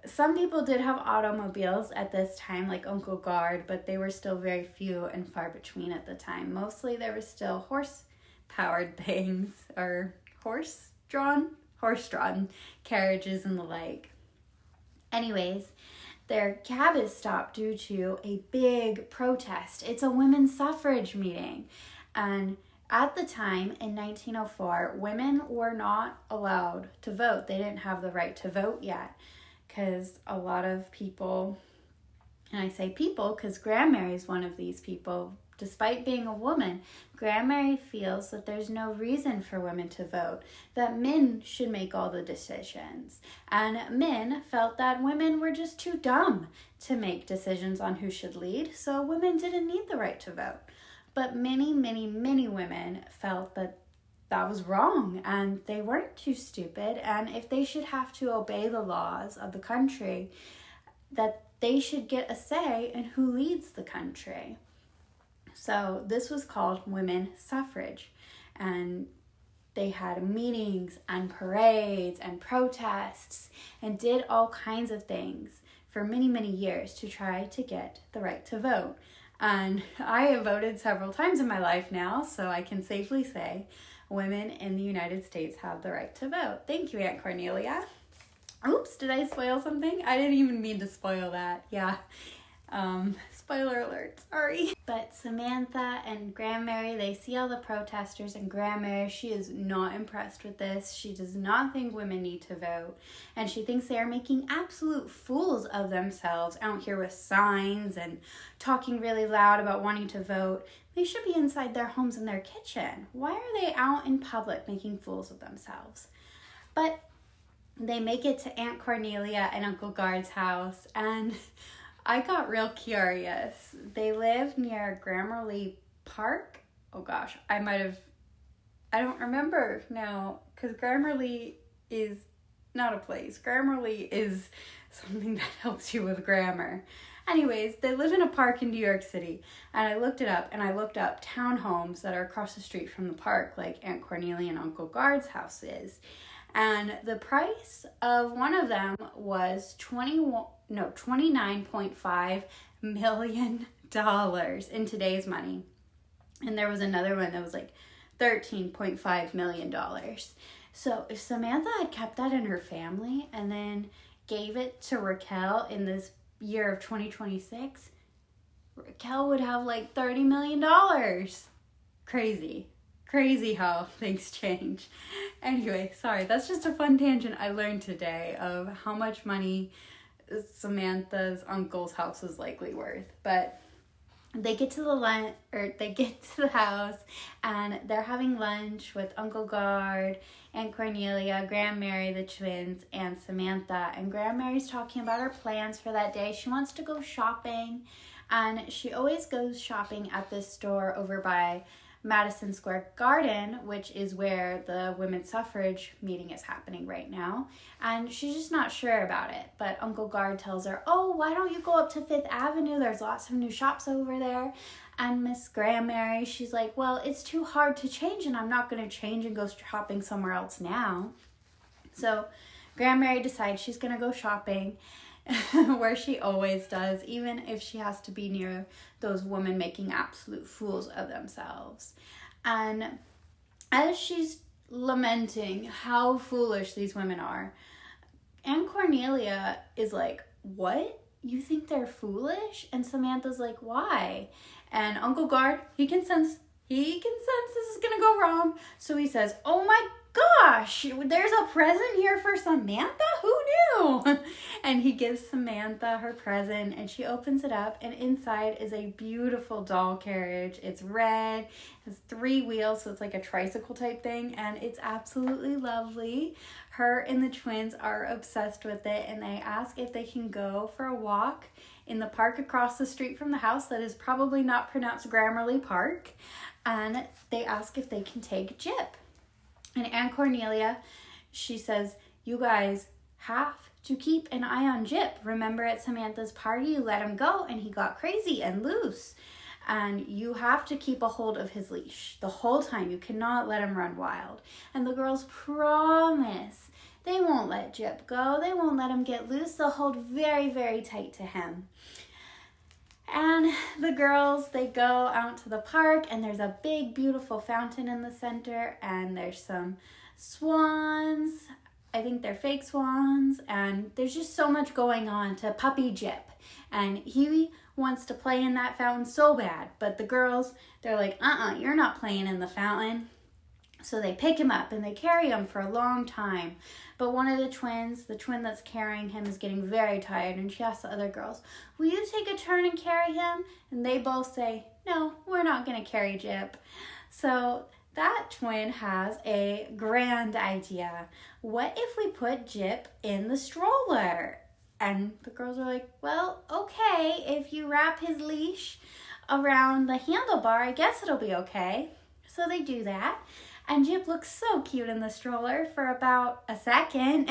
Some people did have automobiles at this time, like Uncle Guard, but they were still very few and far between at the time. Mostly there were still horse-powered things, or horse-drawn carriages and the like. Anyways, their cab is stopped due to a big protest. It's a women's suffrage meeting. And at the time, in 1904, women were not allowed to vote. They didn't have the right to vote yet, because a lot of people, and I say people because Grandmary is one of these people, despite being a woman, Grandmary feels that there's no reason for women to vote, that men should make all the decisions. And men felt that women were just too dumb to make decisions on who should lead, so women didn't need the right to vote. But many, many, many women felt that that was wrong, and they weren't too stupid, and if they should have to obey the laws of the country, that they should get a say in who leads the country. So this was called women suffrage, and they had meetings and parades and protests and did all kinds of things for many, many years to try to get the right to vote. And I have voted several times in my life now, so I can safely say women in the United States have the right to vote. Thank you, Aunt Cornelia. Oops, did I spoil something? I didn't even mean to spoil that. Yeah. Spoiler alert, sorry. But Samantha and Grandmary, they see all the protesters, and Grandmary, she is not impressed with this. She does not think women need to vote, and she thinks they are making absolute fools of themselves out here with signs and talking really loud about wanting to vote. They should be inside their homes in their kitchen. Why are they out in public making fools of themselves? But they make it to Aunt Cornelia and Uncle Guard's house, and I got real curious. They live near Grammarly Park. Oh gosh, I don't remember now, because Grammarly is not a place. Grammarly is something that helps you with grammar. Anyways, they live in a park in New York City, and I looked it up, and I looked up townhomes that are across the street from the park, like Aunt Cornelia and Uncle Guard's house is. And the price of one of them was $29.5 million in today's money. And there was another one that was like $13.5 million. So if Samantha had kept that in her family and then gave it to Raquel in this year of 2026, Raquel would have like $30 million. Crazy how things change. Anyway, sorry, that's just a fun tangent I learned today of how much money Samantha's uncle's house is likely worth. But they get to the house, and they're having lunch with Uncle Guard, Aunt Cornelia, Grandmary, the twins, and Samantha. And Grandmary's talking about her plans for that day. She wants to go shopping, and she always goes shopping at this store over by Madison Square Garden, which is where the women's suffrage meeting is happening right now. And she's just not sure about it. But Uncle Guard tells her, oh, why don't you go up to Fifth Avenue? There's lots of new shops over there. And Miss Grandmary, she's like, well, it's too hard to change, and I'm not going to change and go shopping somewhere else now. So Grandmary decides she's going to go shopping. where she always does, even if she has to be near those women making absolute fools of themselves. And as she's lamenting how foolish these women are, Aunt Cornelia is like, what? You think they're foolish? And Samantha's like, why? And Uncle Guard, he can sense this is gonna go wrong. So he says, oh my gosh, there's a present here for Samantha? Who knew? And he gives Samantha her present, and she opens it up, and inside is a beautiful doll carriage. It's red, has 3 wheels, so it's like a tricycle type thing, and it's absolutely lovely. Her and the twins are obsessed with it, and they ask if they can go for a walk in the park across the street from the house that is probably not pronounced Grammarly Park, and they ask if they can take Jip. And Aunt Cornelia, she says, you guys have to keep an eye on Jip. Remember at Samantha's party, you let him go and he got crazy and loose. And you have to keep a hold of his leash the whole time. You cannot let him run wild. And the girls promise they won't let Jip go. They won't let him get loose. They'll hold very, very tight to him. And the girls, they go out to the park, and there's a big, beautiful fountain in the center, and there's some swans. I think they're fake swans, and there's just so much going on to puppy Jip. And he wants to play in that fountain so bad, but the girls, they're like, you're not playing in the fountain. So they pick him up and they carry him for a long time. But one of the twins, the twin that's carrying him, is getting very tired, and she asks the other girls, will you take a turn and carry him? And they both say, no, we're not going to carry Jip. So that twin has a grand idea. What if we put Jip in the stroller? And the girls are like, well, okay, if you wrap his leash around the handlebar, I guess it'll be okay. So they do that. And Jip looks so cute in the stroller for about a second.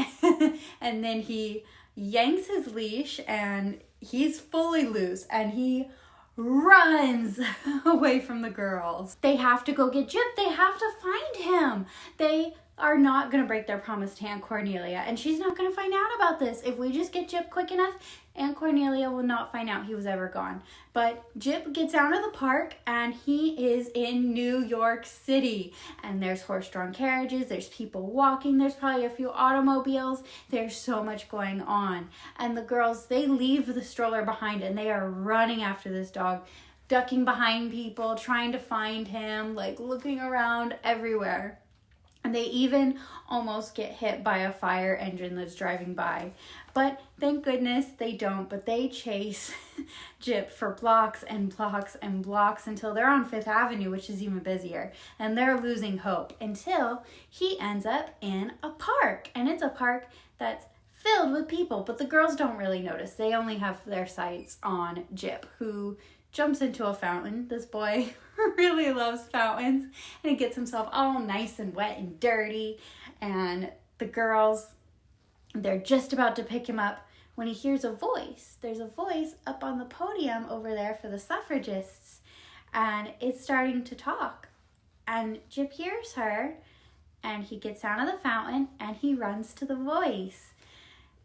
And then he yanks his leash and he's fully loose and he runs away from the girls. They have to go get Jip. They have to find him. They are not going to break their promise to Aunt Cornelia, and she's not going to find out about this. If we just get Jip quick enough, Aunt Cornelia will not find out he was ever gone. But Jip gets out of the park, and he is in New York City. And there's horse-drawn carriages, there's people walking, there's probably a few automobiles. There's so much going on. And the girls, they leave the stroller behind, and they are running after this dog, ducking behind people, trying to find him, like looking around everywhere. And they even almost get hit by a fire engine that's driving by. But thank goodness they don't. But they chase Jip for blocks and blocks and blocks until they're on 5th Avenue, which is even busier. And they're losing hope until he ends up in a park. And it's a park that's filled with people. But the girls don't really notice. They only have their sights on Jip, who jumps into a fountain. This boy really loves fountains, and he gets himself all nice and wet and dirty. And the girls, they're just about to pick him up when he hears a voice. There's a voice up on the podium over there for the suffragists, and it's starting to talk. And Jip hears her, and he gets out of the fountain, and he runs to the voice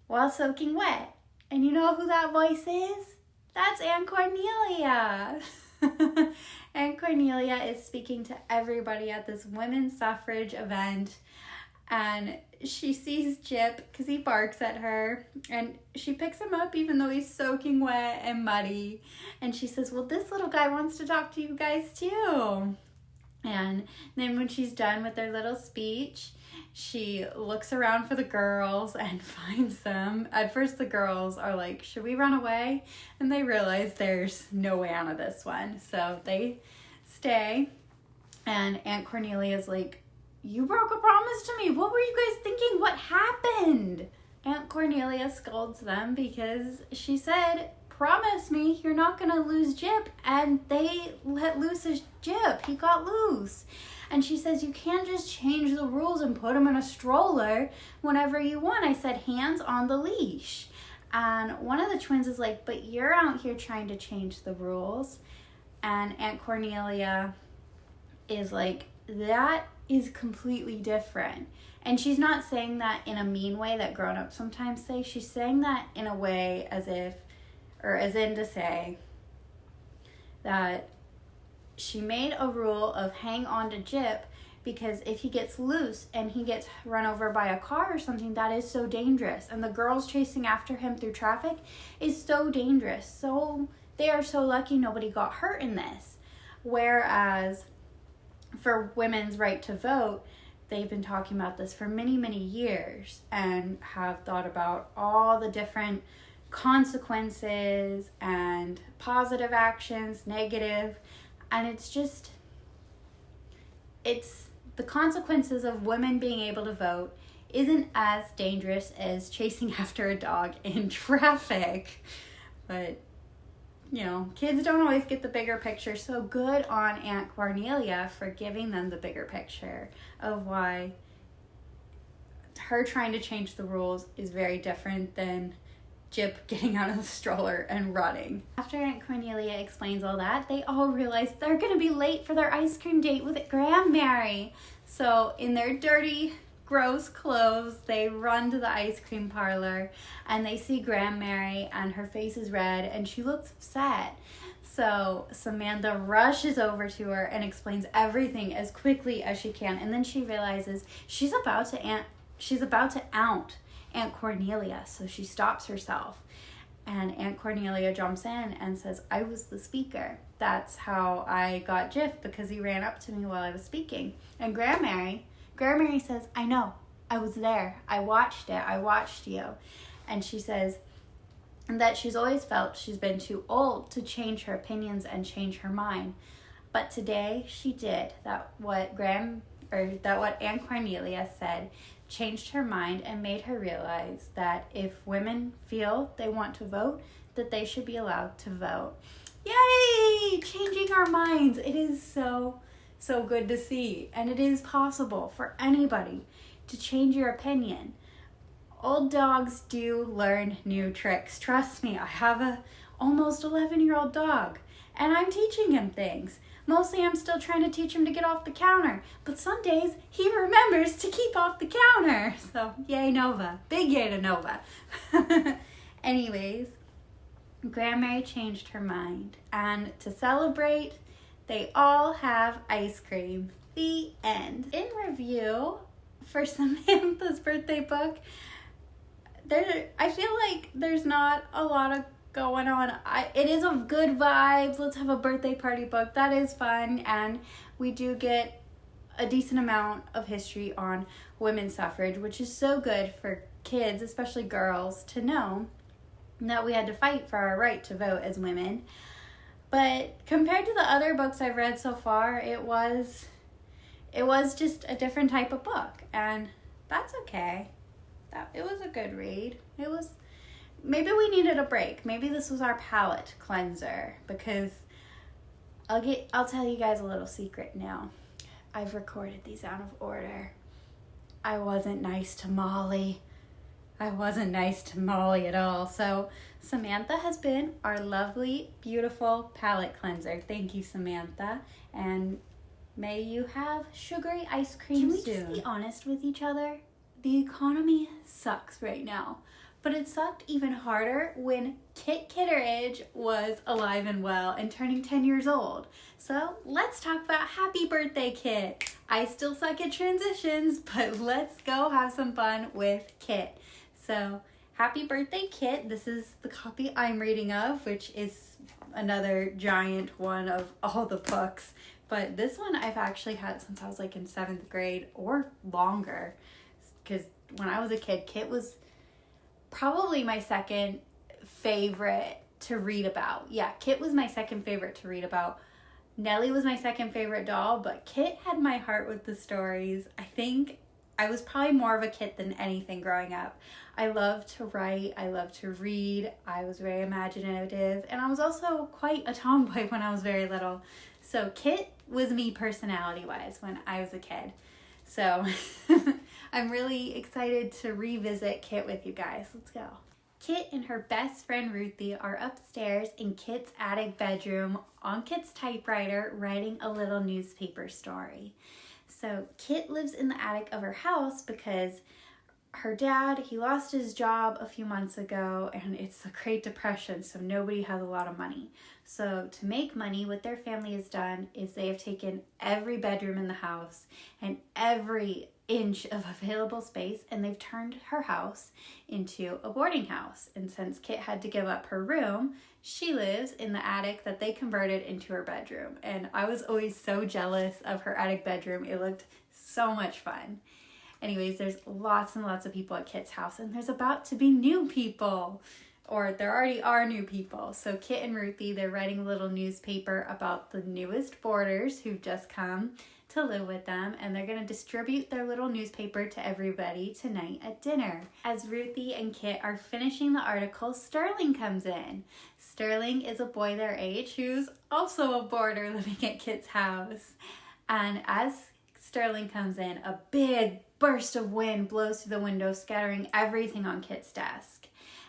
while soaking wet. And you know who that voice is? That's Aunt Cornelia. Aunt Cornelia is speaking to everybody at this women's suffrage event, and she sees Jip because he barks at her, and she picks him up even though he's soaking wet and muddy, and she says, well, this little guy wants to talk to you guys too. And then when she's done with their little speech, she looks around for the girls and finds them. At first the girls are like, should we run away? And they realize there's no way out of this one. So they stay. And Aunt Cornelia's like, you broke a promise to me. What were you guys thinking? What happened? Aunt Cornelia scolds them because she said, promise me you're not going to lose Jip. And they let loose his Jip. He got loose. And she says, you can't just change the rules and put him in a stroller whenever you want. I said, hands on the leash. And one of the twins is like, but you're out here trying to change the rules. And Aunt Cornelia is like, that is completely different. And she's not saying that in a mean way that grown-ups sometimes say. She's saying that in a way as in to say that she made a rule of hang on to Jip because if he gets loose and he gets run over by a car or something, that is so dangerous. And the girls chasing after him through traffic is so dangerous. So they are so lucky nobody got hurt in this. Whereas for women's right to vote, they've been talking about this for many, many years and have thought about all the different consequences and positive actions, negative, and it's the consequences of women being able to vote isn't as dangerous as chasing after a dog in traffic. But, you know, kids don't always get the bigger picture, so good on Aunt Cornelia for giving them the bigger picture of why her trying to change the rules is very different than Jip getting out of the stroller and running. After Aunt Cornelia explains all that, they all realize they're going to be late for their ice cream date with Grandmary. So in their dirty, gross clothes, they run to the ice cream parlor and they see Grandmary and her face is red and she looks upset. So Samantha rushes over to her and explains everything as quickly as she can, and then she realizes she's about to out Aunt Cornelia, so she stops herself. And Aunt Cornelia jumps in and says, I was the speaker. That's how I got Jif, because he ran up to me while I was speaking. And Grandmary says, I know, I was there. I watched it. I watched you. And she says that she's always felt she's been too old to change her opinions and change her mind. But today she did. That what Aunt Cornelia said changed her mind and made her realize that if women feel they want to vote, that they should be allowed to vote. Yay! Changing our minds. It is so good to see. And it is possible for anybody to change your opinion. Old dogs do learn new tricks. Trust me, I have a almost 11-year-old dog and I'm teaching him things. Mostly I'm still trying to teach him to get off the counter, but some days he remembers to keep off the counter. So yay Nova, big yay to Nova. Anyways, Grandmary changed her mind, and to celebrate, they all have ice cream. The end. In review for Samantha's birthday book, I feel like there's not a lot of going on. It is a good vibes. Let's have a birthday party book. That is fun, and we do get a decent amount of history on women's suffrage, which is so good for kids, especially girls, to know that we had to fight for our right to vote as women. But compared to the other books I've read so far, it was just a different type of book, and that's okay. It was a good read. Maybe we needed a break. Maybe this was our palate cleanser, because I'll tell you guys a little secret now. I've recorded these out of order. I wasn't nice to Molly. I wasn't nice to Molly at all. So Samantha has been our lovely, beautiful palate cleanser. Thank you, Samantha. And may you have sugary ice cream soon. Can we just be honest with each other? The economy sucks right now. But it sucked even harder when Kit Kitteridge was alive and well and turning 10 years old. So let's talk about happy birthday, Kit. I still suck at transitions, but let's go have some fun with Kit. So happy birthday, Kit. This is the copy I'm reading of, which is another giant one of all the books. But this one I've actually had since I was like in 7th grade or longer. Because when I was a kid, Kit was probably my second favorite to read about. Yeah, Kit was my second favorite to read about. Nellie was my second favorite doll, but Kit had my heart with the stories. I think I was probably more of a Kit than anything growing up. I loved to write. I loved to read. I was very imaginative. And I was also quite a tomboy when I was very little. So Kit was me personality-wise when I was a kid. So I'm really excited to revisit Kit with you guys. Let's go. Kit and her best friend Ruthie are upstairs in Kit's attic bedroom on Kit's typewriter writing a little newspaper story. So Kit lives in the attic of her house because her dad, he lost his job a few months ago, and it's the Great Depression, so nobody has a lot of money. So to make money, what their family has done is they have taken every bedroom in the house and every inch of available space, and they've turned her house into a boarding house. And since Kit had to give up her room, she lives in the attic that they converted into her bedroom. And I was always so jealous of her attic bedroom. It looked so much fun. Anyways, there's lots and lots of people at Kit's house, and there's about to be new people, or there already are new people. So Kit and Ruthie, they're writing a little newspaper about the newest boarders who've just come to live with them, and they're going to distribute their little newspaper to everybody tonight at dinner. As Ruthie and Kit are finishing the article, Sterling comes in. Sterling is a boy their age who's also a boarder living at Kit's house. And as Sterling comes in, a big burst of wind blows through the window, scattering everything on Kit's desk.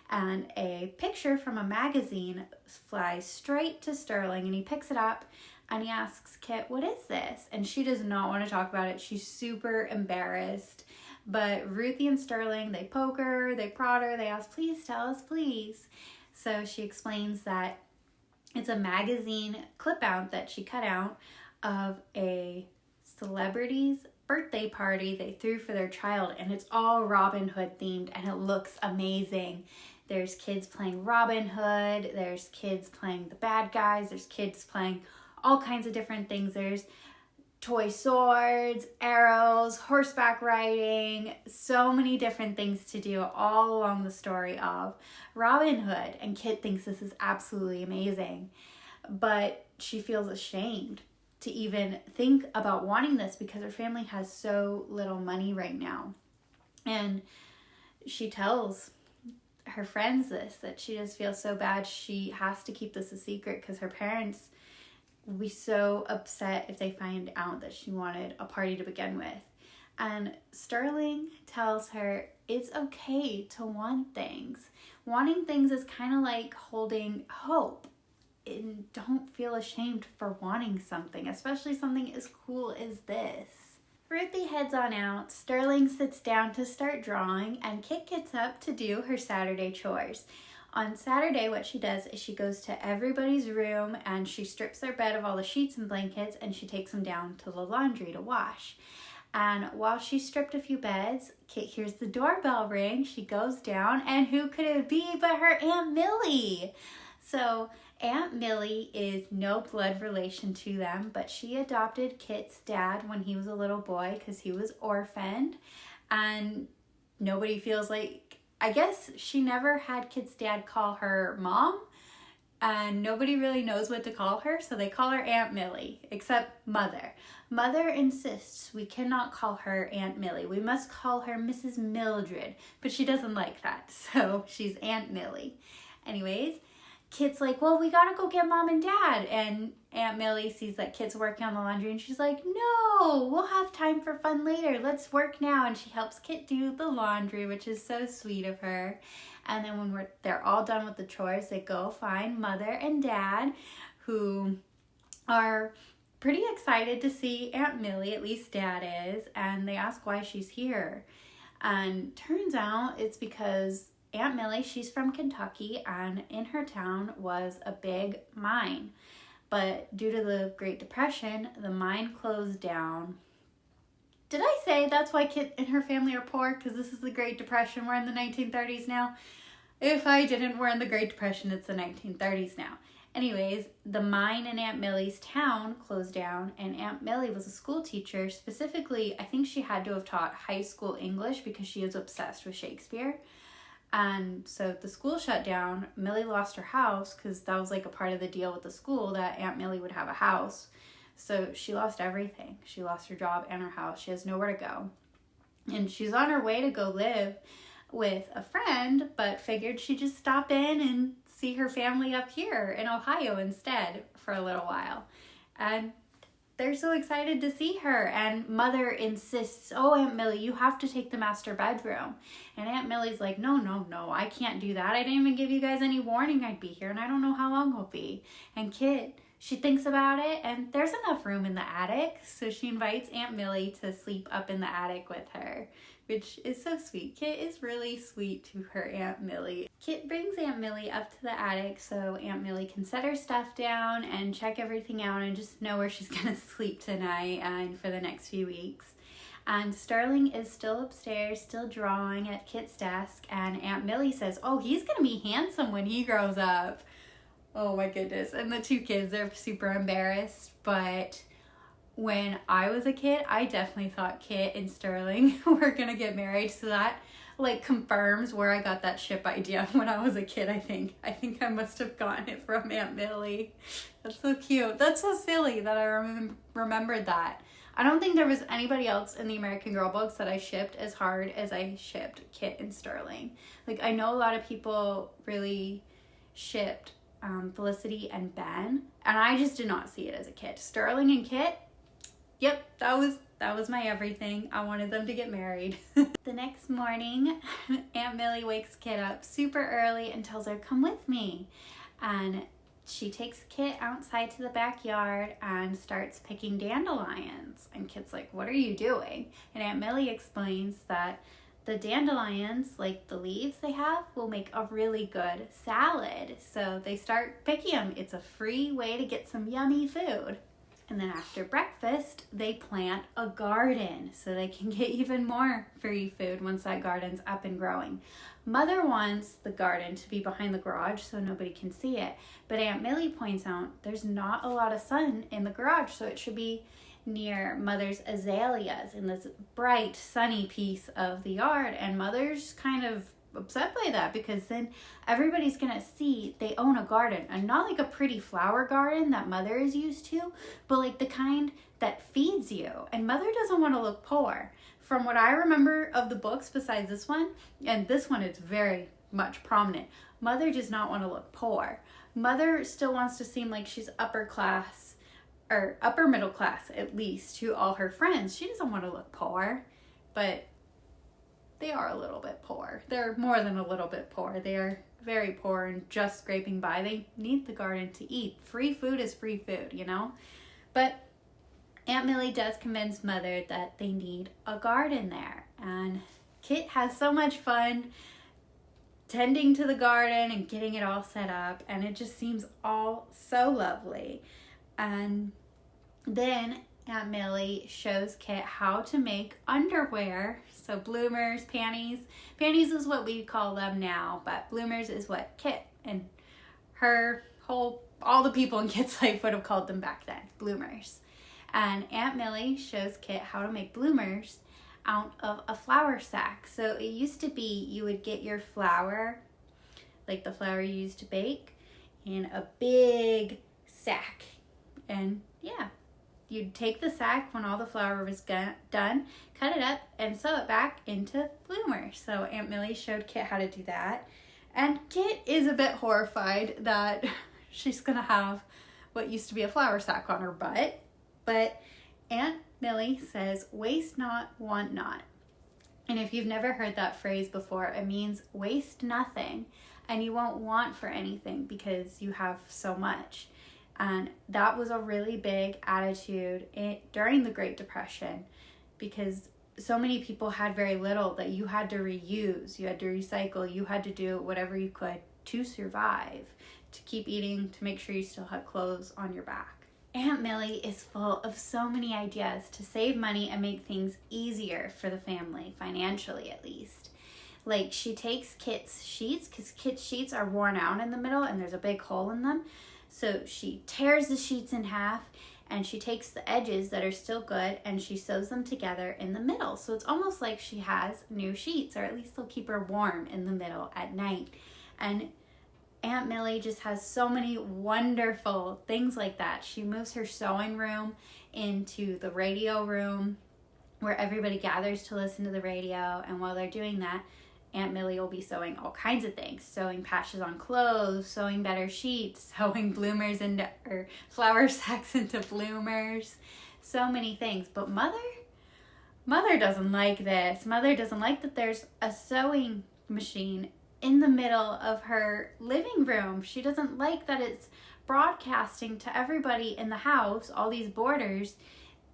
And a picture from a magazine flies straight to Sterling, and he picks it up and he asks Kit, "What is this?" And she does not want to talk about it. She's super embarrassed. But Ruthie and Sterling, they poke her, they prod her, they ask, "Please tell us, please." So she explains that it's a magazine clip out that she cut out of a celebrity's birthday party they threw for their child, and it's all Robin Hood themed, and it looks amazing. There's kids playing Robin Hood, there's kids playing the bad guys, there's kids playing all kinds of different things. There's toy swords, arrows, horseback riding, so many different things to do all along the story of Robin Hood, and Kit thinks this is absolutely amazing, but she feels ashamed to even think about wanting this because her family has so little money right now. And she tells her friends this, that she just feels so bad she has to keep this a secret because her parents will be so upset if they find out that she wanted a party to begin with. And Sterling tells her it's okay to want things. Wanting things is kind of like holding hope. And don't feel ashamed for wanting something, especially something as cool as this. Ruthie heads on out, Sterling sits down to start drawing, and Kit gets up to do her Saturday chores. On Saturday, what she does is she goes to everybody's room and she strips their bed of all the sheets and blankets, and she takes them down to the laundry to wash. And while she stripped a few beds, Kit hears the doorbell ring. She goes down, and who could it be but her Aunt Millie? So Aunt Millie is no blood relation to them, but she adopted Kit's dad when he was a little boy because he was orphaned, and nobody feels like, I guess she never had Kit's dad call her mom, and nobody really knows what to call her, so they call her Aunt Millie, except Mother. Mother insists we cannot call her Aunt Millie. We must call her Mrs. Mildred, but she doesn't like that, so she's Aunt Millie. Anyways, Kit's like, "Well, we gotta go get Mom and Dad." And Aunt Millie sees that Kit's working on the laundry, and she's like, "No, we'll have time for fun later. Let's work now." And she helps Kit do the laundry, which is so sweet of her. And then when they're all done with the chores, they go find Mother and Dad, who are pretty excited to see Aunt Millie, at least Dad is, and they ask why she's here. And turns out it's because Aunt Millie, she's from Kentucky, and in her town was a big mine. But due to the Great Depression, the mine closed down. Did I say that's why Kit and her family are poor? Because this is the Great Depression. We're in the 1930s now. If I didn't, we're in the Great Depression. It's the 1930s now. Anyways, the mine in Aunt Millie's town closed down, and Aunt Millie was a school teacher. Specifically, I think she had to have taught high school English because she is obsessed with Shakespeare. And so the school shut down. Millie lost her house because that was like a part of the deal with the school, that Aunt Millie would have a house. So she lost everything. She lost her job and her house. She has nowhere to go. And she's on her way to go live with a friend, but figured she'd just stop in and see her family up here in Ohio instead for a little while. And they're so excited to see her, and Mother insists, "Oh, Aunt Millie, you have to take the master bedroom." And Aunt Millie's like, no, I can't do that. I didn't even give you guys any warning I'd be here, and I don't know how long I'll be. And Kit, she thinks about it, and there's enough room in the attic, so she invites Aunt Millie to sleep up in the attic with her, which is so sweet. Kit is really sweet to her Aunt Millie. Kit brings Aunt Millie up to the attic so Aunt Millie can set her stuff down and check everything out and just know where she's gonna sleep tonight and for the next few weeks. And Sterling is still upstairs, still drawing at Kit's desk, and Aunt Millie says, oh, he's gonna be handsome when he grows up. Oh my goodness. And the two kids are super embarrassed, but when I was a kid, I definitely thought Kit and Sterling were gonna get married, so that like confirms where I got that ship idea when I was a kid. I think I must have gotten it from Aunt Millie. That's so cute. That's so silly that I remembered that. I don't think there was anybody else in the American Girl books that I shipped as hard as I shipped Kit and Sterling. Like, I know a lot of people really shipped Felicity and Ben, and I just did not see it as a kid. Sterling and Kit, yep, that was my everything. I wanted them to get married. The next morning, Aunt Millie wakes Kit up super early and tells her, come with me. And she takes Kit outside to the backyard and starts picking dandelions. And Kit's like, what are you doing? And Aunt Millie explains that the dandelions, like the leaves they have, will make a really good salad. So they start picking them. It's a free way to get some yummy food. And then after breakfast, they plant a garden so they can get even more free food once that garden's up and growing. Mother wants the garden to be behind the garage so nobody can see it. But Aunt Millie points out there's not a lot of sun in the garage, so it should be near Mother's azaleas in this bright, sunny piece of the yard. And Mother's kind of upset by that because then everybody's gonna see they own a garden, and not like a pretty flower garden that Mother is used to, but like the kind that feeds you. And Mother doesn't want to look poor. From what I remember of the books besides this one, and this one is very much prominent, Mother does not want to look poor. Mother still wants to seem like she's upper class, or upper middle class at least, to all her friends. She doesn't want to look poor, but they are a little bit poor. They're more than a little bit poor. They are very poor and just scraping by. They need the garden to eat. Free food is free food, you know? But Aunt Millie does convince Mother that they need a garden there. And Kit has so much fun tending to the garden and getting it all set up. And it just seems all so lovely. And then Aunt Millie shows Kit how to make underwear. So bloomers, panties. Panties is what we call them now, but bloomers is what Kit and all the people in Kit's life would have called them back then, bloomers. And Aunt Millie shows Kit how to make bloomers out of a flour sack. So it used to be you would get your flour, like the flour you used to bake, in a big sack. And yeah, you'd take the sack when all the flour was done, cut it up, and sew it back into bloomers. So Aunt Millie showed Kit how to do that. And Kit is a bit horrified that she's going to have what used to be a flour sack on her butt. But Aunt Millie says, waste not, want not. And if you've never heard that phrase before, it means waste nothing and you won't want for anything because you have so much. And that was a really big attitude during the Great Depression, because so many people had very little that you had to reuse, you had to recycle, you had to do whatever you could to survive, to keep eating, to make sure you still had clothes on your back. Aunt Millie is full of so many ideas to save money and make things easier for the family, financially at least. Like, she takes Kit's sheets, because Kit's sheets are worn out in the middle and there's a big hole in them. So she tears the sheets in half and she takes the edges that are still good and she sews them together in the middle. So it's almost like she has new sheets, or at least they'll keep her warm in the middle at night. And Aunt Millie just has so many wonderful things like that. She moves her sewing room into the radio room where everybody gathers to listen to the radio. And while they're doing that, Aunt Millie will be sewing all kinds of things, sewing patches on clothes, sewing better sheets, sewing bloomers into, or flour sacks into bloomers, so many things. But Mother doesn't like this. Mother doesn't like that there's a sewing machine in the middle of her living room. She doesn't like that it's broadcasting to everybody in the house, all these boarders,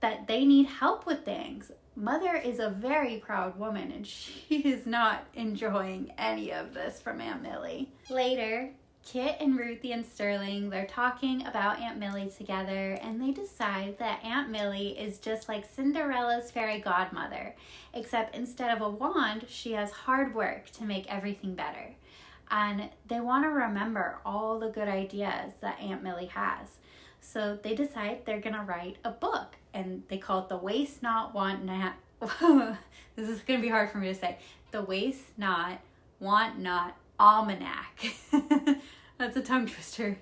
that they need help with things. Mother is a very proud woman, and she is not enjoying any of this from Aunt Millie. Later, Kit and Ruthie and Sterling, they're talking about Aunt Millie together, and they decide that Aunt Millie is just like Cinderella's fairy godmother, except instead of a wand, she has hard work to make everything better. And they want to remember all the good ideas that Aunt Millie has. So they decide they're going to write a book, and they call it the Waste Not, Want Not. This is going to be hard for me to say. The Waste Not, Want Not Almanac. That's a tongue twister.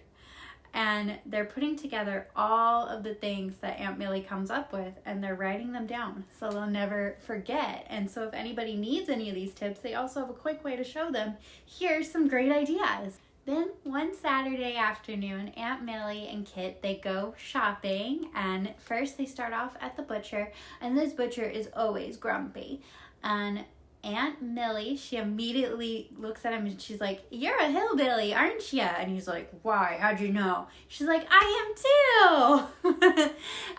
And they're putting together all of the things that Aunt Millie comes up with, and they're writing them down so they'll never forget. And so if anybody needs any of these tips, they also have a quick way to show them, here's some great ideas. Then one Saturday afternoon, Aunt Millie and Kit, they go shopping, and first they start off at the butcher, and this butcher is always grumpy. And Aunt Millie, she immediately looks at him and she's like, "You're a hillbilly, aren't you?" And he's like, "Why? How'd you know?" She's like, "I am too."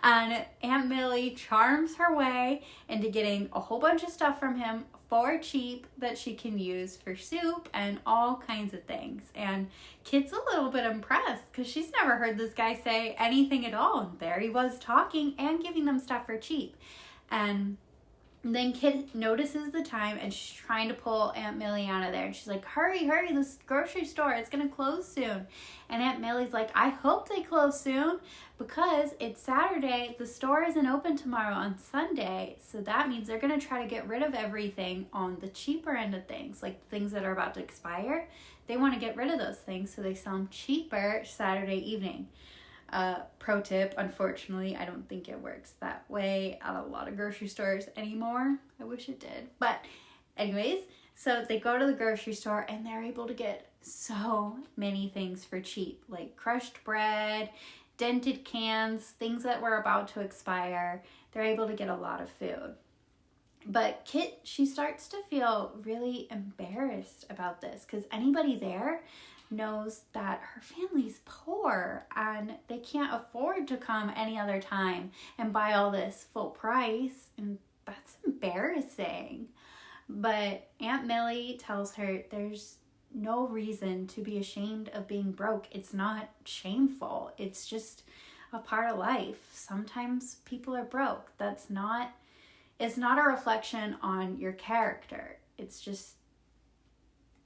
And Aunt Millie charms her way into getting a whole bunch of stuff from him for cheap that she can use for soup and all kinds of things. And Kit's a little bit impressed because she's never heard this guy say anything at all. And there he was talking and giving them stuff for cheap. And then Kit notices the time, and she's trying to pull Aunt Millie out of there. And she's like, hurry, this grocery store, it's going to close soon. And Aunt Millie's like, I hope they close soon because it's Saturday. The store isn't open tomorrow on Sunday. So that means they're going to try to get rid of everything on the cheaper end of things, like things that are about to expire. They want to get rid of those things so they sell them cheaper Saturday evening. Pro tip, unfortunately, I don't think it works that way at a lot of grocery stores anymore. I wish it did. But anyways, so they go to the grocery store and they're able to get so many things for cheap, like crushed bread, dented cans, things that were about to expire. They're able to get a lot of food. But Kit, she starts to feel really embarrassed about this because anybody there knows that her family's poor and they can't afford to come any other time and buy all this full price, and that's embarrassing. But Aunt Millie tells her there's no reason to be ashamed of being broke. It's not shameful. It's just a part of life. Sometimes people are broke. It's not a reflection on your character. It's just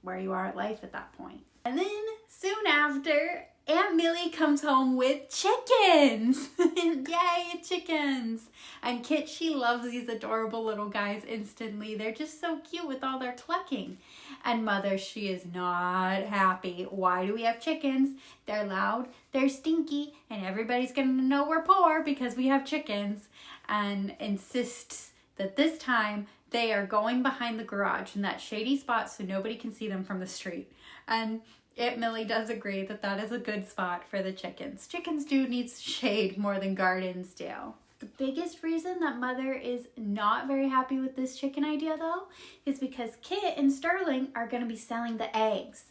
where you are at life at that point. And then soon after, Aunt Millie comes home with chickens. Yay, chickens. And Kit, she loves these adorable little guys instantly. They're just so cute with all their clucking. And Mother, she is not happy. Why do we have chickens? They're loud, they're stinky, and everybody's going to know we're poor because we have chickens. And insists that this time they are going behind the garage in that shady spot so nobody can see them from the street. And Aunt Millie does agree that that is a good spot for the chickens. Chickens do need shade more than gardens do. The biggest reason that Mother is not very happy with this chicken idea, though, is because Kit and Sterling are going to be selling the eggs.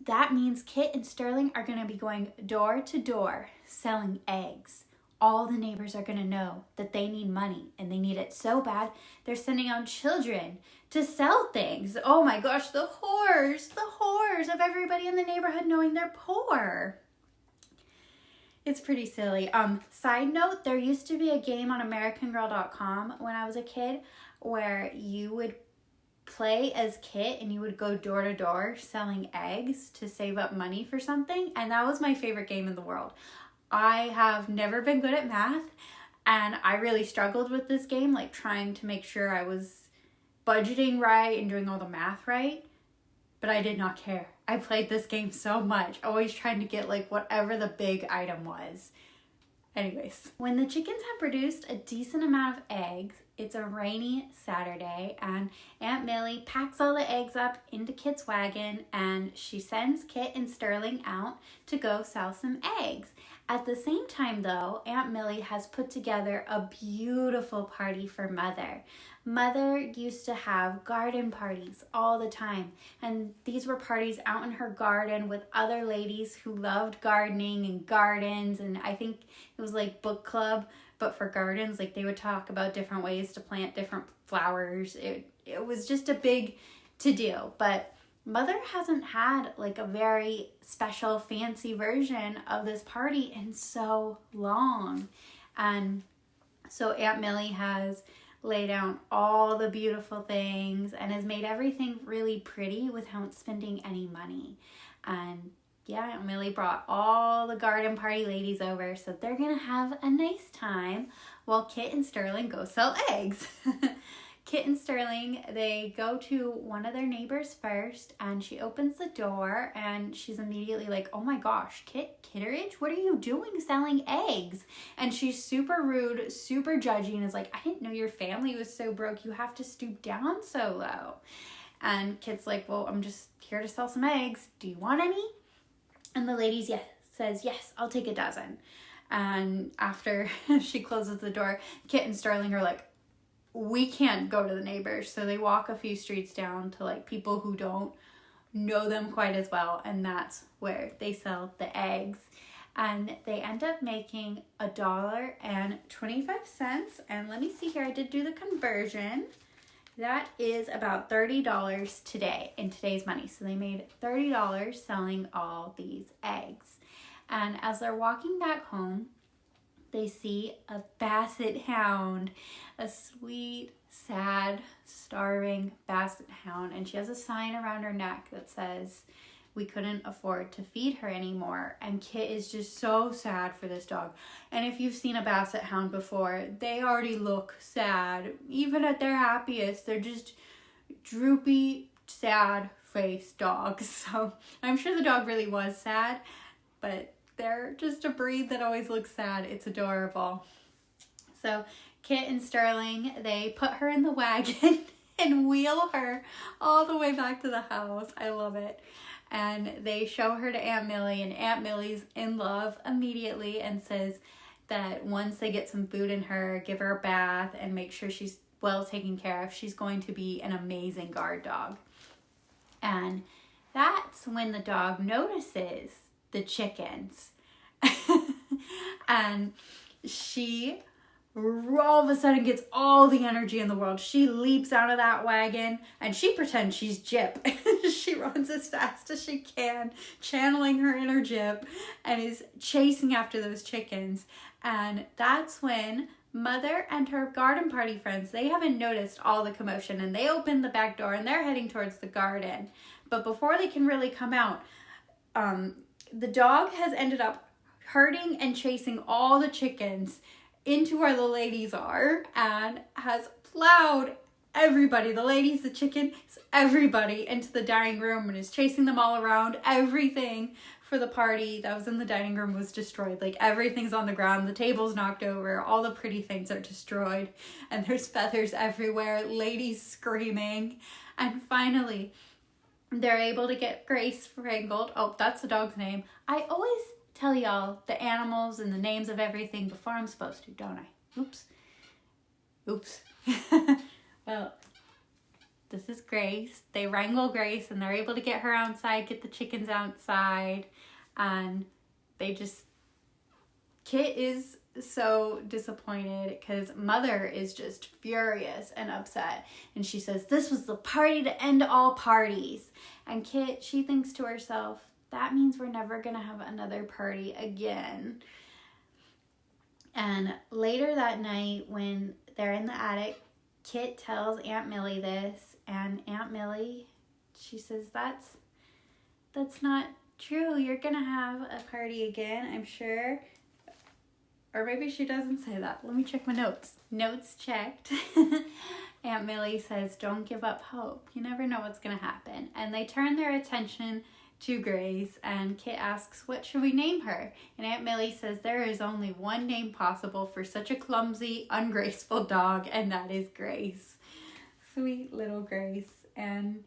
That means Kit and Sterling are going to be going door to door selling eggs. All the neighbors are going to know that they need money, and they need it so bad, they're sending out children to sell things. Oh my gosh, the horrors of everybody in the neighborhood knowing they're poor. It's pretty silly. Side note, there used to be a game on AmericanGirl.com when I was a kid where you would play as Kit and you would go door to door selling eggs to save up money for something, and that was my favorite game in the world. I have never been good at math, and I really struggled with this game, like trying to make sure I was budgeting right and doing all the math right, but I did not care. I played this game so much, always trying to get like whatever the big item was. Anyways, when the chickens have produced a decent amount of eggs, it's a rainy Saturday, and Aunt Millie packs all the eggs up into Kit's wagon, and she sends Kit and Sterling out to go sell some eggs. At the same time, though, Aunt Millie has put together a beautiful party for Mother. Mother used to have garden parties all the time, and these were parties out in her garden with other ladies who loved gardening and gardens, and I think it was like book club, but for gardens. Like, they would talk about different ways to plant different flowers. It was just a big to-do, but Mother hasn't had like a very special fancy version of this party in so long. And so Aunt Millie has laid out all the beautiful things and has made everything really pretty without spending any money. And yeah, Aunt Millie brought all the garden party ladies over, so they're gonna have a nice time while Kit and Sterling go sell eggs. Kit and Sterling, they go to one of their neighbors first, and she opens the door and she's immediately like, oh my gosh, Kitteridge, what are you doing selling eggs? And she's super rude, super judgy, and is like, I didn't know your family was so broke. You have to stoop down so low. And Kit's like, well, I'm just here to sell some eggs. Do you want any? And the lady says, yes, I'll take a dozen. And after she closes the door, Kit and Sterling are like, we can't go to the neighbors. So they walk a few streets down to like people who don't know them quite as well. And that's where they sell the eggs. And they end up making $1.25. And let me see here, I did do the conversion. That is about $30 today in today's money. So they made $30 selling all these eggs. And as they're walking back home, they see a basset hound, a sweet, sad, starving basset hound. And she has a sign around her neck that says, we couldn't afford to feed her anymore. And Kit is just so sad for this dog. And if you've seen a basset hound before, they already look sad. Even at their happiest, they're just droopy, sad faced dogs. So I'm sure the dog really was sad, but they're just a breed that always looks sad. It's adorable. So Kit and Sterling, they put her in the wagon and wheel her all the way back to the house. I love it. And they show her to Aunt Millie, and Aunt Millie's in love immediately and says that once they get some food in her, give her a bath and make sure she's well taken care of, she's going to be an amazing guard dog. And that's when the dog notices the chickens. And she all of a sudden gets all the energy in the world. She leaps out of that wagon and she pretends she's Jip. She runs as fast as she can, channeling her inner Jip, and is chasing after those chickens. And that's when Mother and her garden party friends, they haven't noticed all the commotion, and they open the back door and they're heading towards the garden. But before they can really come out, the dog has ended up herding and chasing all the chickens into where the ladies are and has plowed everybody, the ladies, the chickens, everybody into the dining room and is chasing them all around. Everything for the party that was in the dining room was destroyed. Like, everything's on the ground, the table's knocked over, all the pretty things are destroyed, and there's feathers everywhere, ladies screaming. And finally, they're able to get Grace wrangled. Oh, that's the dog's name. I always tell y'all the animals and the names of everything before I'm supposed to, don't I? Oops. Well, this is Grace. They wrangle Grace and they're able to get her outside, get the chickens outside, and Kit is so disappointed because Mother is just furious and upset, and she says this was the party to end all parties. And Kit, she thinks to herself, that means we're never gonna have another party again. And later that night, when they're in the attic, Kit tells Aunt Millie this, and Aunt Millie, she says, that's not true. You're gonna have a party again, I'm sure. Or maybe she doesn't say that. Let me check my notes. Notes checked. Aunt Millie says, don't give up hope. You never know what's gonna happen. And they turn their attention to Grace, and Kit asks, what should we name her? And Aunt Millie says there is only one name possible for such a clumsy, ungraceful dog, and that is Grace. Sweet little Grace. And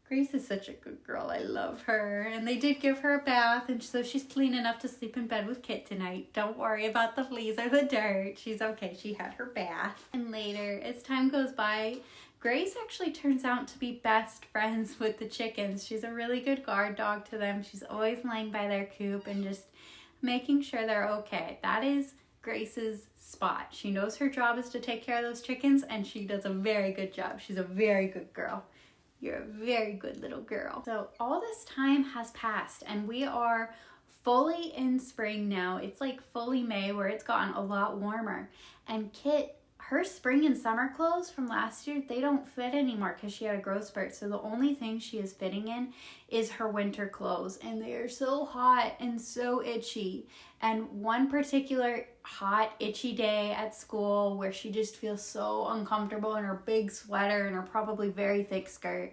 Grace is such a good girl. I love her. And they did give her a bath, and so she's clean enough to sleep in bed with Kit tonight. Don't worry about the fleas or the dirt. She's okay. She had her bath. And later, as time goes by, Grace actually turns out to be best friends with the chickens. She's a really good guard dog to them. She's always laying by their coop and just making sure they're okay. That is Grace's spot. She knows her job is to take care of those chickens, and she does a very good job. She's a very good girl. You're a very good little girl. So all this time has passed, and we are fully in spring now. It's like fully May, where it's gotten a lot warmer. And Kit, her spring and summer clothes from last year, they don't fit anymore because she had a growth spurt. So the only thing she is fitting in is her winter clothes. And they are so hot and so itchy. And one particular hot, itchy day at school where she just feels so uncomfortable in her big sweater and her probably very thick skirt,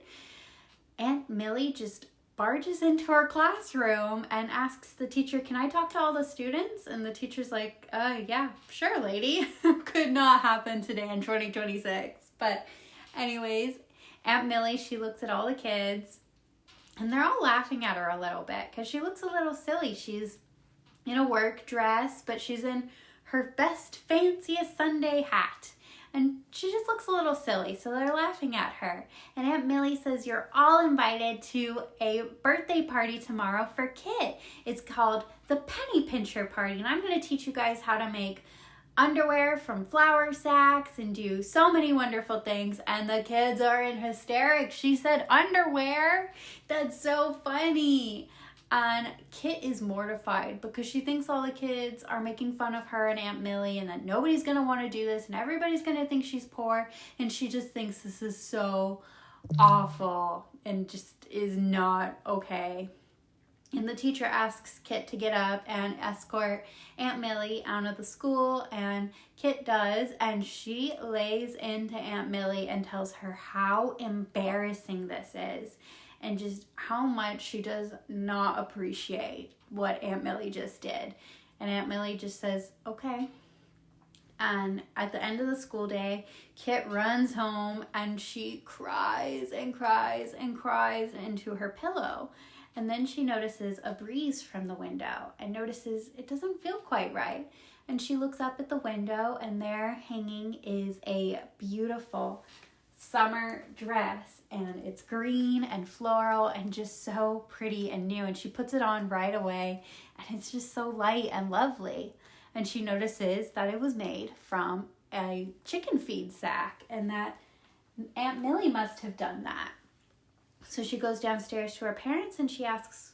Aunt Millie just barges into her classroom and asks the teacher, can I talk to all the students? And the teacher's like, yeah, sure, lady. Could not happen today in 2026. But anyways, Aunt Millie, she looks at all the kids, and they're all laughing at her a little bit because she looks a little silly. She's in a work dress, but she's in her best, fanciest Sunday hat. And she just looks a little silly, so they're laughing at her. And Aunt Millie says, you're all invited to a birthday party tomorrow for Kit. It's called the Penny Pincher Party, and I'm going to teach you guys how to make underwear from flour sacks and do so many wonderful things. And the kids are in hysterics. She said, underwear? That's so funny. And Kit is mortified because she thinks all the kids are making fun of her and Aunt Millie, and that nobody's going to want to do this and everybody's going to think she's poor. And she just thinks this is so awful and just is not okay. And the teacher asks Kit to get up and escort Aunt Millie out of the school, and Kit does, and she lays into Aunt Millie and tells her how embarrassing this is. And just how much she does not appreciate what Aunt Millie just did. And Aunt Millie just says, okay. And at the end of the school day, Kit runs home and she cries and cries and cries into her pillow. And then she notices a breeze from the window and notices it doesn't feel quite right. And she looks up at the window, and there hanging is a beautiful summer dress, and it's green and floral and just so pretty and new, and she puts it on right away, and it's just so light and lovely. And she notices that it was made from a chicken feed sack, and that Aunt Millie must have done that. So she goes downstairs to her parents and she asks,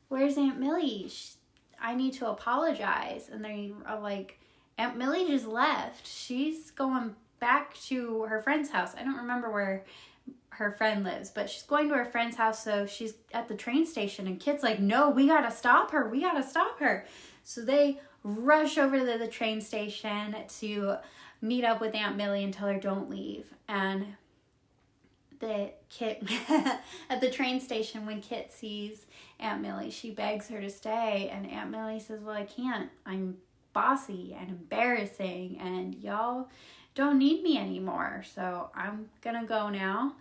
where's Aunt Millie? I need to apologize. And they are like, Aunt Millie just left. She's going back to her friend's house. I don't remember where her friend lives, but she's going to her friend's house, so she's at the train station, and Kit's like, no, we gotta stop her. We gotta stop her. So they rush over to the train station to meet up with Aunt Millie and tell her don't leave. And the Kit at the train station, when Kit sees Aunt Millie, she begs her to stay, and Aunt Millie says, well, I can't. I'm bossy and embarrassing, and y'all don't need me anymore, so I'm gonna go now.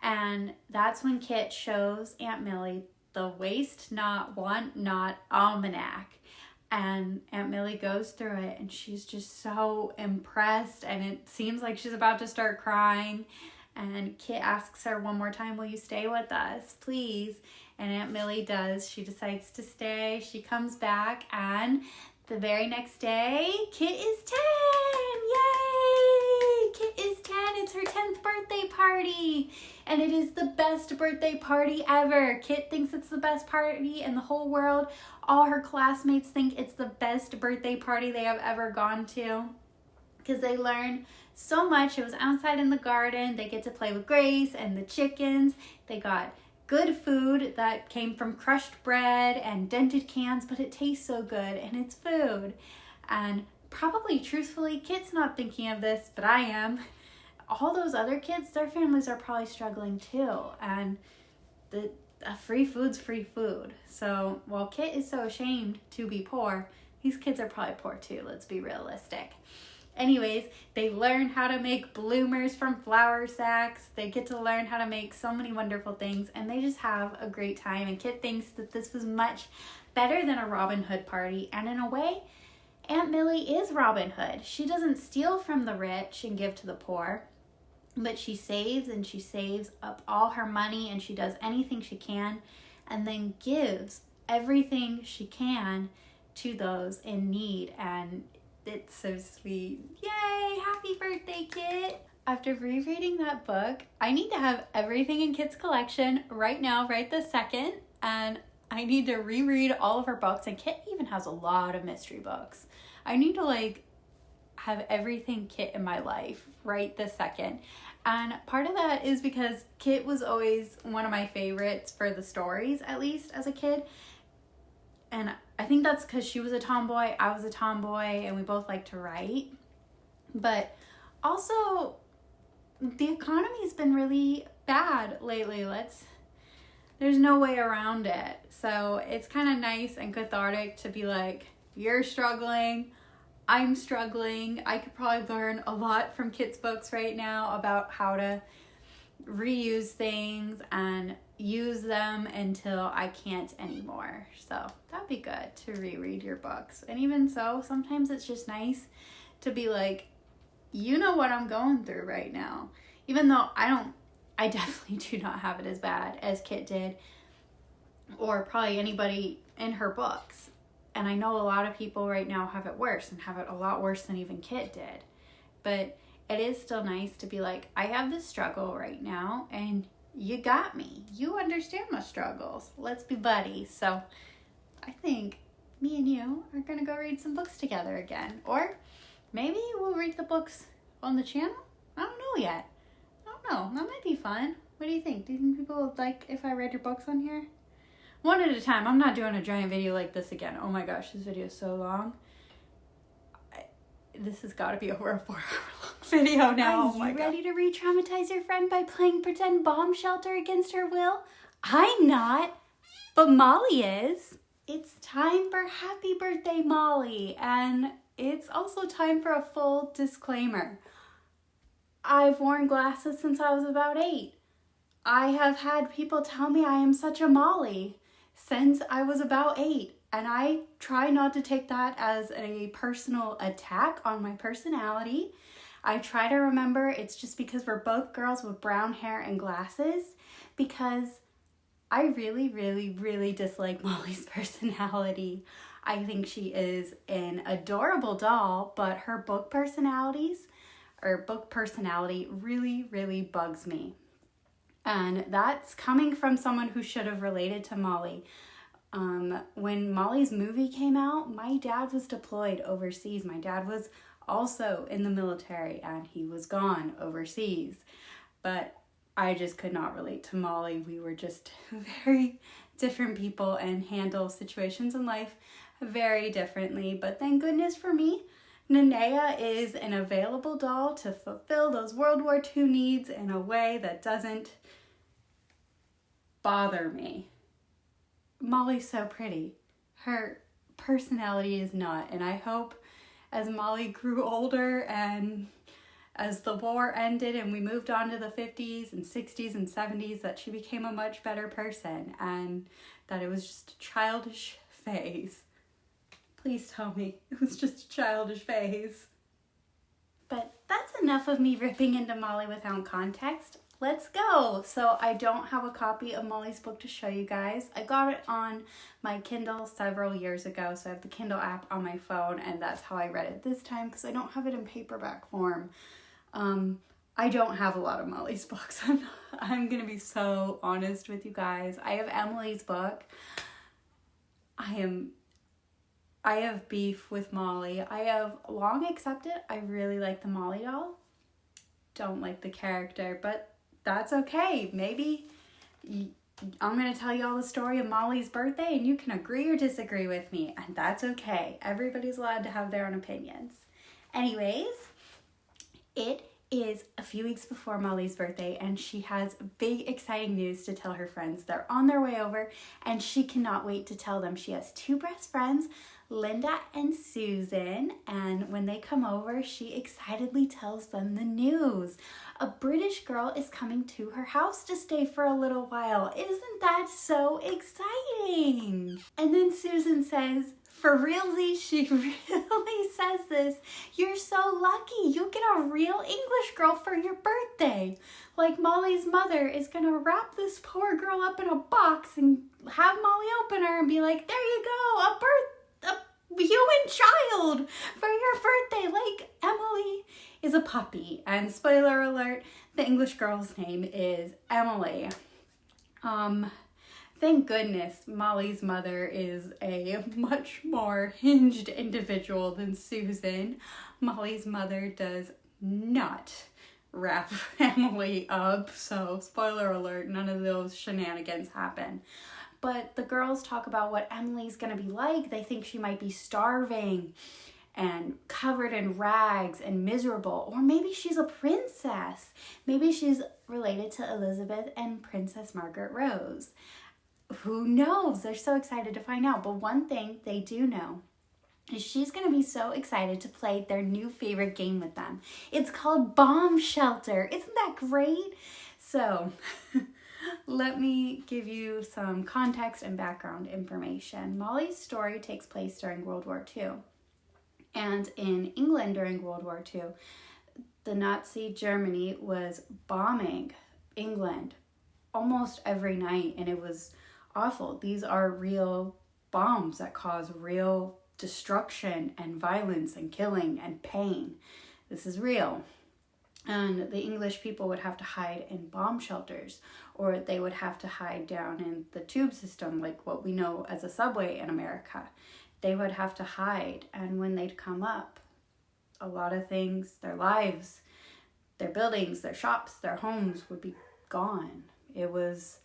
And that's when Kit shows Aunt Millie the Waste Not, Want Not Almanac. And Aunt Millie goes through it, and she's just so impressed, and it seems like she's about to start crying. And Kit asks her one more time, will you stay with us, please? And Aunt Millie does. She decides to stay. She comes back, and the very next day, Kit is 10. Yay! Kit is 10. It's her 10th birthday party. And it is the best birthday party ever. Kit thinks it's the best party in the whole world. All her classmates think it's the best birthday party they have ever gone to, because they learn so much. It was outside in the garden. They get to play with Grace and the chickens. They got good food that came from crushed bread and dented cans, but it tastes so good, and it's food. And probably, truthfully, Kit's not thinking of this, but I am. All those other kids, their families are probably struggling too. And free food's free food. So while Kit is so ashamed to be poor, these kids are probably poor too, let's be realistic. Anyways, they learn how to make bloomers from flour sacks. They get to learn how to make so many wonderful things, and they just have a great time. And Kit thinks that this was much better than a Robin Hood party. And in a way, Aunt Millie is Robin Hood. She doesn't steal from the rich and give to the poor, but she saves, and she saves up all her money, and she does anything she can, and then gives everything she can to those in need. And it's so sweet. Yay! Happy birthday, Kit! After rereading that book, I need to have everything in Kit's collection right now, right this second, and I need to reread all of her books. And Kit even has a lot of mystery books. I need to have everything Kit in my life right this second. And part of that is because Kit was always one of my favorites for the stories, at least as a kid. And I think that's because she was a tomboy, I was a tomboy, and we both like to write. But also, the economy's been really bad lately. There's no way around it. So it's kind of nice and cathartic to be like, you're struggling, I'm struggling. I could probably learn a lot from Kit's books right now about how to reuse things and use them until I can't anymore. So that'd be good to reread your books. And even so, sometimes it's just nice to be like, you know what I'm going through right now. Even though I definitely do not have it as bad as Kit did, or probably anybody in her books. And I know a lot of people right now have it worse, and have it a lot worse than even Kit did. But it is still nice to be like, I have this struggle right now, and you got me. You understand my struggles. Let's be buddies. So I think me and you are going to go read some books together again. Or maybe we'll read the books on the channel. I don't know yet. I don't know. That might be fun. What do you think? Do you think people would like if I read your books on here? One at a time. I'm not doing a giant video like this again. Oh my gosh, this video is so long. This has got to be over a 4-hour long video now. Are you ready to re-traumatize your friend by playing pretend bomb shelter against her will? I'm not, but Molly is. It's time for Happy Birthday, Molly. And it's also time for a full disclaimer. I've worn glasses since I was about 8. I have had people tell me I am such a Molly since I was about 8. And I try not to take that as a personal attack on my personality. I try to remember it's just because we're both girls with brown hair and glasses, because I really, really, really dislike Molly's personality. I think she is an adorable doll, but her book personality really, really bugs me. And that's coming from someone who should have related to Molly. When Molly's movie came out, my dad was deployed overseas. My dad was also in the military, and he was gone overseas. But I just could not relate to Molly. We were just very different people and handle situations in life very differently. But thank goodness for me, Nenea is an available doll to fulfill those World War II needs in a way that doesn't bother me. Molly's so pretty. Her personality is not. And I hope as Molly grew older and as the war ended and we moved on to the 50s and 60s and 70s, that she became a much better person and that it was just a childish phase. Please tell me it was just a childish phase. But that's enough of me ripping into Molly without context. Let's go. So I don't have a copy of Molly's book to show you guys. I got it on my Kindle several years ago. So I have the Kindle app on my phone, and that's how I read it this time because I don't have it in paperback form. I don't have a lot of Molly's books. I'm going to be so honest with you guys. I have Emily's book. I have beef with Molly. I have long accepted I really like the Molly doll. Don't like the character, but that's okay. Maybe I'm going to tell you all the story of Molly's birthday and you can agree or disagree with me, and that's okay. Everybody's allowed to have their own opinions. Anyways, it is a few weeks before Molly's birthday, and she has big exciting news to tell her friends. They're on their way over, and she cannot wait to tell them. She has two best friends, Linda and Susan, and when they come over, she excitedly tells them the news. A British girl is coming to her house to stay for a little while. Isn't that so exciting? And then Susan says, for realsy, she really says this, you're so lucky, you get a real English girl for your birthday. Like Molly's mother is gonna wrap this poor girl up in a box and have Molly open her and be like, there you go, a human child for your birthday. Like, Emily is a puppy. And spoiler alert, the English girl's name is Emily. Thank goodness Molly's mother is a much more hinged individual than Susan. Molly's mother does not wrap Emily up, so spoiler alert, none of those shenanigans happen. But the girls talk about what Emily's gonna be like. They think she might be starving and covered in rags and miserable. Or maybe she's a princess. Maybe she's related to Elizabeth and Princess Margaret Rose. Who knows? They're so excited to find out. But one thing they do know is she's going to be so excited to play their new favorite game with them. It's called Bomb Shelter. Isn't that great? So let me give you some context and background information. Molly's story takes place during World War II. And in England during World War II, the Nazi Germany was bombing England almost every night, and it was awful. These are real bombs that cause real destruction and violence and killing and pain. This is real. And the English people would have to hide in bomb shelters, or they would have to hide down in the tube system, like what we know as a subway in America. They would have to hide, and when they'd come up, a lot of things, their lives, their buildings, their shops, their homes would be gone. It was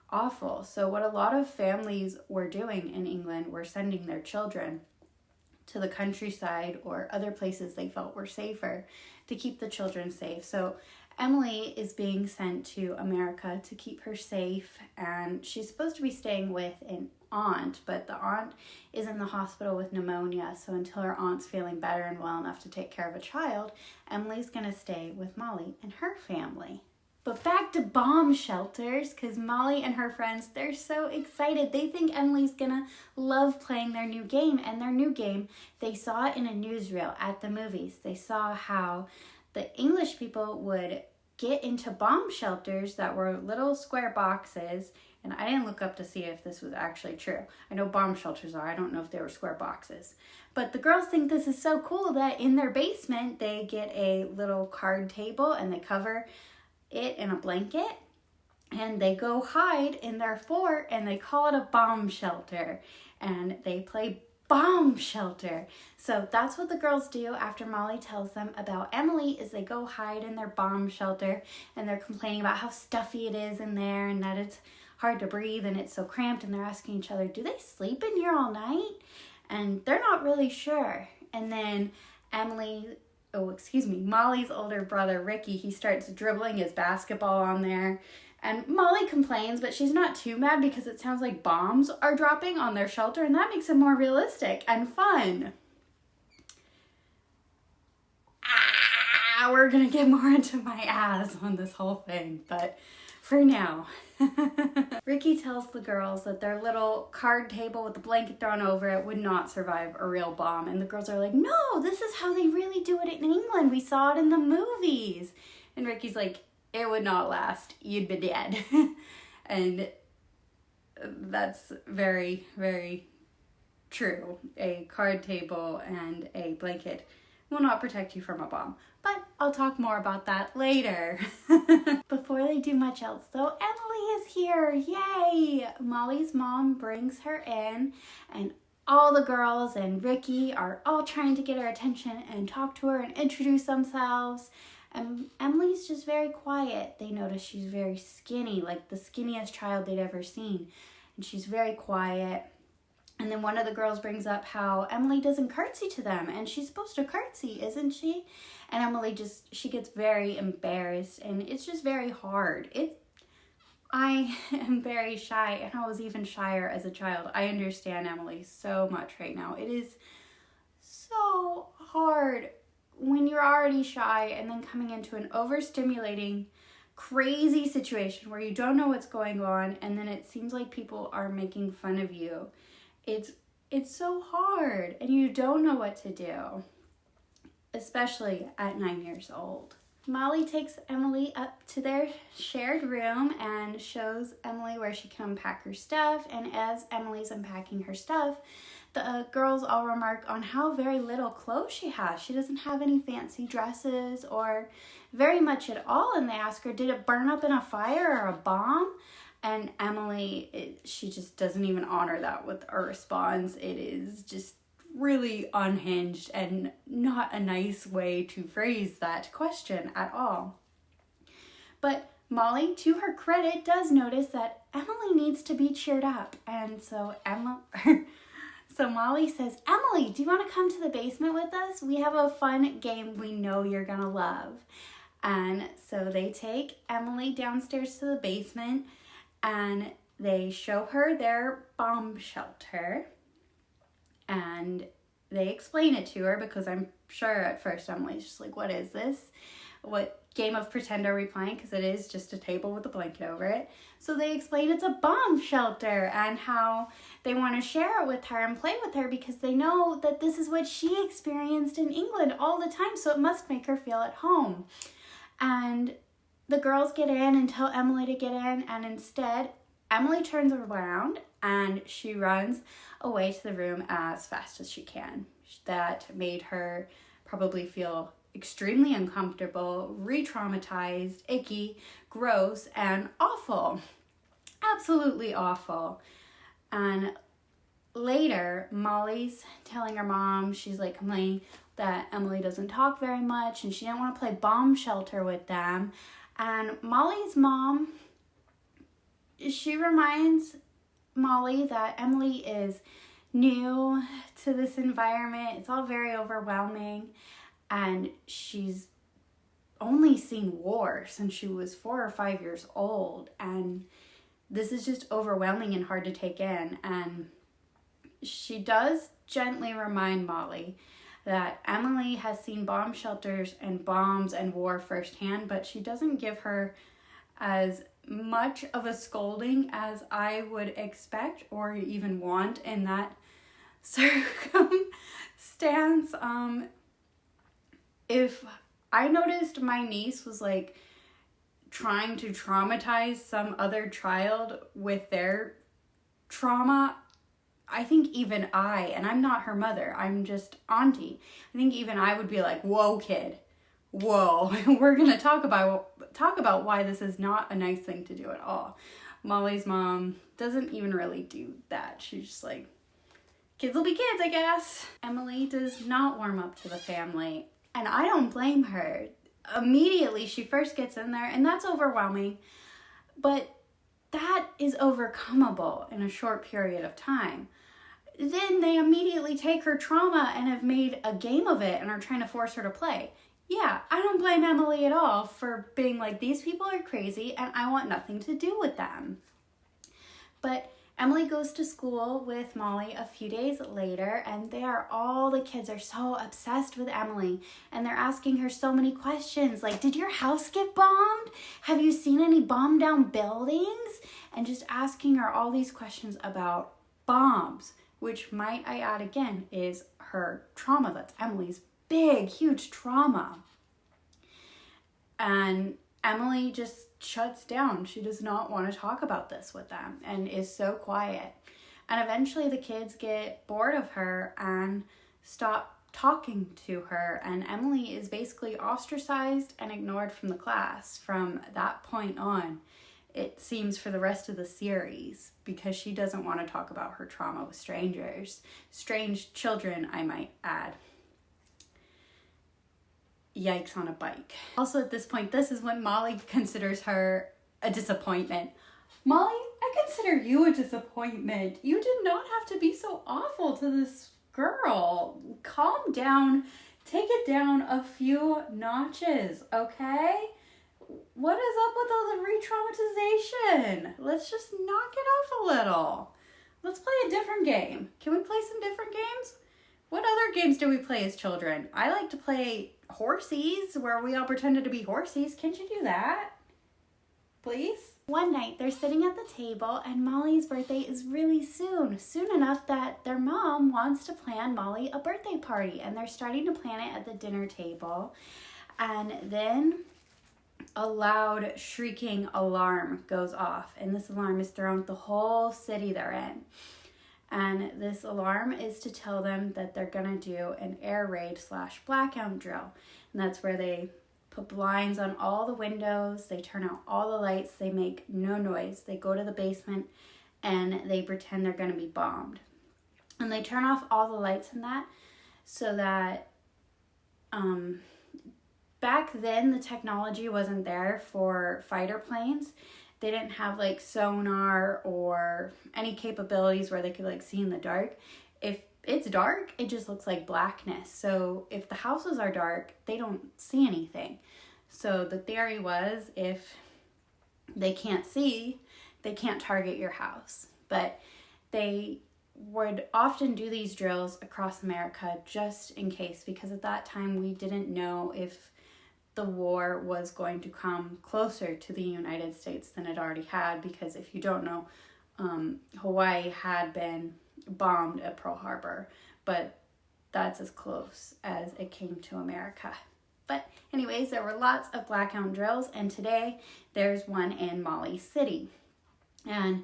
awful. So what a lot of families were doing in England were sending their children to the countryside or other places they felt were safer to keep the children safe. So Emily is being sent to America to keep her safe, and she's supposed to be staying with an aunt, but the aunt is in the hospital with pneumonia. So until her aunt's feeling better and well enough to take care of a child, Emily's gonna stay with Molly and her family. But back to bomb shelters, because Molly and her friends, they're so excited. They think Emily's gonna love playing their new game. And their new game, they saw it in a newsreel at the movies. They saw how the English people would get into bomb shelters that were little square boxes. And I didn't look up to see if this was actually true. I know bomb shelters are. I don't know if they were square boxes. But the girls think this is so cool that in their basement, they get a little card table and they cover it in a blanket, and they go hide in their fort, and they call it a bomb shelter, and they play bomb shelter. So that's what the girls do after Molly tells them about Emily, is they go hide in their bomb shelter, and they're complaining about how stuffy it is in there and that it's hard to breathe and it's so cramped, and they're asking each other, do they sleep in here all night? And they're not really sure. And then Molly's older brother, Ricky, he starts dribbling his basketball on there. And Molly complains, but she's not too mad because it sounds like bombs are dropping on their shelter, and that makes it more realistic and fun. We're gonna get more into my ass on this whole thing, but for now. Ricky tells the girls that their little card table with the blanket thrown over it would not survive a real bomb. And the girls are like, no, this is how they really do it in England. We saw it in the movies. And Ricky's like, it would not last. You'd be dead. And that's very, very true. A card table and a blanket will not protect you from a bomb. But I'll talk more about that later. Before they do much else though, Emily is here, yay! Molly's mom brings her in, and all the girls and Ricky are all trying to get her attention and talk to her and introduce themselves. And Emily's just very quiet. They notice she's very skinny, like the skinniest child they'd ever seen. And she's very quiet. And then one of the girls brings up how Emily doesn't curtsy to them, and she's supposed to curtsy, isn't she? And Emily she gets very embarrassed, and it's just very hard. I am very shy, and I was even shyer as a child. I understand Emily so much right now. It is so hard when you're already shy and then coming into an overstimulating, crazy situation where you don't know what's going on, and then it seems like people are making fun of you. It's so hard, and you don't know what to do, especially at 9 years old. Molly takes Emily up to their shared room and shows Emily where she can unpack her stuff, and as Emily's unpacking her stuff, the girls all remark on how very little clothes she has. She doesn't have any fancy dresses or very much at all, and they ask her, did it burn up in a fire or a bomb? And Emily, she just doesn't even honor that with her response. It is just really unhinged and not a nice way to phrase that question at all. But Molly, to her credit, does notice that Emily needs to be cheered up. And so Molly says, Emily, do you want to come to the basement with us? We have a fun game we know you're going to love. And so they take Emily downstairs to the basement, and they show her their bomb shelter, and they explain it to her because I'm sure at first Emily's just like, what is this? What game of pretend are we playing? Because it is just a table with a blanket over it. So they explain it's a bomb shelter and how they want to share it with her and play with her because they know that this is what she experienced in England all the time, so it must make her feel at home. And the girls get in and tell Emily to get in, and instead Emily turns around and she runs away to the room as fast as she can. That made her probably feel extremely uncomfortable, re-traumatized, icky, gross, and awful. Absolutely awful. And later, Molly's telling her mom, she's like complaining that Emily doesn't talk very much and she didn't want to play bomb shelter with them. And Molly's mom, she reminds Molly that Emily is new to this environment. It's all very overwhelming, and she's only seen war since she was 4 or 5 years old, and this is just overwhelming and hard to take in. And she does gently remind Molly that Emily has seen bomb shelters and bombs and war firsthand, but she doesn't give her as much of a scolding as I would expect or even want in that circumstance. If I noticed my niece was like trying to traumatize some other child with their trauma, I think even and I'm not her mother, I'm just auntie, I think even I would be like, whoa kid, whoa, we're gonna talk about why this is not a nice thing to do at all. Molly's mom doesn't even really do that. She's just like, kids will be kids, I guess. Emily does not warm up to the family, and I don't blame her. Immediately she first gets in there, and that's overwhelming, but that is overcomable in a short period of time. Then they immediately take her trauma and have made a game of it and are trying to force her to play. Yeah, I don't blame Emily at all for being like, these people are crazy and I want nothing to do with them. But Emily goes to school with Molly a few days later, and all the kids are so obsessed with Emily, and they're asking her so many questions like, did your house get bombed? Have you seen any bombed down buildings? And just asking her all these questions about bombs, which, might I add again, is her trauma. That's Emily's big, huge trauma. And Emily just shuts down. She does not want to talk about this with them and is so quiet. And eventually the kids get bored of her and stop talking to her. And Emily is basically ostracized and ignored from the class from that point on, it seems, for the rest of the series, because she doesn't want to talk about her trauma with strangers. Strange children, I might add. Yikes on a bike. Also at this point, this is when Molly considers her a disappointment. Molly, I consider you a disappointment. You did not have to be so awful to this girl. Calm down. Take it down a few notches, okay? What is up with all the re-traumatization? Let's just knock it off a little. Let's play a different game. Can we play some different games? What other games do we play as children? I like to play horsies, where we all pretended to be horsies. Can't you do that? Please? One night, they're sitting at the table, and Molly's birthday is really soon. Soon enough that their mom wants to plan Molly a birthday party, and they're starting to plan it at the dinner table. And then a loud shrieking alarm goes off, and this alarm is thrown at the whole city they're in. And this alarm is to tell them that they're gonna do an air raid / blackout drill. And that's where they put blinds on all the windows, they turn out all the lights, they make no noise. They go to the basement and they pretend they're gonna be bombed. And they turn off all the lights in that so that back then the technology wasn't there for fighter planes. They didn't have like sonar or any capabilities where they could like see in the dark. If it's dark, it just looks like blackness. So if the houses are dark, they don't see anything. So the theory was, if they can't see, they can't target your house. But they would often do these drills across America just in case, because at that time we didn't know if the war was going to come closer to the United States than it already had, because if you don't know, Hawaii had been bombed at Pearl Harbor, but that's as close as it came to America. But anyways, there were lots of blackout drills, and today there's one in Molly City. And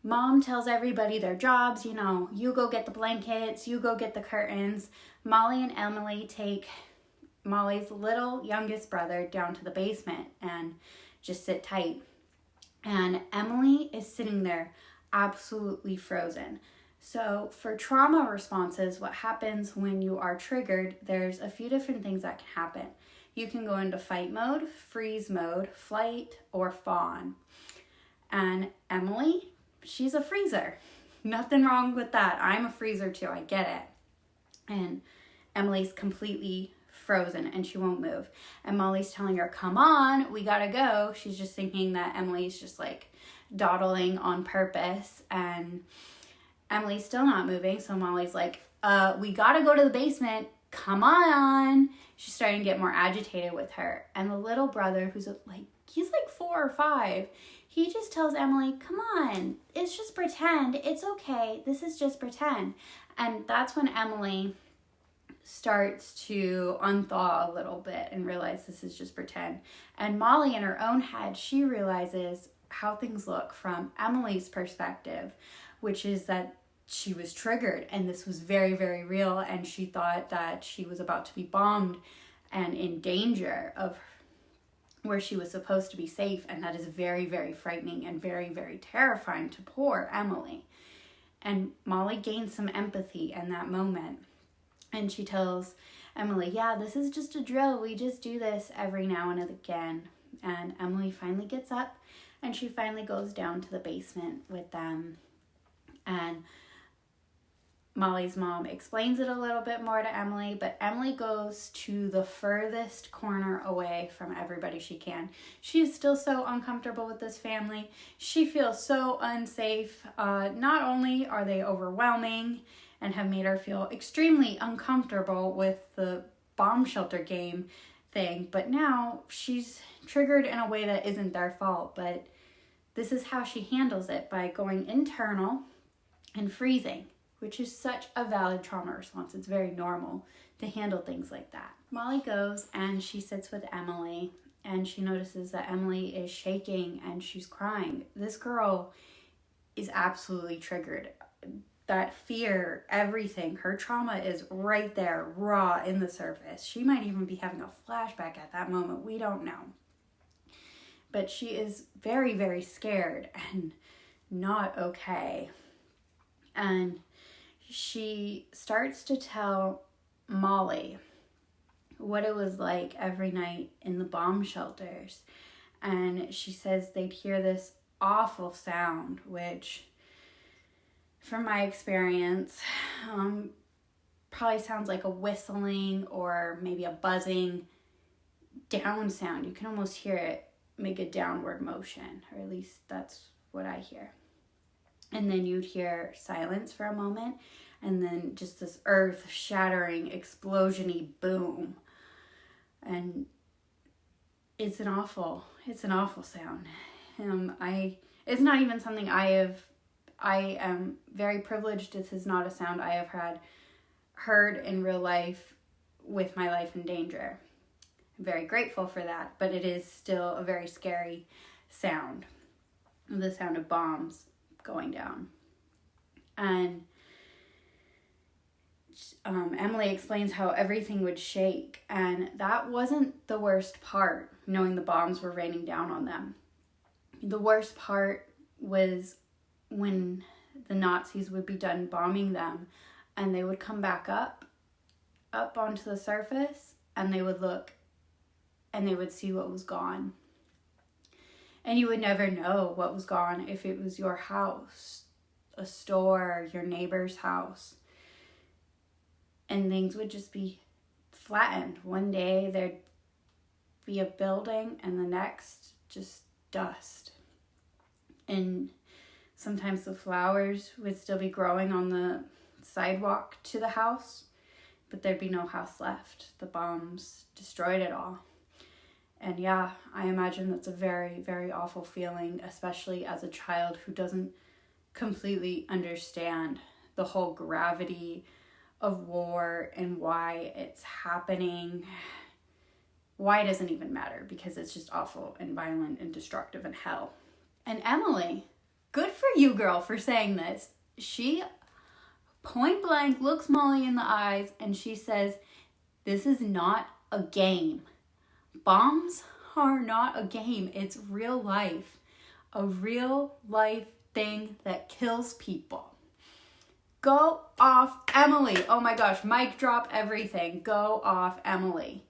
Mom tells everybody their jobs, you know, you go get the blankets, you go get the curtains. Molly and Emily take Molly's little youngest brother down to the basement and just sit tight. And Emily is sitting there absolutely frozen. So for trauma responses, what happens when you are triggered, there's a few different things that can happen. You can go into fight mode, freeze mode, flight, or fawn. And Emily, she's a freezer. Nothing wrong with that. I'm a freezer too, I get it. And Emily's completely frozen and she won't move. And Molly's telling her, come on, we gotta go. She's just thinking that Emily's just like dawdling on purpose, and Emily's still not moving. So Molly's like, we gotta go to the basement, come on. She's starting to get more agitated with her. And the little brother, who's like, he's like 4 or 5, he just tells Emily, come on, it's just pretend, it's okay, this is just pretend. And that's when Emily starts to unthaw a little bit and realize this is just pretend. And Molly, in her own head, she realizes how things look from Emily's perspective, which is that she was triggered and this was very, very real, and she thought that she was about to be bombed and in danger of where she was supposed to be safe, and that is very, very frightening and very, very terrifying to poor Emily. And Molly gains some empathy in that moment. And she tells Emily, yeah, this is just a drill. We just do this every now and again. And Emily finally gets up and she finally goes down to the basement with them. And Molly's mom explains it a little bit more to Emily, but Emily goes to the furthest corner away from everybody she can. She is still so uncomfortable with this family. She feels so unsafe. Not only are they overwhelming and have made her feel extremely uncomfortable with the bomb shelter game thing, but now she's triggered in a way that isn't their fault. But this is how she handles it, by going internal and freezing, which is such a valid trauma response. It's very normal to handle things like that. Molly goes and she sits with Emily, and she notices that Emily is shaking and she's crying. This girl is absolutely triggered. That fear, everything, her trauma is right there, raw in the surface. She might even be having a flashback at that moment. We don't know. But she is very, very scared and not okay. And she starts to tell Molly what it was like every night in the bomb shelters. And she says they'd hear this awful sound, which from my experience probably sounds like a whistling or maybe a buzzing down sound. You can almost hear it make a downward motion, or at least that's what I hear. And then you'd hear silence for a moment, and then just this earth-shattering, explosion-y boom. And it's an awful sound. It's not even something I am very privileged. This is not a sound I have heard in real life with my life in danger. I'm very grateful for that, but it is still a very scary sound. The sound of bombs going down. And Emily explains how everything would shake, and that wasn't the worst part, knowing the bombs were raining down on them. The worst part was when the Nazis would be done bombing them, and they would come back up onto the surface, and they would look, and they would see what was gone. And you would never know what was gone if it was your house, a store, your neighbor's house. And things would just be flattened. One day there'd be a building, and the next just dust. And sometimes the flowers would still be growing on the sidewalk to the house, but there'd be no house left. The bombs destroyed it all. And yeah, I imagine that's a very, very awful feeling, especially as a child who doesn't completely understand the whole gravity of war and why it's happening. Why doesn't even matter, because it's just awful and violent and destructive and hell. And Emily, good for you, girl, for saying this. She point blank looks Molly in the eyes and she says, this is not a game. Bombs are not a game. It's real life. A real life thing that kills people. Go off, Emily. Oh my gosh, mic drop everything. Go off, Emily.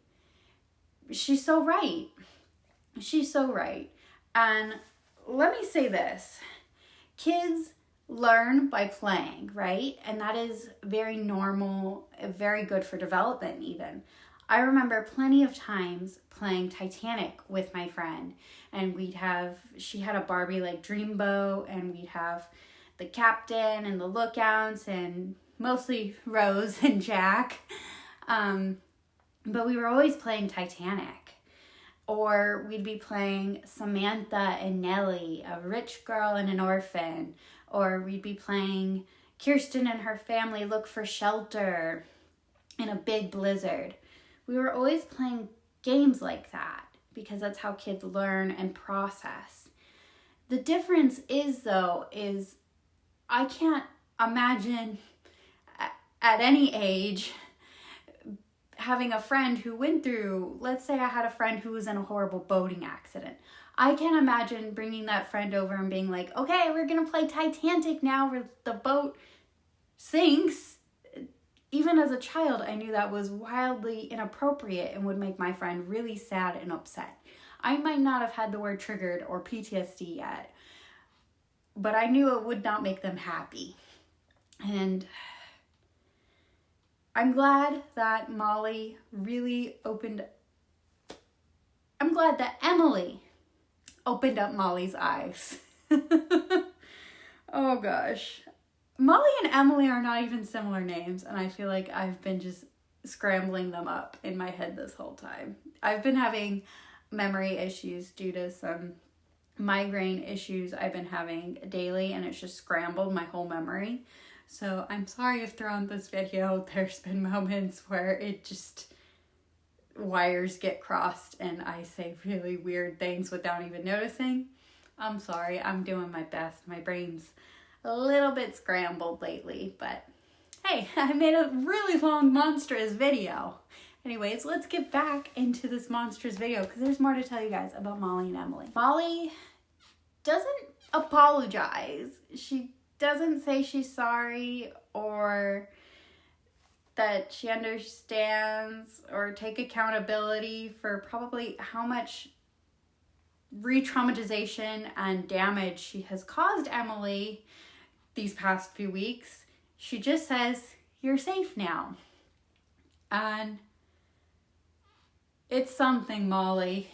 She's so right. She's so right. And let me say this. Kids learn by playing, right? And that is very normal, very good for development even. I remember plenty of times playing Titanic with my friend, and she had a Barbie like dreamboat, and we'd have the captain and the lookouts and mostly Rose and Jack. But we were always playing Titanic. Or we'd be playing Samantha and Nellie, a rich girl and an orphan. Or we'd be playing Kirsten and her family look for shelter in a big blizzard. We were always playing games like that because that's how kids learn and process. The difference is I can't imagine at any age having a friend who went through, let's say I had a friend who was in a horrible boating accident. I can't imagine bringing that friend over and being like, okay, we're going to play Titanic now where the boat sinks. Even as a child, I knew that was wildly inappropriate and would make my friend really sad and upset. I might not have had the word triggered or PTSD yet, but I knew it would not make them happy. And I'm glad that Emily opened up Molly's eyes. Oh gosh. Molly and Emily are not even similar names, and I feel like I've been just scrambling them up in my head this whole time. I've been having memory issues due to some migraine issues I've been having daily, and it's just scrambled my whole memory. So I'm sorry if throughout this video there's been moments where it just wires get crossed and I say really weird things without even noticing. I'm sorry, I'm doing my best. My brain's a little bit scrambled lately, but hey, I made a really long monstrous video. Anyways, let's get back into this monstrous video because there's more to tell you guys about Molly and Emily. Molly doesn't apologize. She doesn't say she's sorry or that she understands or take accountability for probably how much re-traumatization and damage she has caused Emily these past few weeks, she just says, "You're safe now." And it's something, Molly.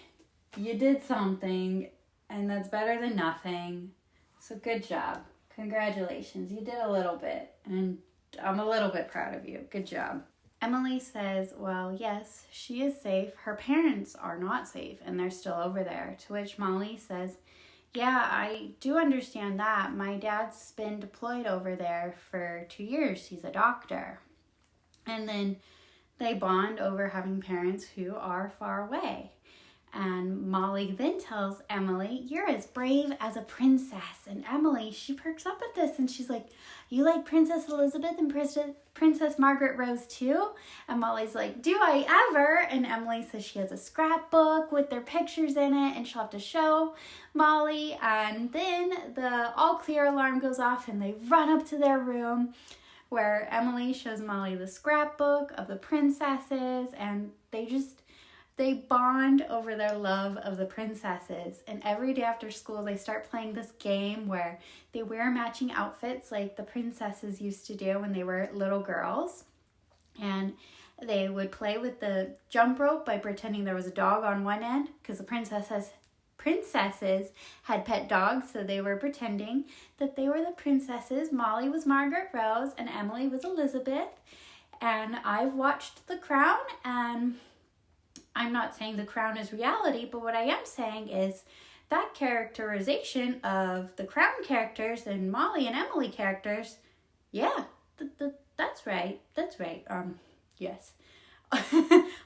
You did something, and that's better than nothing. So good job. Congratulations. You did a little bit, and I'm a little bit proud of you. Good job. Emily says, well, yes, she is safe. Her parents are not safe, and they're still over there. To which Molly says, yeah, I do understand that. My dad's been deployed over there for 2 years. He's a doctor. And then they bond over having parents who are far away. And Molly then tells Emily, you're as brave as a princess. And Emily, she perks up at this and she's like, you like Princess Elizabeth and Princess Margaret Rose too? And Molly's like, do I ever? And Emily says she has a scrapbook with their pictures in it and she'll have to show Molly. And then the all clear alarm goes off and they run up to their room where Emily shows Molly the scrapbook of the princesses, and they bond over their love of the princesses. And every day after school, they start playing this game where they wear matching outfits like the princesses used to do when they were little girls. And they would play with the jump rope by pretending there was a dog on one end, because the princesses had pet dogs, so they were pretending that they were the princesses. Molly was Margaret Rose and Emily was Elizabeth. And I've watched The Crown, and I'm not saying The Crown is reality, but what I am saying is that characterization of the Crown characters and Molly and Emily characters, yeah, that's right. That's right. Yes.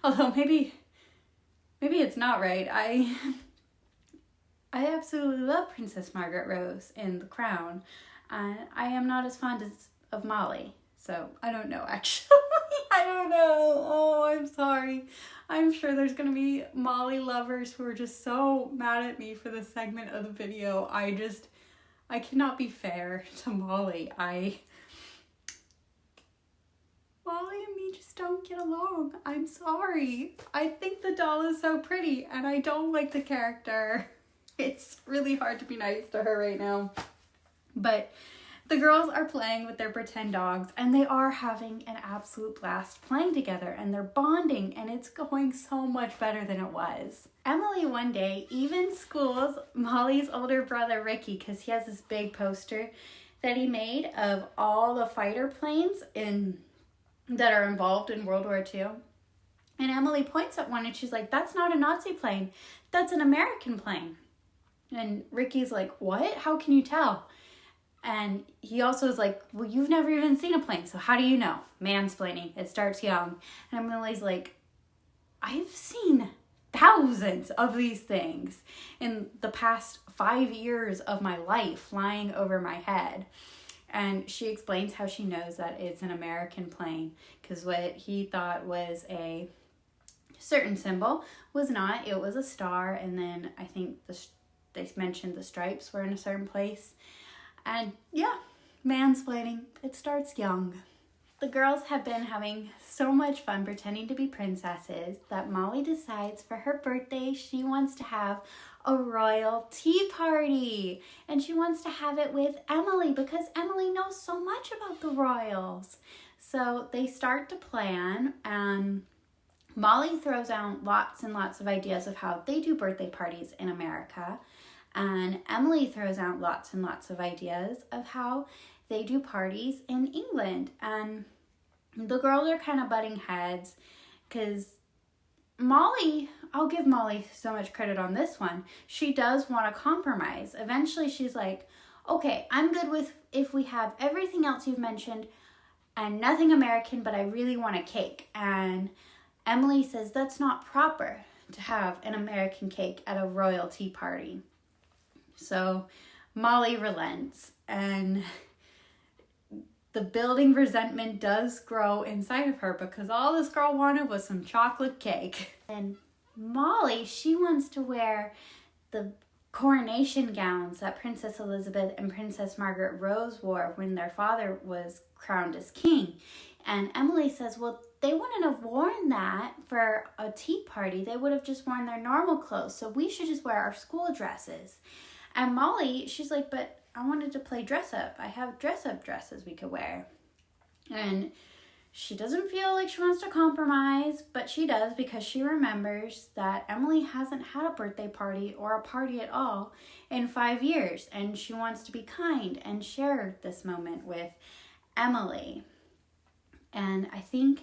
Although maybe it's not right. I absolutely love Princess Margaret Rose in The Crown, and I am not as fond of Molly. So I don't know, actually. I don't know. Oh, I'm sorry. I'm sure there's going to be Molly lovers who are just so mad at me for this segment of the video. I cannot be fair to Molly. Molly and me just don't get along. I'm sorry. I think the doll is so pretty and I don't like the character. It's really hard to be nice to her right now. But the girls are playing with their pretend dogs and they are having an absolute blast playing together and they're bonding and it's going so much better than it was. Emily one day even schools Molly's older brother Ricky because he has this big poster that he made of all the fighter planes that are involved in World War II. And Emily points at one and she's like, that's not a Nazi plane, that's an American plane. And Ricky's like, what? How can you tell? And he also is like, well, you've never even seen a plane, so how do you know? Mansplaining. It starts young. And Emily's like, I've seen thousands of these things in the past 5 years of my life flying over my head. And she explains how she knows that it's an American plane, because what he thought was a certain symbol was not. It was a star, and then I think they mentioned the stripes were in a certain place. And yeah, mansplaining, it starts young. The girls have been having so much fun pretending to be princesses that Molly decides for her birthday she wants to have a royal tea party. And she wants to have it with Emily because Emily knows so much about the royals. So they start to plan, and Molly throws out lots and lots of ideas of how they do birthday parties in America. And Emily throws out lots and lots of ideas of how they do parties in England. And the girls are kind of butting heads because Molly, I'll give Molly so much credit on this one. She does want to compromise. Eventually she's like, okay, I'm good with if we have everything else you've mentioned and nothing American, but I really want a cake. And Emily says that's not proper to have an American cake at a royal tea party. So Molly relents, and the building resentment does grow inside of her because all this girl wanted was some chocolate cake. And Molly, she wants to wear the coronation gowns that Princess Elizabeth and Princess Margaret Rose wore when their father was crowned as king. And Emily says, well, they wouldn't have worn that for a tea party. They would have just worn their normal clothes. So we should just wear our school dresses. And Molly, she's like, but I wanted to play dress up. I have dress up dresses we could wear. And she doesn't feel like she wants to compromise, but she does because she remembers that Emily hasn't had a birthday party or a party at all in 5 years. And she wants to be kind and share this moment with Emily. And I think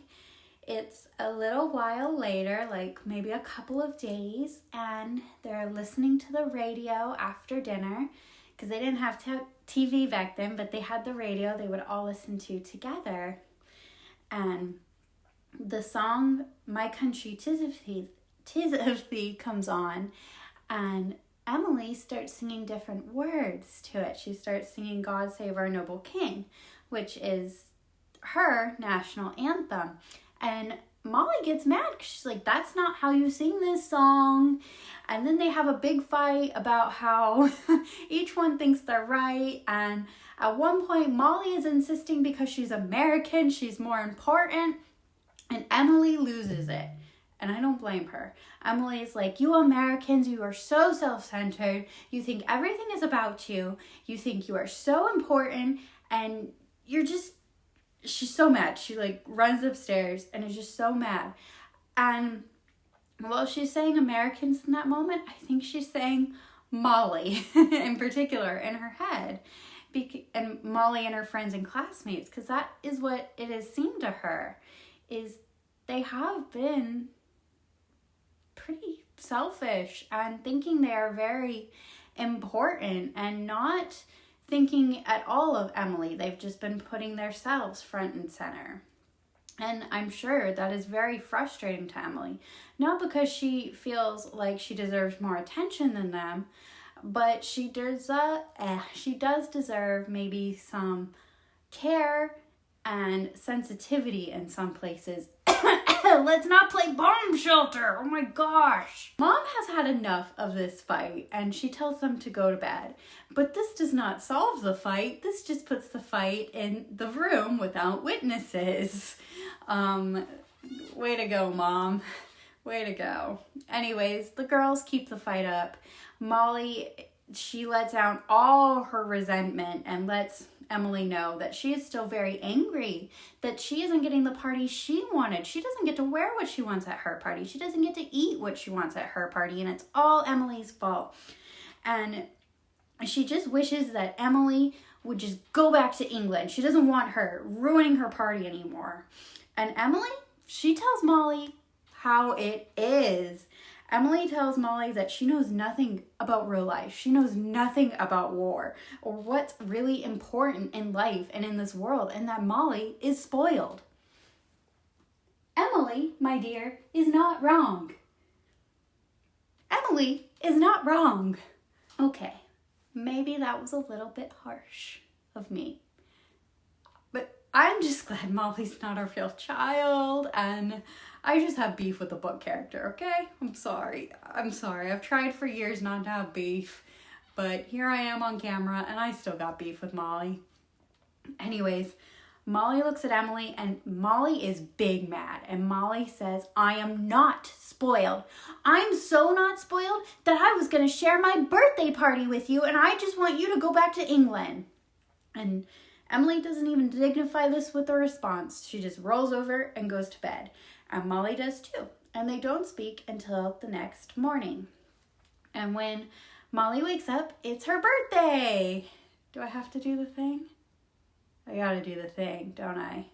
it's a little while later, like maybe a couple of days, and they're listening to the radio after dinner because they didn't have TV back then, but they had the radio they would all listen to together. And the song My Country 'Tis of Thee comes on, and Emily starts singing different words to it. She starts singing God Save Our Noble King, which is her national anthem. And Molly gets mad because she's like, that's not how you sing this song. And then they have a big fight about how each one thinks they're right. And at one point, Molly is insisting because she's American, she's more important. And Emily loses it. And I don't blame her. Emily is like, you Americans, you are so self-centered. You think everything is about you. You think you are so important. And you're just... She's so mad. She like runs upstairs and is just so mad. And while she's saying Americans in that moment, I think she's saying Molly in particular in her head. And Molly and her friends and classmates, because that is what it has seemed to her, is they have been pretty selfish and thinking they are very important and not thinking at all of Emily. They've just been putting themselves front and center. And I'm sure that is very frustrating to Emily. Not because she feels like she deserves more attention than them, but she does deserve maybe some care and sensitivity in some places. Let's not play bomb shelter. Oh my gosh. Mom has had enough of this fight and she tells them to go to bed. But this does not solve the fight. This just puts the fight in the room without witnesses. Way to go, Mom. Way to go. Anyways, the girls keep the fight up. Molly, she lets out all her resentment and lets Emily know that she is still very angry that she isn't getting the party she wanted. She doesn't get to wear what she wants at her party. She doesn't get to eat what she wants at her party, and it's all Emily's fault. And she just wishes that Emily would just go back to England. She doesn't want her ruining her party anymore. And Emily, she tells Molly how it is. Emily tells Molly that she knows nothing about real life. She knows nothing about war or what's really important in life and in this world, and that Molly is spoiled. Emily, my dear, is not wrong. Emily is not wrong. Okay, maybe that was a little bit harsh of me. But I'm just glad Molly's not a real child, and I just have beef with the book character, okay? I'm sorry. I've tried for years not to have beef, but here I am on camera, and I still got beef with Molly. Anyways, Molly looks at Emily, and Molly is big mad, and Molly says, I am not spoiled. I'm so not spoiled that I was going to share my birthday party with you, and I just want you to go back to England. And Emily doesn't even dignify this with a response. She just rolls over and goes to bed. And Molly does too. And they don't speak until the next morning. And when Molly wakes up, it's her birthday. Do I have to do the thing? I gotta do the thing, don't I?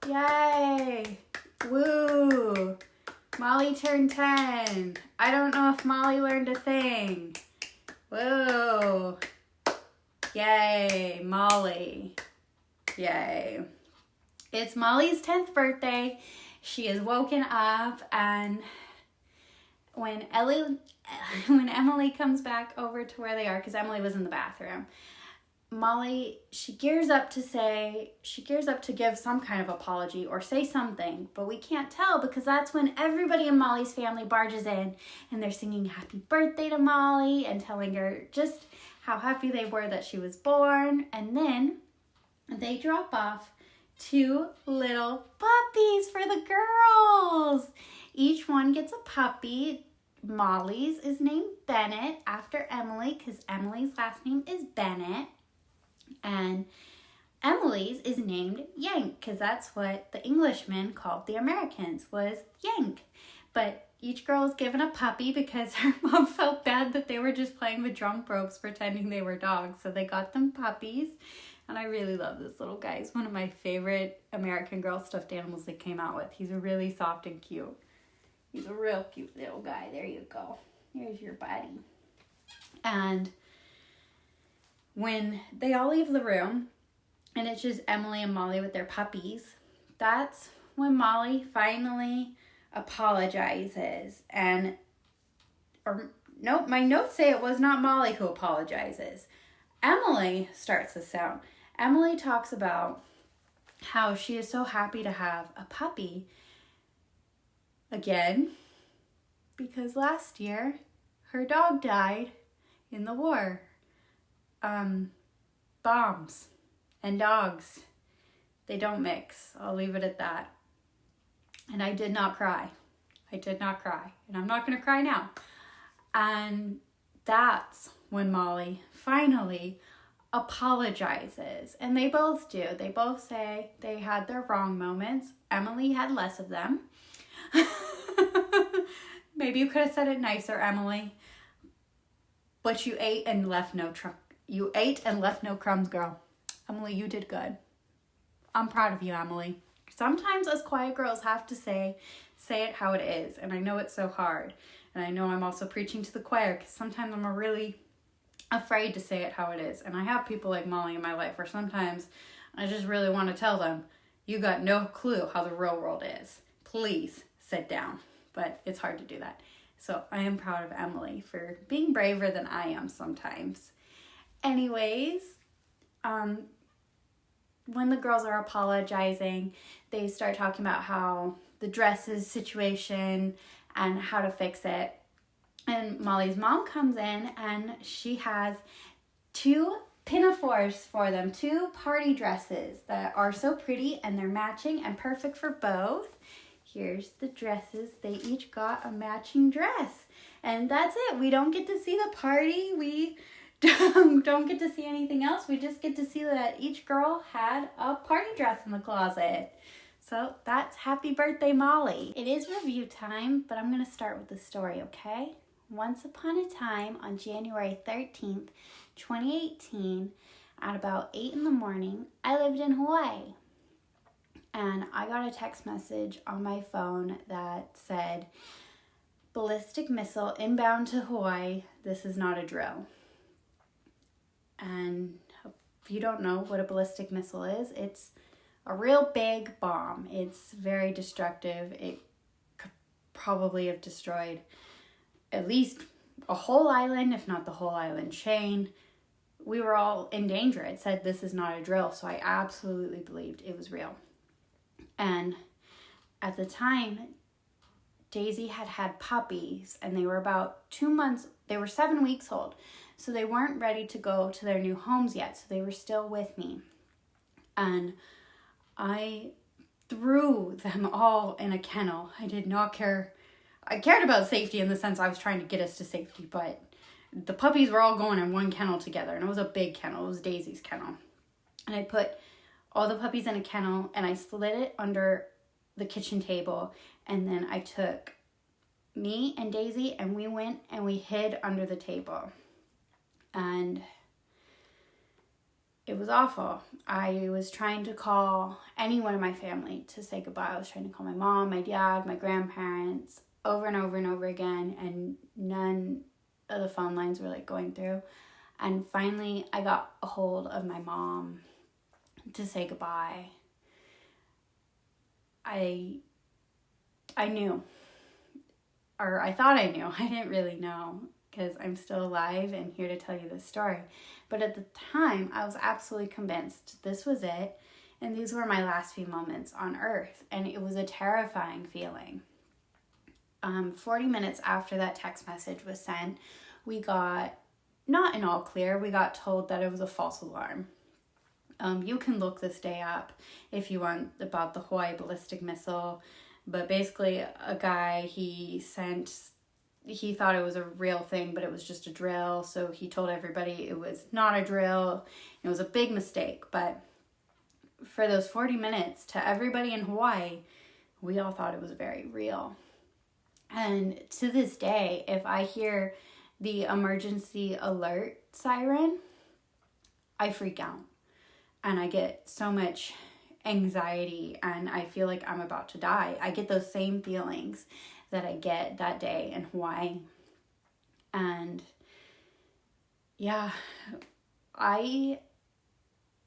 Yay! Woo! Molly turned 10. I don't know if Molly learned a thing. Woo! Yay, Molly. Yay. It's Molly's 10th birthday. She is woken up, and when Emily comes back over to where they are, because Emily was in the bathroom, Molly, she gears up to give some kind of apology or say something, but we can't tell because that's when everybody in Molly's family barges in and they're singing happy birthday to Molly and telling her just how happy they were that she was born. And then they drop off 2 little puppies for the girls. Each one gets a puppy. Molly's is named Bennett after Emily because Emily's last name is Bennett. And Emily's is named Yank because that's what the Englishmen called the Americans, was Yank. But each girl was given a puppy because her mom felt bad that they were just playing with jump ropes pretending they were dogs. So they got them puppies. And I really love this little guy. He's one of my favorite American Girl stuffed animals they came out with. He's really soft and cute. He's a real cute little guy. There you go. Here's your buddy. And when they all leave the room, and it's just Emily and Molly with their puppies, that's when Molly finally apologizes. My notes say it was not Molly who apologizes. Emily starts this out. Emily talks about how she is so happy to have a puppy again because last year her dog died in the war. Bombs and dogs, they don't mix. I'll leave it at that. And I did not cry. And I'm not going to cry now. And that's when Molly finally apologizes. And they both do. They both say they had their wrong moments. Emily had less of them. Maybe you could have said it nicer, Emily. But you ate and left no crumbs, girl. Emily, you did good. I'm proud of you, Emily. Sometimes us quiet girls have to say it how it is. And I know it's so hard. And I know I'm also preaching to the choir because sometimes I'm really afraid to say it how it is. And I have people like Molly in my life where sometimes I just really want to tell them, you got no clue how the real world is. Please sit down. But it's hard to do that. So I am proud of Emily for being braver than I am sometimes. Anyways, when the girls are apologizing, they start talking about how the dresses situation and how to fix it. And Molly's mom comes in and she has 2 pinafores for them, 2 party dresses that are so pretty and they're matching and perfect for both. Here's the dresses. They each got a matching dress. And that's it. We don't get to see the party. We don't get to see anything else. We just get to see that each girl had a party dress in the closet. So that's happy birthday, Molly. It is review time, but I'm going to start with the story, okay? Once upon a time on January 13th, 2018, at about 8 in the morning, I lived in Hawaii. And I got a text message on my phone that said, ballistic missile inbound to Hawaii. This is not a drill. And if you don't know what a ballistic missile is, it's a real big bomb. It's very destructive. It could probably have destroyed at least a whole island, if not the whole island chain. We were all in danger. It said this is not a drill, so I absolutely believed it was real. And at the time, Daisy had puppies, and they were about 2 months, they were 7 weeks old. So they weren't ready to go to their new homes yet, so they were still with me. And I threw them all in a kennel. I did not care. I cared about safety in the sense I was trying to get us to safety, but the puppies were all going in one kennel together, and it was a big kennel. It was Daisy's kennel. And I put all the puppies in a kennel, and I slid it under the kitchen table, and then I took me and Daisy, and we went and we hid under the table. And it was awful. I was trying to call anyone in my family to say goodbye. I was trying to call my mom, my dad, my grandparents over and over and over again, and none of the phone lines were going through. And finally I got a hold of my mom to say goodbye. I knew, or I thought I knew. I didn't really know, because I'm still alive and here to tell you this story. But at the time, I was absolutely convinced this was it, and these were my last few moments on Earth, and it was a terrifying feeling. 40 minutes after that text message was sent, we got, not an all clear, we got told that it was a false alarm. You can look this day up if you want about the Hawaii ballistic missile. But basically, a guy, he thought it was a real thing, but it was just a drill. So he told everybody it was not a drill. It was a big mistake. But for those 40 minutes, to everybody in Hawaii, we all thought it was very real. And to this day, if I hear the emergency alert siren, I freak out. And I get so much anxiety and I feel like I'm about to die. I get those same feelings that I get that day in Hawaii. And yeah, I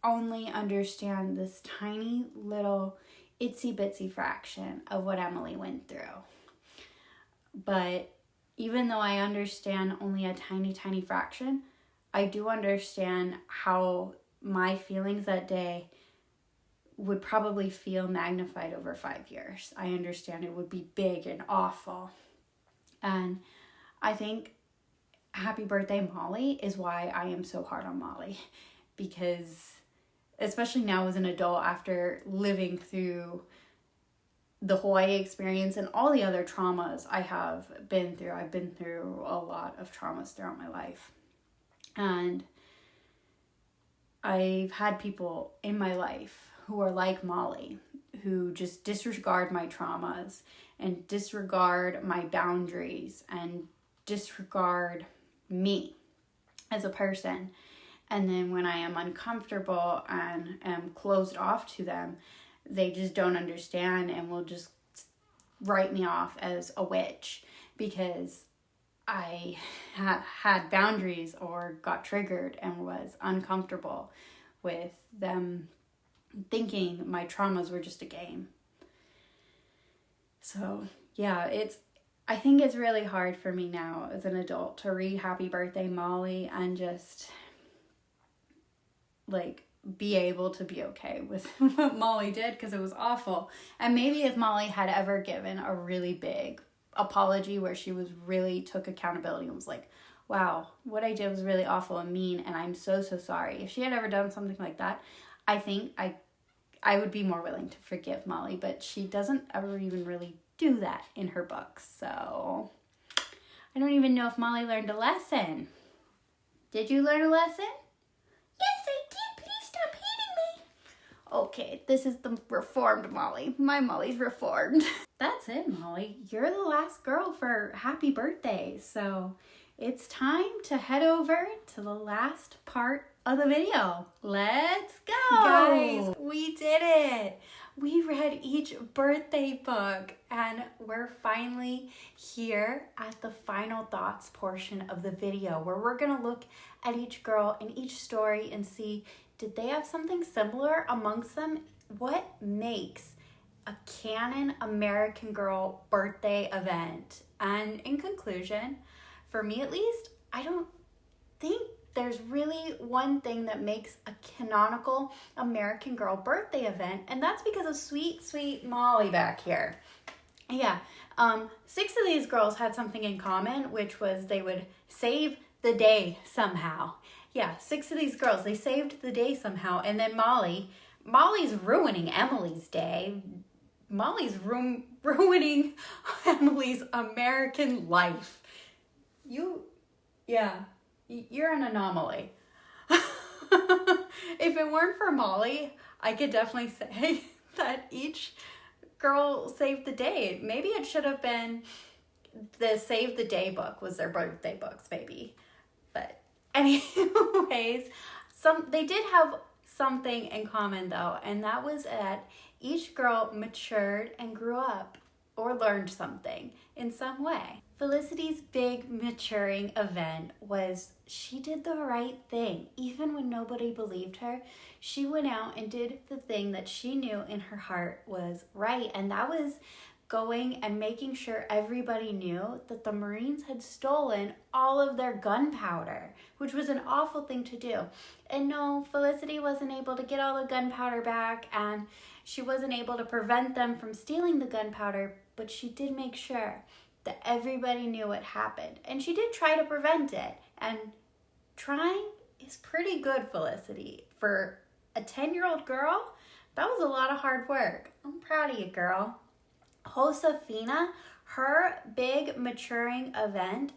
only understand this tiny little itsy bitsy fraction of what Emily went through. But even though I understand only a tiny, tiny fraction, I do understand how my feelings that day would probably feel magnified over 5 years. I understand it would be big and awful. And I think Happy Birthday Molly is why I am so hard on Molly. Because especially now as an adult, after living through the Hawaii experience and all the other traumas I have been through. I've been through a lot of traumas throughout my life. And I've had people in my life who are like Molly, who just disregard my traumas and disregard my boundaries and disregard me as a person. And then when I am uncomfortable and am closed off to them, they just don't understand and will just write me off as a witch because I had boundaries or got triggered and was uncomfortable with them thinking my traumas were just a game. So yeah, I think it's really hard for me now as an adult to read Happy Birthday Molly and just like be able to be okay with what Molly did because it was awful. And maybe if Molly had ever given a really big apology where she was really took accountability and was like, wow, what I did was really awful and mean and I'm so sorry. If she had ever done something like that, I think I would be more willing to forgive Molly, but she doesn't ever even really do that in her books. So I don't even know if Molly learned a lesson. Did you learn a lesson? Yes, I did. Please stop hitting me. Okay, this is the reformed Molly. My Molly's reformed. That's it, Molly. You're the last girl for happy birthday. So it's time to head over to the last part of the video. Let's go. Guys, we did it. We read each birthday book and we're finally here at the final thoughts portion of the video where we're gonna look at each girl and each story and see, did they have something similar amongst them? What makes a canon American Girl birthday event? And in conclusion, for me at least, I don't think there's really one thing that makes a canonical American Girl birthday event, and that's because of sweet, sweet Molly back here. Yeah, 6 of these girls had something in common, which was they would save the day somehow. Yeah, 6 of these girls, they saved the day somehow, and then Molly's ruining Emily's day. Molly's ruining Emily's American life. You're an anomaly. If it weren't for Molly, I could definitely say that each girl saved the day. Maybe it should have been the Save the Day book was their birthday books, maybe. But anyways, they did have something in common though, and that was that each girl matured and grew up or learned something in some way. Felicity's big maturing event was she did the right thing. Even when nobody believed her, she went out and did the thing that she knew in her heart was right. And that was going and making sure everybody knew that the Marines had stolen all of their gunpowder, which was an awful thing to do. And no, Felicity wasn't able to get all the gunpowder back, and she wasn't able to prevent them from stealing the gunpowder, but she did make sure that everybody knew what happened. And she did try to prevent it. And trying is pretty good, Felicity, for a 10-year-old girl, that was a lot of hard work. I'm proud of you, girl. Josefina, her big maturing event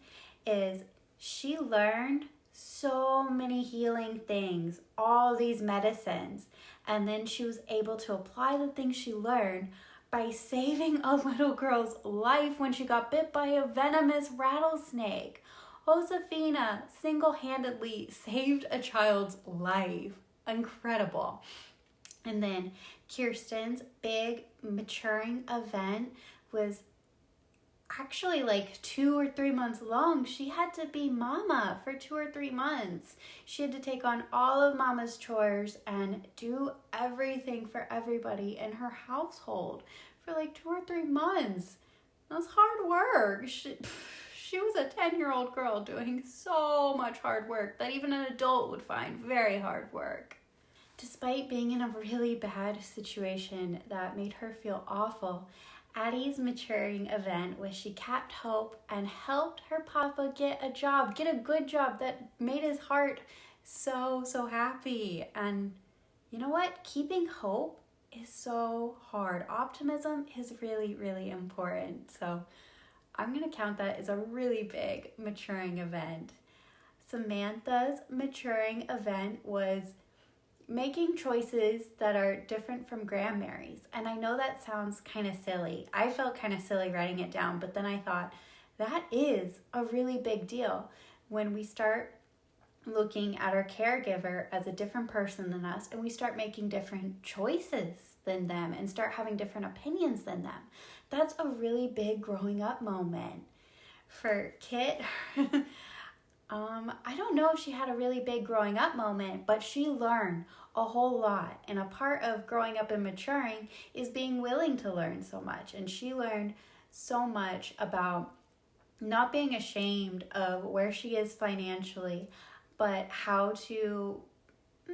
is she learned so many healing things, all these medicines, and then she was able to apply the things she learned by saving a little girl's life when she got bit by a venomous rattlesnake. Josefina single-handedly saved a child's life. Incredible. And then Kirsten's big maturing event was actually like 2 or 3 months long. She had to be mama for 2 or 3 months. She had to take on all of mama's chores and do everything for everybody in her household for like 2 or 3 months. That's hard work. She was a 10-year-old girl doing so much hard work that even an adult would find very hard work. Despite being in a really bad situation that made her feel awful, Addy's maturing event was she kept hope and helped her papa get a good job that made his heart so happy. And you know what? Keeping hope is so hard. Optimism is really important. So I'm going to count that as a really big maturing event. Samantha's maturing event was making choices that are different from Grandmary's. And I know that sounds kind of silly. I felt kind of silly writing it down, but then I thought that is a really big deal when we start looking at our caregiver as a different person than us, and we start making different choices than them and start having different opinions than them. That's a really big growing up moment. For Kit, I don't know if she had a really big growing up moment, but she learned a whole lot. And a part of growing up and maturing is being willing to learn so much. And she learned so much about not being ashamed of where she is financially, but how to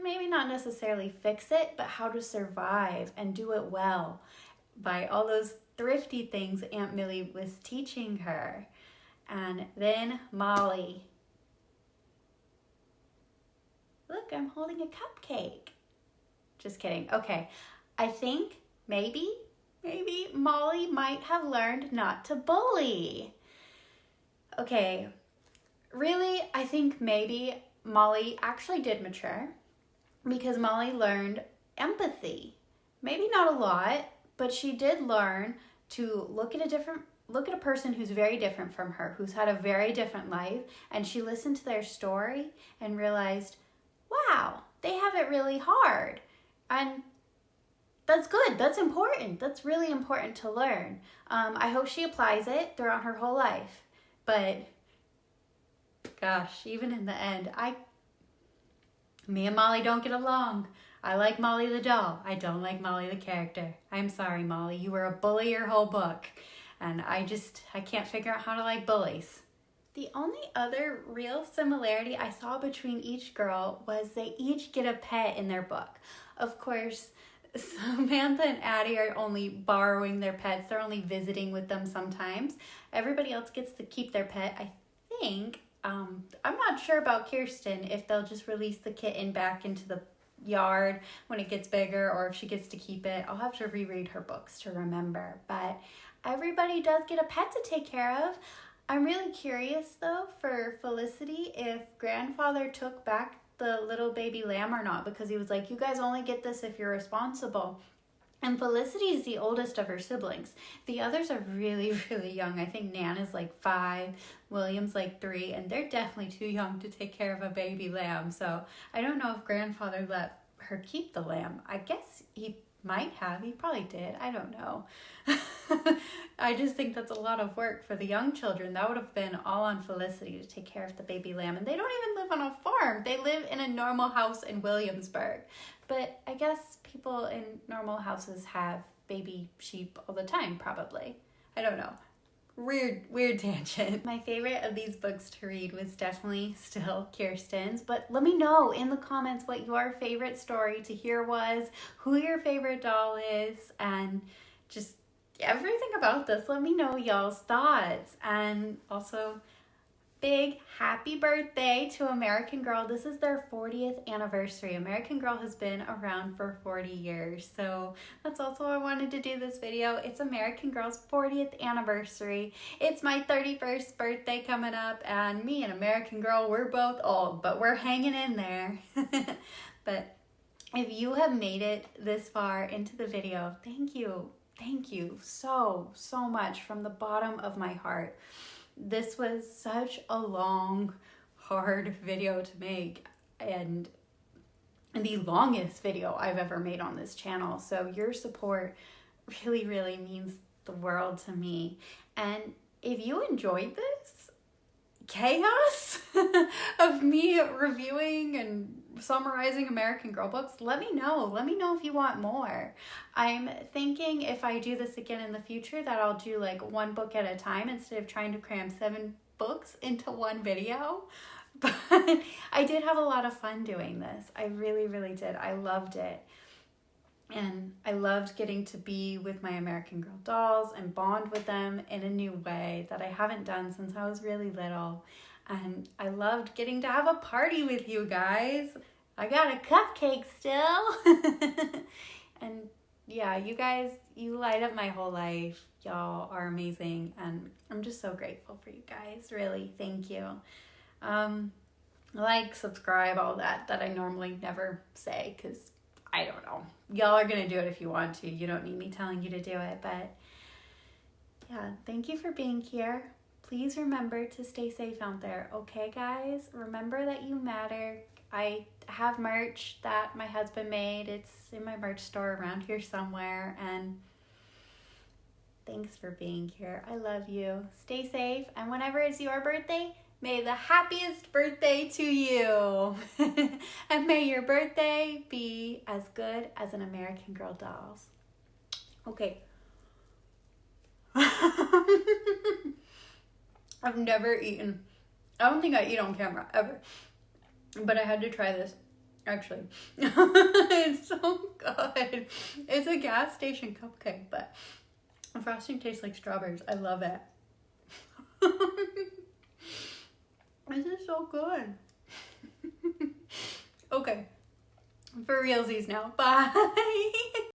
maybe not necessarily fix it, but how to survive and do it well by all those thrifty things Aunt Millie was teaching her. And then Molly. Look, I'm holding a cupcake. Just kidding. Okay, I think maybe Molly might have learned not to bully. Okay, really, I think maybe Molly actually did mature because Molly learned empathy. Maybe not a lot, but she did learn to look at a person who's very different from her, who's had a very different life, and she listened to their story and realized, wow, they have it really hard. And that's good. That's important. That's really important to learn. I hope she applies it throughout her whole life. But gosh, even in the end, me and Molly don't get along. I like Molly the doll. I don't like Molly the character. I'm sorry, Molly. You were a bully your whole book. And I can't figure out how to like bullies. The only other real similarity I saw between each girl was they each get a pet in their book. Of course, Samantha and Addy are only borrowing their pets. They're only visiting with them sometimes. Everybody else gets to keep their pet, I think. I'm not sure about Kirsten, if they'll just release the kitten back into the yard when it gets bigger or if she gets to keep it. I'll have to reread her books to remember. But everybody does get a pet to take care of. I'm really curious, though, for Felicity, if grandfather took back the little baby lamb or not, because he was like, you guys only get this if you're responsible. And Felicity is the oldest of her siblings. The others are really young. I think Nan is like 5, William's like 3, and they're definitely too young to take care of a baby lamb. So I don't know if grandfather let her keep the lamb. I guess he might have. He probably did. I don't know. I just think that's a lot of work for the young children. That would have been all on Felicity to take care of the baby lamb. And they don't even live on a farm. They live in a normal house in Williamsburg. But I guess people in normal houses have baby sheep all the time, probably. I don't know. Weird tangent. My favorite of these books to read was definitely still Kirsten's, but let me know in the comments what your favorite story to hear was, who your favorite doll is, and just everything about this. Let me know y'all's thoughts. And also, big happy birthday to American Girl. This is their 40th anniversary. American Girl has been around for 40 years. So that's also why I wanted to do this video. It's American Girl's 40th anniversary. It's my 31st birthday coming up, and me and American Girl, we're both old, but we're hanging in there. But if you have made it this far into the video, thank you. Thank you so much from the bottom of my heart. This was such a long, hard video to make, and the longest video I've ever made on this channel. So your support really means the world to me. And if you enjoyed this chaos of me reviewing and summarizing American Girl books, let me know. Let me know if you want more. I'm thinking if I do this again in the future that I'll do like one book at a time instead of trying to cram 7 books into one video. But I did have a lot of fun doing this. I really did. I loved it. And I loved getting to be with my American Girl dolls and bond with them in a new way that I haven't done since I was really little. And I loved getting to have a party with you guys. I got a cupcake still. And yeah, you guys, you light up my whole life. Y'all are amazing. And I'm just so grateful for you guys. Really, thank you. Like, subscribe, all that I normally never say because I don't know. Y'all are going to do it if you want to. You don't need me telling you to do it. But yeah, thank you for being here. Please remember to stay safe out there, okay, guys? Remember that you matter. I have merch that my husband made. It's in my merch store around here somewhere. And thanks for being here. I love you. Stay safe. And whenever it's your birthday, may the happiest birthday to you. And may your birthday be as good as an American Girl doll's. Okay. I've never eaten. I don't think I eat on camera ever. But I had to try this, actually. It's so good. It's a gas station cupcake, but the frosting tastes like strawberries. I love it. This is so good. Okay. For realsies now. Bye.